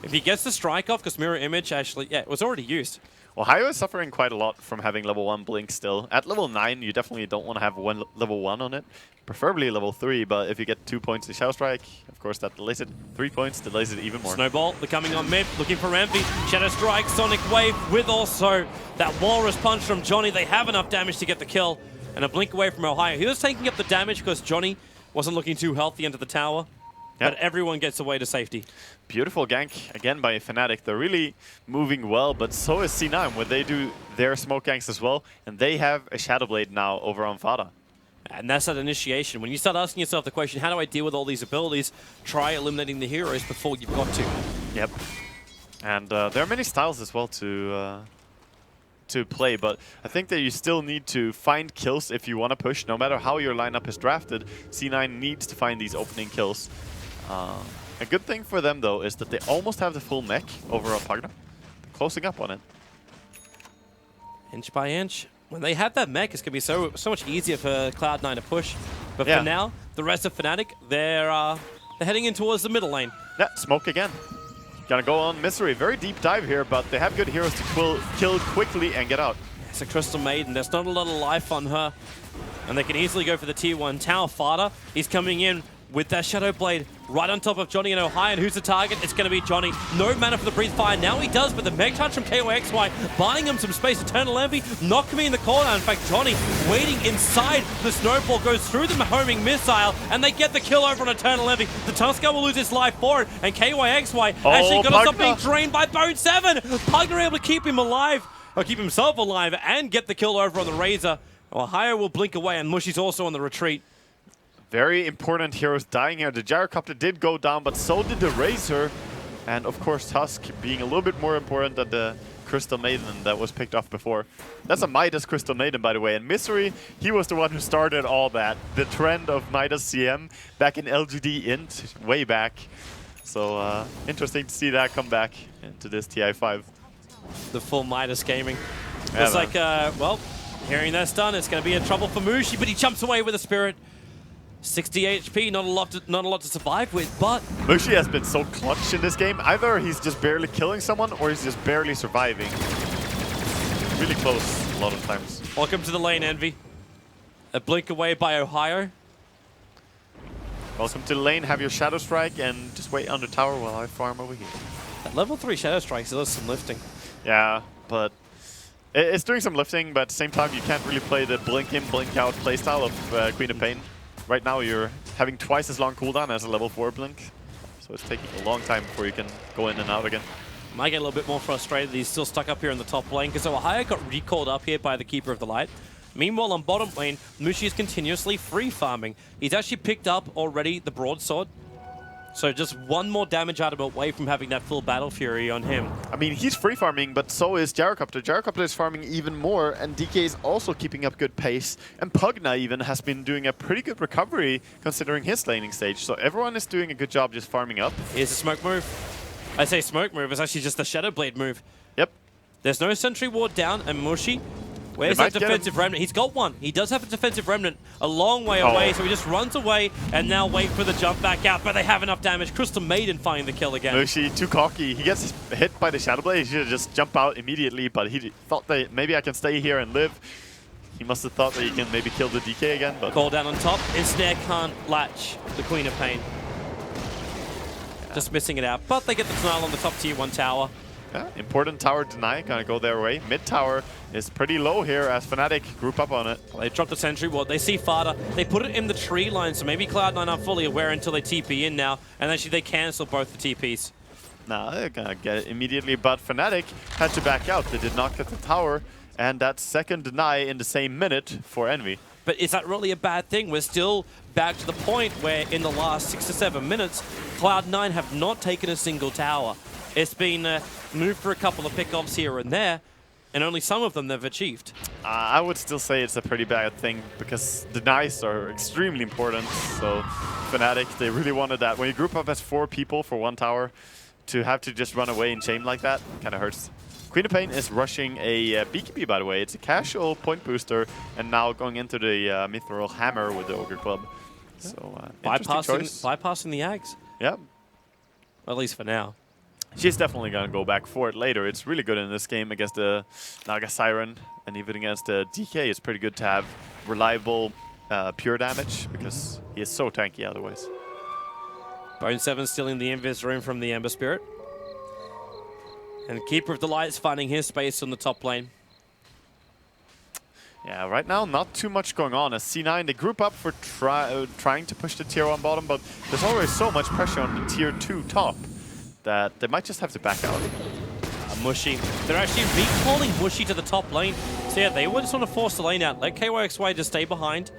If he gets the strike off, because Mirror Image actually, it was already used. Ohio is suffering quite a lot from having level 1 blink still. At level 9, you definitely don't want to have level 1 on it. Preferably level 3, but if you get 2 points to Shadow Strike, of course that delays it. 3 points delays it even more. Snowball, they're coming on mid, looking for Envy. Shadow Strike, Sonic Wave, with also that Walrus Punch from Johnny. They have enough damage to get the kill. And a blink away from Ohio. He was taking up the damage because Johnny wasn't looking too healthy into the tower. But everyone gets away to safety. Beautiful gank again by Fnatic. They're really moving well, but so is C9 when they do their smoke ganks as well. And they have a Shadow Blade now over on Fada. And that's that initiation. When you start asking yourself the question, how do I deal with all these abilities? Try eliminating the heroes before you've got to. Yep. And there are many styles as well to play, but I think that you still need to find kills if you want to push. No matter how your lineup is drafted, C9 needs to find these opening kills. A good thing for them, though, is that they almost have the full mech over on Pagna. They're closing up on it. Inch by inch. When they have that mech, it's going to be so much easier for Cloud9 to push. But for now, the rest of Fnatic, they're heading in towards the middle lane. Yeah, smoke again. Gonna go on Misery. Very deep dive here, but they have good heroes to kill quickly and get out. It's a Crystal Maiden. There's not a lot of life on her. And they can easily go for the tier 1 tower. Fada, he's coming in with that Shadow Blade right on top of Johnny and Ohio. And who's the target? It's going to be Johnny. No mana for the Breathe Fire. Now he does, but the Meg Touch from KYXY buying him some space. Eternal Envy not coming in the corner. In fact, Johnny waiting inside. The Snowball goes through the homing missile, and they get the kill over on Eternal Envy. The Tusker will lose his life for it, and KYXY actually going to stop being drained by Bone 7. Pugner able to keep him alive, or keep himself alive, and get the kill over on the Razor. Ohio will blink away, and Mushi's also on the retreat. Very important heroes dying here. The Gyrocopter did go down, but so did the Razor. And of course, Tusk being a little bit more important than the Crystal Maiden that was picked off before. That's a Midas Crystal Maiden, by the way. And Misery, he was the one who started all that. The trend of Midas CM back in LGD Int, way back. So interesting to see that come back into this TI5. The full Midas gaming. Yeah, It's like, well, hearing that stun, it's going to be a trouble for Mushi, but he jumps away with a Spirit. 60 HP, not a lot to survive with, but Mushi has been so clutch in this game. Either he's just barely killing someone or he's just barely surviving. Really close a lot of times. welcome to the lane, Envy. A blink away by Ohio. Welcome to the lane, have your Shadow Strike and just wait on the tower while I farm over here. At level 3 Shadow Strikes, it does some lifting. Yeah, but it's doing some lifting, but at the same time you can't really play the blink in, blink out playstyle of Queen of Pain. Right now you're having twice as long cooldown as a level 4 blink, so it's taking a long time before you can go in and out again. Might get a little bit more frustrated that he's still stuck up here in the top lane, because Ohio got recalled up here by the Keeper of the Light. Meanwhile, on bottom lane, Mushi is continuously free farming. He's actually picked up already the Broadsword, so just one more damage item away from having that full Battle Fury on him. I mean, he's free farming, but so is Gyrocopter. Gyrocopter is farming even more, and DK is also keeping up good pace. And Pugna even has been doing a pretty good recovery considering his laning stage. So everyone is doing a good job just farming up. Here's a smoke move. I say smoke move, it's actually just the Shadow Blade move. Yep. There's no Sentry Ward down, and Mushi, where's They that might get defensive remnant? He's got one. He does have a defensive remnant a long way away, so he just runs away and now wait for the jump back out, but they have enough damage. Crystal Maiden finding the kill again. Mushi, too cocky. He gets hit by the Shadow Blade. He should just jump out immediately, but he thought that maybe I can stay here and live. He must have thought that he can maybe kill the DK again, but... Call down on top. Ensnare can't latch the Queen of Pain. Just missing it out, but they get the denial on the top tier 1 tower. Yeah, important tower deny, gonna go their way. Mid tower is pretty low here as Fnatic group up on it. They drop the Sentry Ward. They see Fada. They put it in the tree line, so maybe Cloud9 aren't fully aware until they TP in now, and actually they cancel both the TPs. Nah, they're gonna get it immediately, but Fnatic had to back out. They did not get the tower, and that second deny in the same minute for Envy. But is that really a bad thing? We're still back to the point where in the last 6 to 7 minutes, Cloud9 have not taken a single tower. It's been moved for a couple of pickoffs here and there, and only some of them they've achieved. I would still say it's a pretty bad thing because denies are extremely important. So Fnatic, they really wanted that. When you group up as 4 people for 1 tower, to have to just run away in chain like that kind of hurts. Queen of Pain is rushing a BKB, by the way. It's a casual point booster, and now going into the Mithril Hammer with the Ogre Club. So bypassing the Ags. Yeah. At least for now. She's definitely going to go back for it later. It's really good in this game against the Naga Siren, and even against the DK, it's pretty good to have reliable pure damage because he is so tanky otherwise. Bone 7 stealing the Invis room from the Ember Spirit. And Keeper of the Light's finding his space on the top lane. Yeah, right now not too much going on. As C9, they group up for trying to push the tier 1 bottom, but there's already so much pressure on the tier 2 top that they might just have to back out. Mushi. They're actually recalling Mushi to the top lane. So yeah, they just want to force the lane out. Let KYXY just stay behind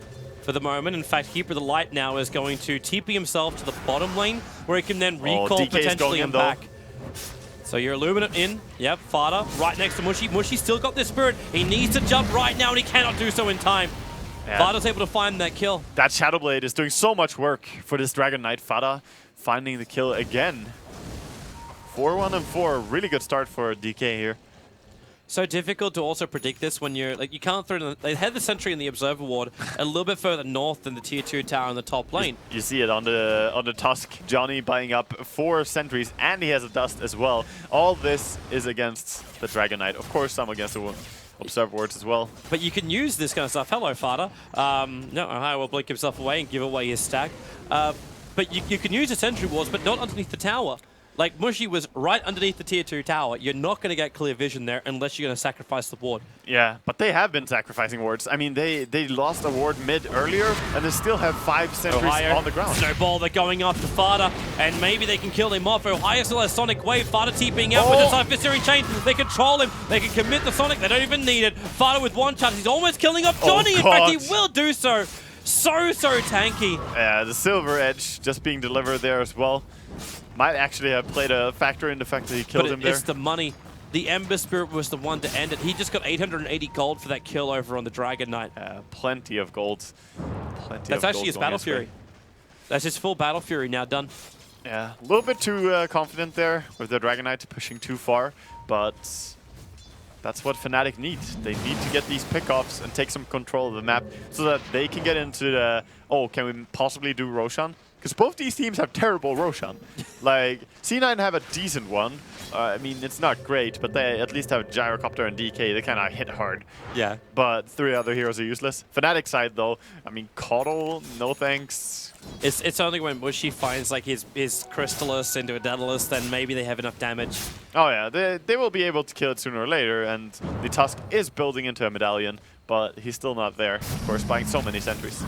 for the moment. In fact, Keeper of the Light now is going to TP himself to the bottom lane, where he can then recall potentially and back. So you're Illuminate in. Yep, Fada right next to Mushi. Mushi still got this Spirit. He needs to jump right now, and he cannot do so in time. Yeah. Fada's able to find that kill. That Shadow Blade is doing so much work for this Dragon Knight. Fada finding the kill again. 4-1 and 4, really good start for DK here. so difficult to also predict this when you're like you can't throw. They had the sentry in the observer ward a little bit further north than the tier 2 tower in the top lane. You see it on the Tusk. Johnny buying up 4 sentries, and he has a dust as well. All this is against the Dragon Knight. Of course, some against the observer wards as well. But you can use this kind of stuff. Hello, Fada. No, Ohio will blink himself away and give away his stack. But you can use the sentry wards, but not underneath the tower. Like, Mushy was right underneath the tier 2 tower. You're not going to get clear vision there unless you're going to sacrifice the ward. Yeah, but they have been sacrificing wards. I mean, they lost a ward mid earlier, and they still have 5 sentries Ohio, on the ground. Snowball, they're going after Fada, and maybe they can kill him off. Ohio still has Sonic Wave. Fada TPing out with the side Viscering Chain. They control him. They can commit the Sonic. They don't even need it. Fada with one charge. He's almost killing off Johnny. In fact, he will do so. So tanky. Yeah, the Silver Edge just being delivered there as well. Might actually have played a factor in the fact that he killed him there. But it's the money. The Ember Spirit was the one to end it. He just got 880 gold for that kill over on the Dragon Knight. Plenty of gold. That's actually his Battle Fury. That's his full Battle Fury now done. Yeah, a little bit too confident there with the Dragon Knight pushing too far, but that's what Fnatic need. They need to get these pickoffs and take some control of the map so that they can get into the, oh, can we possibly do Roshan? Because both these teams have terrible Roshan. Like, C9 have a decent one. I mean, it's not great, but they at least have Gyrocopter and DK. They kind of hit hard. Yeah. But 3 other heroes are useless. Fnatic side, though, I mean, Coddle, no thanks. It's only when Mushy finds like his Crystallis into a Daedalus, then maybe they have enough damage. Oh yeah, they will be able to kill it sooner or later, and the Tusk is building into a medallion, but he's still not there. Of course, buying so many sentries.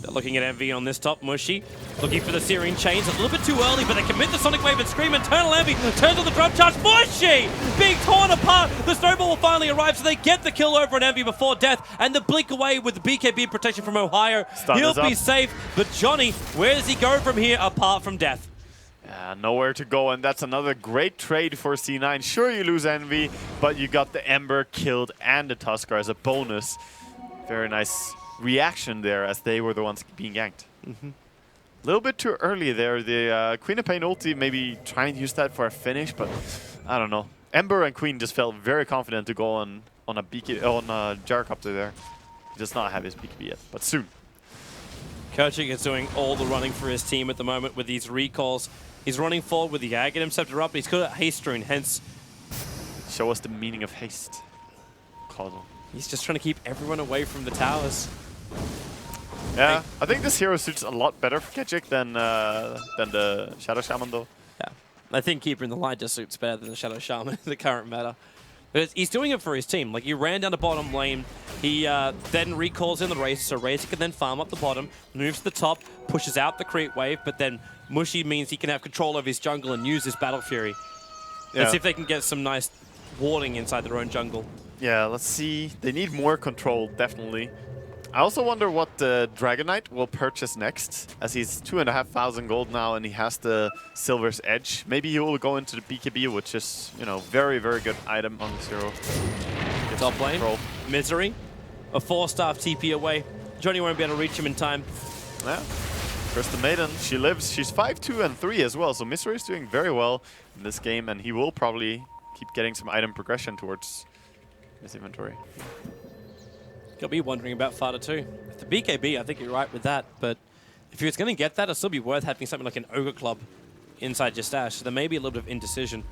They're looking at Envy on this top. Mushy looking for the Searing Chains. A little bit too early, but they commit the Sonic Wave and Scream. Eternal Envy turns on the drop charge. Mushy! Being torn apart. The Snowball will finally arrive, so they get the kill over on Envy before death. And the blink away with the BKB protection from Ohio. He'll be safe, but Johnny, where does he go from here apart from death? Yeah, nowhere to go, and that's another great trade for C9. Sure, you lose Envy, but you got the Ember killed and the Tusker as a bonus. Very nice reaction there, as they were the ones being ganked. A little bit too early there. The Queen of Pain ulti, maybe trying to use that for a finish, but I don't know. Ember and Queen just felt very confident to go on a Gyrocopter there. He does not have his BKB yet, but soon. Kochik is doing all the running for his team at the moment with these recalls. He's running forward with the Aghanim Scepter up, but he's got a haste rune, hence... Show us the meaning of haste. Causal. He's just trying to keep everyone away from the towers. Yeah, I think this hero suits a lot better for Kochik than the Shadow Shaman, though. Yeah, I think keeping the line just suits better than the Shadow Shaman in the current meta. But he's doing it for his team. Like, he ran down the bottom lane, he then recalls in the race, so Razor can then farm up the bottom, moves to the top, pushes out the creep wave, but then Mushy means he can have control of his jungle and use his Battle Fury. Yeah. Let's see if they can get some nice warding inside their own jungle. Yeah, let's see. They need more control, definitely. I also wonder what the Dragon Knight will purchase next, as he's 2,500 gold now and he has the Silver's Edge. Maybe he will go into the BKB, which is, you know, very, very good item on this hero. Top lane, Misery, a 4-star TP away. Johnny won't be able to reach him in time. Yeah. Krista Maiden, she lives. She's 5-2 and 3 as well, so Misery is doing very well in this game, and he will probably keep getting some item progression towards his inventory. You'll be wondering about Fada too. The BKB, I think you're right with that, but if he was going to get that, it'll still be worth having something like an Ogre Club inside your stash, so there may be a little bit of indecision.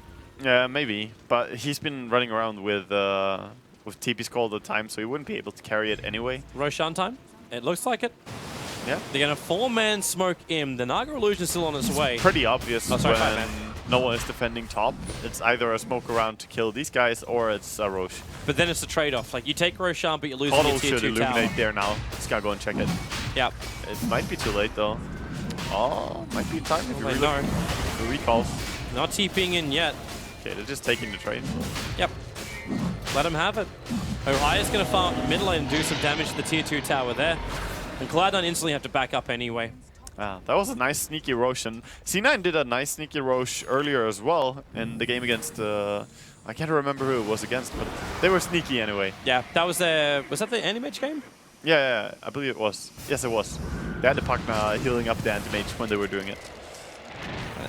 Yeah, maybe, but he's been running around with TP Skull all the time, so he wouldn't be able to carry it anyway. Roshan time? It looks like it. Yeah. They're going to 4-man smoke in. The Naga Illusion is still on its way. Pretty obvious sorry, when no one is defending top. It's either a smoke around to kill these guys, or it's a Roche. But then it's a trade-off. Like, you take Roshan, but you lose Coddle your tier should 2 illuminate tower. there now. Just gotta go and check it. Yep. It might be too late, though. Oh, might be time if you really know. The recall. Not TPing in yet. Okay, they're just taking the trade. Yep. Let him have it. Ohio's going to farm mid lane and do some damage to the tier 2 tower there. And Cloud9 instantly have to back up anyway. Ah, that was a nice sneaky Roche, and C9 did a nice sneaky Roche earlier as well in the game against, I can't remember who it was against, but they were sneaky anyway. Yeah, that was that the Anti-Mage game? Yeah, I believe it was. Yes, it was. They had the Pagna healing up the Anti-Mage when they were doing it.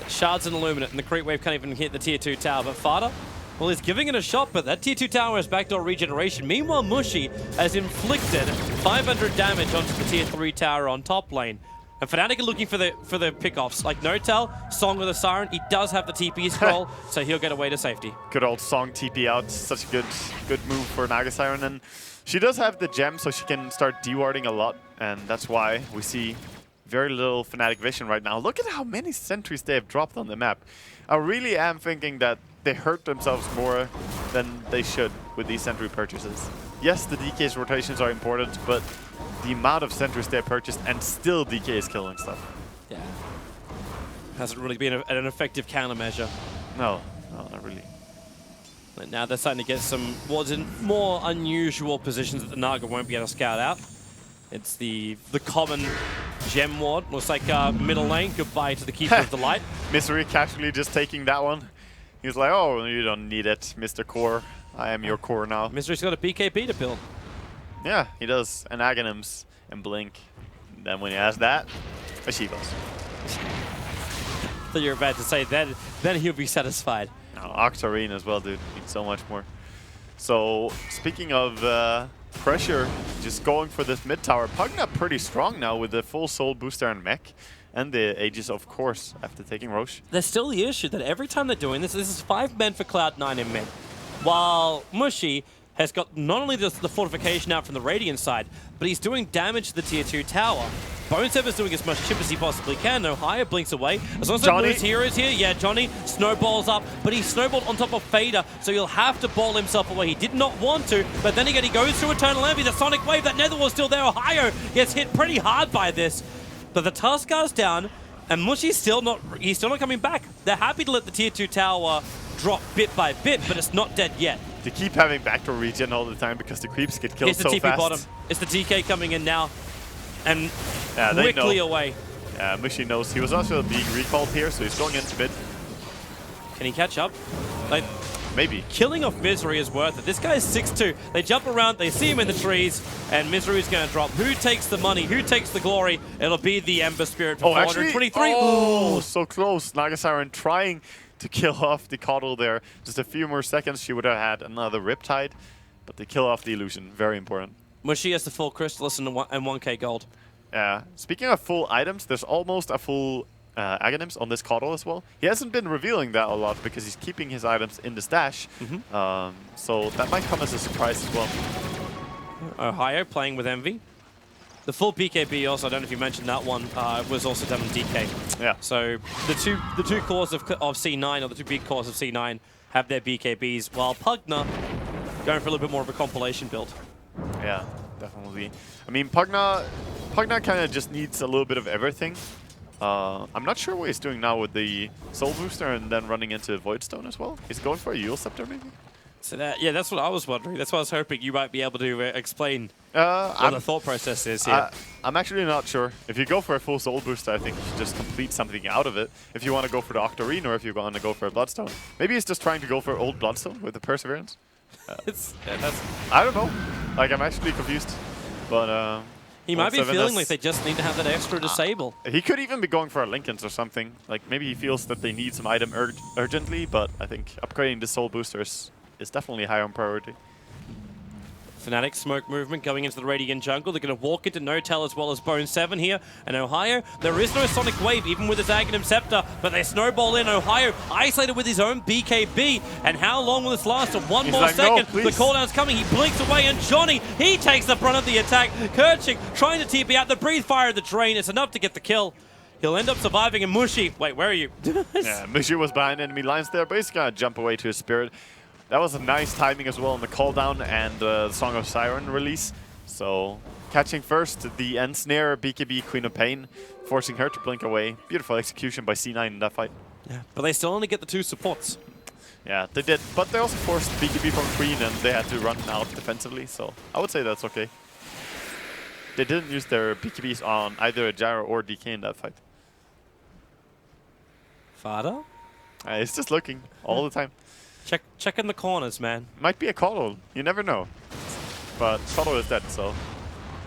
Shards and Illuminate, and the creep wave can't even hit the tier 2 tower, but Fada Well, he's giving it a shot, but that tier 2 tower has backdoor regeneration. Meanwhile, Mushy has inflicted 500 damage onto the tier 3 tower on top lane. And Fnatic are looking for the pickoffs. Like Notel, Song with a Siren, he does have the TP scroll, so he'll get away to safety. Good old Song TP out. Such a good move for Naga Siren. And she does have the gem, so she can start dewarding a lot. And that's why we see very little Fnatic vision right now. Look at how many sentries they have dropped on the map. I really am thinking that they hurt themselves more than they should with these sentry purchases. Yes, the DK's rotations are important, but the amount of sentries they have purchased and still DK is killing stuff. Yeah. Hasn't really been an effective countermeasure. No, not really. And now they're starting to get some more unusual positions that the Naga won't be able to scout out. It's the common gem ward. Looks like middle lane. Goodbye to the Keeper of the Light. Misery casually just taking that one. He's like, oh, you don't need it, Mr. Core. I am your core now. Misery's got a BKB to build. Yeah, he does. And Aghanims and Blink. And then when he has that, Ashivas. So you're about to say then he'll be satisfied. Oh, Octarine as well, dude. Needs so much more. So, speaking of pressure, just going for this mid tower. Pugna pretty strong now with the full soul booster and mech. And the Aegis, of course, after taking Roche. There's still the issue that every time they're doing this is 5 men for Cloud9 in mid. While Mushy has got not only the fortification out from the Radiant side, but he's doing damage to the tier 2 tower. Bonesever's doing as much chip as he possibly can. No higher blinks away. As long as the Blues hero is here, yeah, Johnny snowballs up, but he snowballed on top of Fader, so he'll have to ball himself away. He did not want to, but then again, he goes through Eternal Envy, the Sonic Wave, that Nether was still there. Ohio gets hit pretty hard by this, but the Tuskar's down, and Mushy's still not coming back. They're happy to let the tier 2 tower drop bit by bit, but it's not dead yet. They keep having backdoor regen all the time because the creeps get killed so fast. Here's the TP bottom. It's the DK coming in now. And yeah, quickly away. Yeah, Mushy knows. He was also being recalled here, so he's going into mid. Can he catch up? Like, maybe. Killing off Misery is worth it. This guy is 6'2". They jump around, they see him in the trees, and Misery's going to drop. Who takes the money? Who takes the glory? It'll be the Ember Spirit for 423. Oh, so close. Naga Siren trying to kill off the Coddle there. Just a few more seconds, she would have had another Riptide, but they kill off the illusion. Very important. Mushy has the full Crystallis and 1k gold. Speaking of full items, there's almost a full Aghanims on this Coddle as well. He hasn't been revealing that a lot because he's keeping his items in the stash. So that might come as a surprise as well. Ohio playing with Envy. The full BKB also, I don't know if you mentioned that one, was also done on DK. Yeah. So the two cores of C9, or the two big cores of C9, have their BKBs, while Pugna going for a little bit more of a compilation build. Yeah, definitely. I mean, Pugna kind of just needs a little bit of everything. I'm not sure what he's doing now with the Soul Booster and then running into Voidstone as well. He's going for a Eul Scepter maybe? So yeah, that's what I was wondering. That's why I was hoping you might be able to explain what the thought process is here. I'm actually not sure. If you go for a full Soul Booster, I think you should just complete something out of it. If you want to go for the Octarine or if you want to go for a Bloodstone. Maybe he's just trying to go for old Bloodstone with the Perseverance. I don't know. Like, I'm actually confused. But he might be feeling like they just need to have that extra disable. He could even be going for a Linken's or something. Like, maybe he feels that they need some item urgently, but I think upgrading the Soul Boosters is definitely high on priority. Fnatic smoke movement going into the Radiant jungle. They're going to walk into Notel as well as Bone7 here. And Ohio, there is no Sonic Wave, even with his Aghanim Scepter, but they snowball in. Ohio isolated with his own BKB. And how long will this last? One more second. The cooldown's coming. He blinks away, and Johnny, he takes the brunt of the attack. Kerching trying to TP out the Breathe Fire of the Drain. It's enough to get the kill. He'll end up surviving, and Mushy, wait, where are you? Yeah, Mushy was behind enemy lines there, but he's going to jump away to his Spirit. That was a nice timing as well on the cooldown and the Song of Siren release. So, catching first the end snare, BKB, Queen of Pain, forcing her to blink away. Beautiful execution by C9 in that fight. Yeah, but they still only get the 2 supports. Yeah, they did. But they also forced BKB from Queen and they had to run out defensively. So, I would say that's okay. They didn't use their BKBs on either a Gyro or DK in that fight. Fada? He's just looking all the time. Check in the corners, man. Might be a Coddle. You never know. But Coddle is dead, so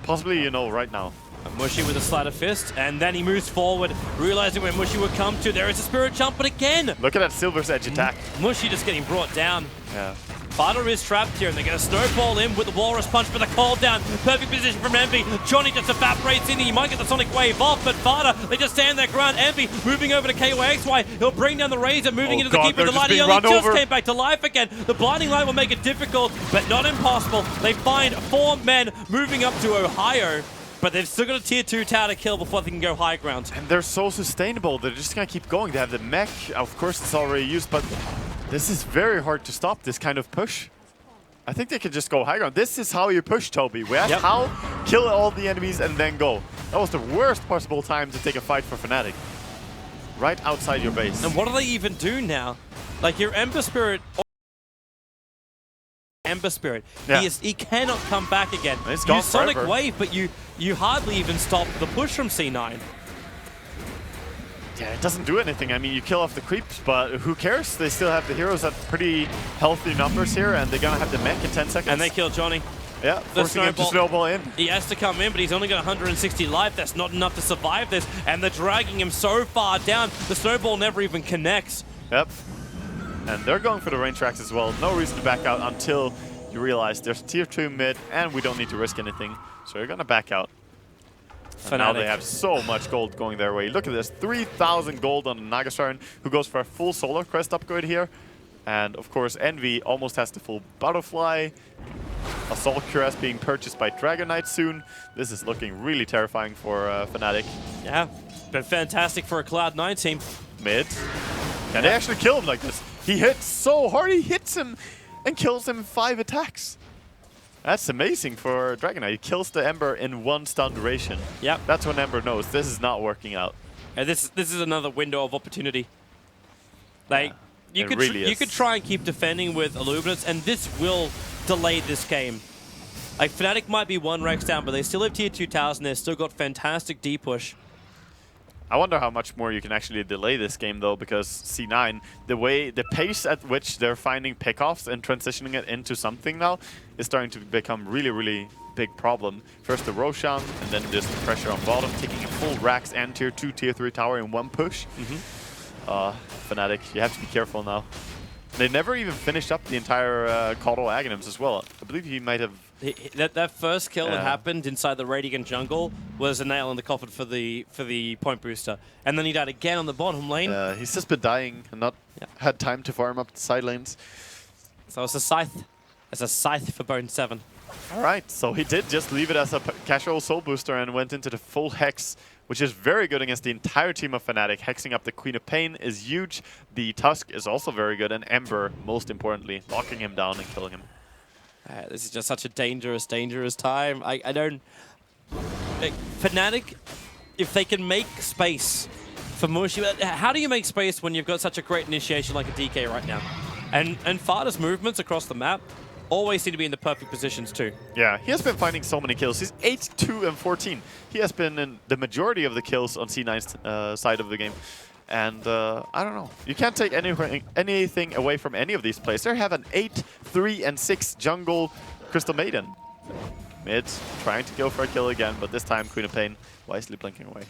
possibly you know right now. Mushi with a sleight of fist, and then he moves forward, realizing where Mushi would come to. There is a spirit jump, but again, Look at that Silver's Edge attack. Mushi just getting brought down. Yeah. Fada is trapped here, and they're going to snowball in with the Walrus Punch, but the call down. Perfect position from Envy. Johnny just evaporates in. He might get the Sonic Wave off, but Fada, they just stand their ground. Envy moving over to KYXY. He'll bring down the Razor, moving into the God, Keeper. they're The light, just he being only run just over. came back to life again. The Blinding Light will make it difficult, but not impossible. They find 4 men moving up to Ohio, but they've still got a tier 2 tower to kill before they can go high ground. And they're so sustainable. They're just going to keep going. They have the mech. Of course, it's already used, but this is very hard to stop, this kind of push. I think they could just go high ground. This is how you push, Toby. We have how kill all the enemies and then go. That was the worst possible time to take a fight for Fnatic. Right outside your base. And what do they even do now? Like your Ember Spirit, Yeah. he cannot come back again. It's You gone Sonic forever. Wave, but you hardly even stop the push from C9. Yeah, it doesn't do anything. I mean, you kill off the creeps, but who cares? They still have the heroes at pretty healthy numbers here, and they're going to have the mech in 10 seconds. And they kill Johnny. Yeah, forcing him to snowball in. He has to come in, but he's only got 160 life. That's not enough to survive this, and they're dragging him so far down. The snowball never even connects. Yep. And they're going for the range tracks as well. No reason to back out until you realize there's tier 2 mid, and we don't need to risk anything. So you're going to back out. And now they have so much gold going their way. Look at this, 3,000 gold on Nagasarn, who goes for a full Solar Crest upgrade here. And of course, Envy almost has the full Butterfly. Assault Cuirass being purchased by Dragon Knight soon. This is looking really terrifying for Fnatic. Yeah, been fantastic for a Cloud9 team. Mid. Can they actually kill him like this? He hits so hard, he hits him and kills him in 5 attacks. That's amazing for Dragon Knight. He kills the Ember in 1 stun duration. Yep. That's when Ember knows this is not working out. And this is another window of opportunity. Like you it could try and keep defending with Illuminates, and this will delay this game. Like Fnatic might be 1 Rex down, but they still have tier 2 towers, and they've still got fantastic D push. I wonder how much more you can actually delay this game though, because C9, the pace at which they're finding pickoffs and transitioning it into something now is starting to become really, really big problem. First the Roshan, and then just the pressure on bottom, taking a full Rax and tier 2, tier 3 tower in 1 push. Fnatic, you have to be careful now. They never even finished up the entire Caudal Aghanims as well. I believe he might have... That first kill that happened inside the Radiant jungle was a nail in the coffin for the point booster. And then he died again on the bottom lane. He's just been dying and not had time to farm up the side lanes. So it's a scythe. It's a scythe for Bone 7. Alright, so he did just leave it as a casual soul booster and went into the full Hex, which is very good against the entire team of Fnatic. Hexing up the Queen of Pain is huge. The Tusk is also very good, and Ember, most importantly, locking him down and killing him. This is just such a dangerous, dangerous time. I don't... Like, Fnatic, if they can make space for Mushi... How do you make space when you've got such a great initiation like a DK right now? And Fada's movements across the map always seem to be in the perfect positions too. Yeah, he has been finding so many kills. He's 8, 2, and 14. He has been in the majority of the kills on C9's side of the game. And I don't know. You can't take anything away from any of these plays. They have an 8, 3, and 6 jungle Crystal Maiden. Mid, trying to go for a kill again, but this time Queen of Pain wisely blinking away.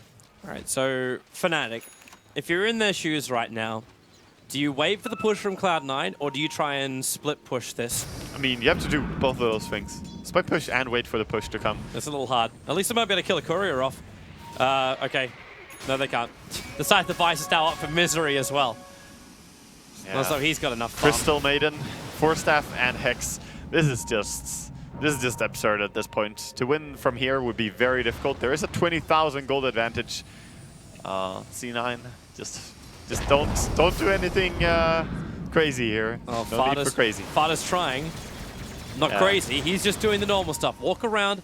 Alright, so Fnatic, if you're in their shoes right now, do you wait for the push from Cloud9, or do you try and split push this? I mean, you have to do both of those things. Split push and wait for the push to come. That's a little hard. At least they might be able to kill a courier off. Okay. No, they can't. The Scythe device is now up for Misery as well. Yeah. Also, he's got enough farm. Crystal Maiden, 4 staff, and Hex. This is just absurd at this point. To win from here would be very difficult. There is a 20,000 gold advantage. C9, just don't do anything crazy here. Oh, no need for crazy. Fada's trying. Not crazy. He's just doing the normal stuff. Walk around,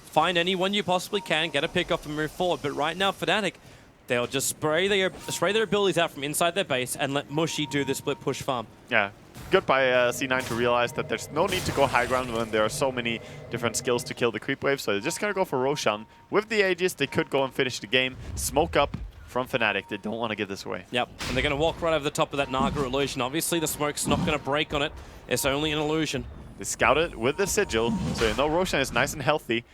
find anyone you possibly can, get a pick off and move forward. But right now, Fnatic, they'll just spray their abilities out from inside their base and let Mushi do the split push farm. Yeah, good by C9 to realize that there's no need to go high ground when there are so many different skills to kill the creep wave. So they're just going to go for Roshan. With the Aegis, they could go and finish the game. Smoke up from Fnatic. They don't want to give this away. Yep, and they're going to walk right over the top of that Naga illusion. Obviously, the smoke's not going to break on it. It's only an illusion. They scouted with the sigil, so you know Roshan is nice and healthy.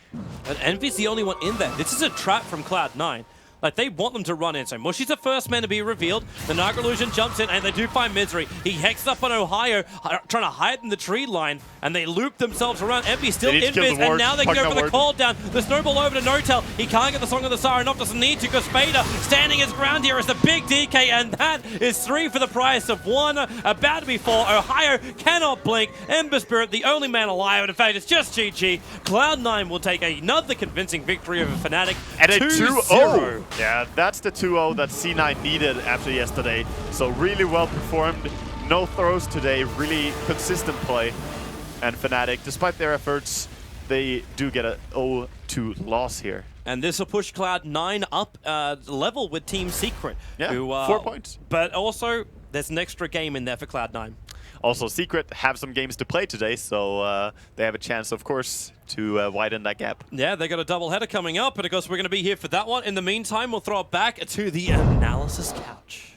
And Envy's the only one in there. This is a trap from Cloud9. Like, they want them to run in. So Mushi's the first man to be revealed. The Naga Illusion jumps in, and they do find Misery. He hexes up on Ohio, trying to hide in the tree line, and they loop themselves around. Envy still They need to kill invis, the and ward. now they can Fuck go for that the ward. call down. The snowball over to Notel. He can't get the Song of the Siren off, doesn't need to, because Fader standing his ground here as the big DK, and that is 3 for the price of 1. About to be 4. Ohio cannot blink. Ember Spirit, the only man alive, and in fact, it's just GG. Cloud9 will take another convincing victory over Fnatic. And a 2-0. 2-0. Yeah, that's the 2-0 that C9 needed after yesterday. So really well performed. No throws today. Really consistent play. And Fnatic, despite their efforts, they do get a 0-2 loss here. And this will push Cloud9 up level with Team Secret. Yeah, who, 4 points. But also, there's an extra game in there for Cloud9. Also, Secret have some games to play today, so they have a chance, of course, to widen that gap. Yeah, they got a doubleheader coming up, and of course we're going to be here for that one. In the meantime, we'll throw it back to the analysis couch.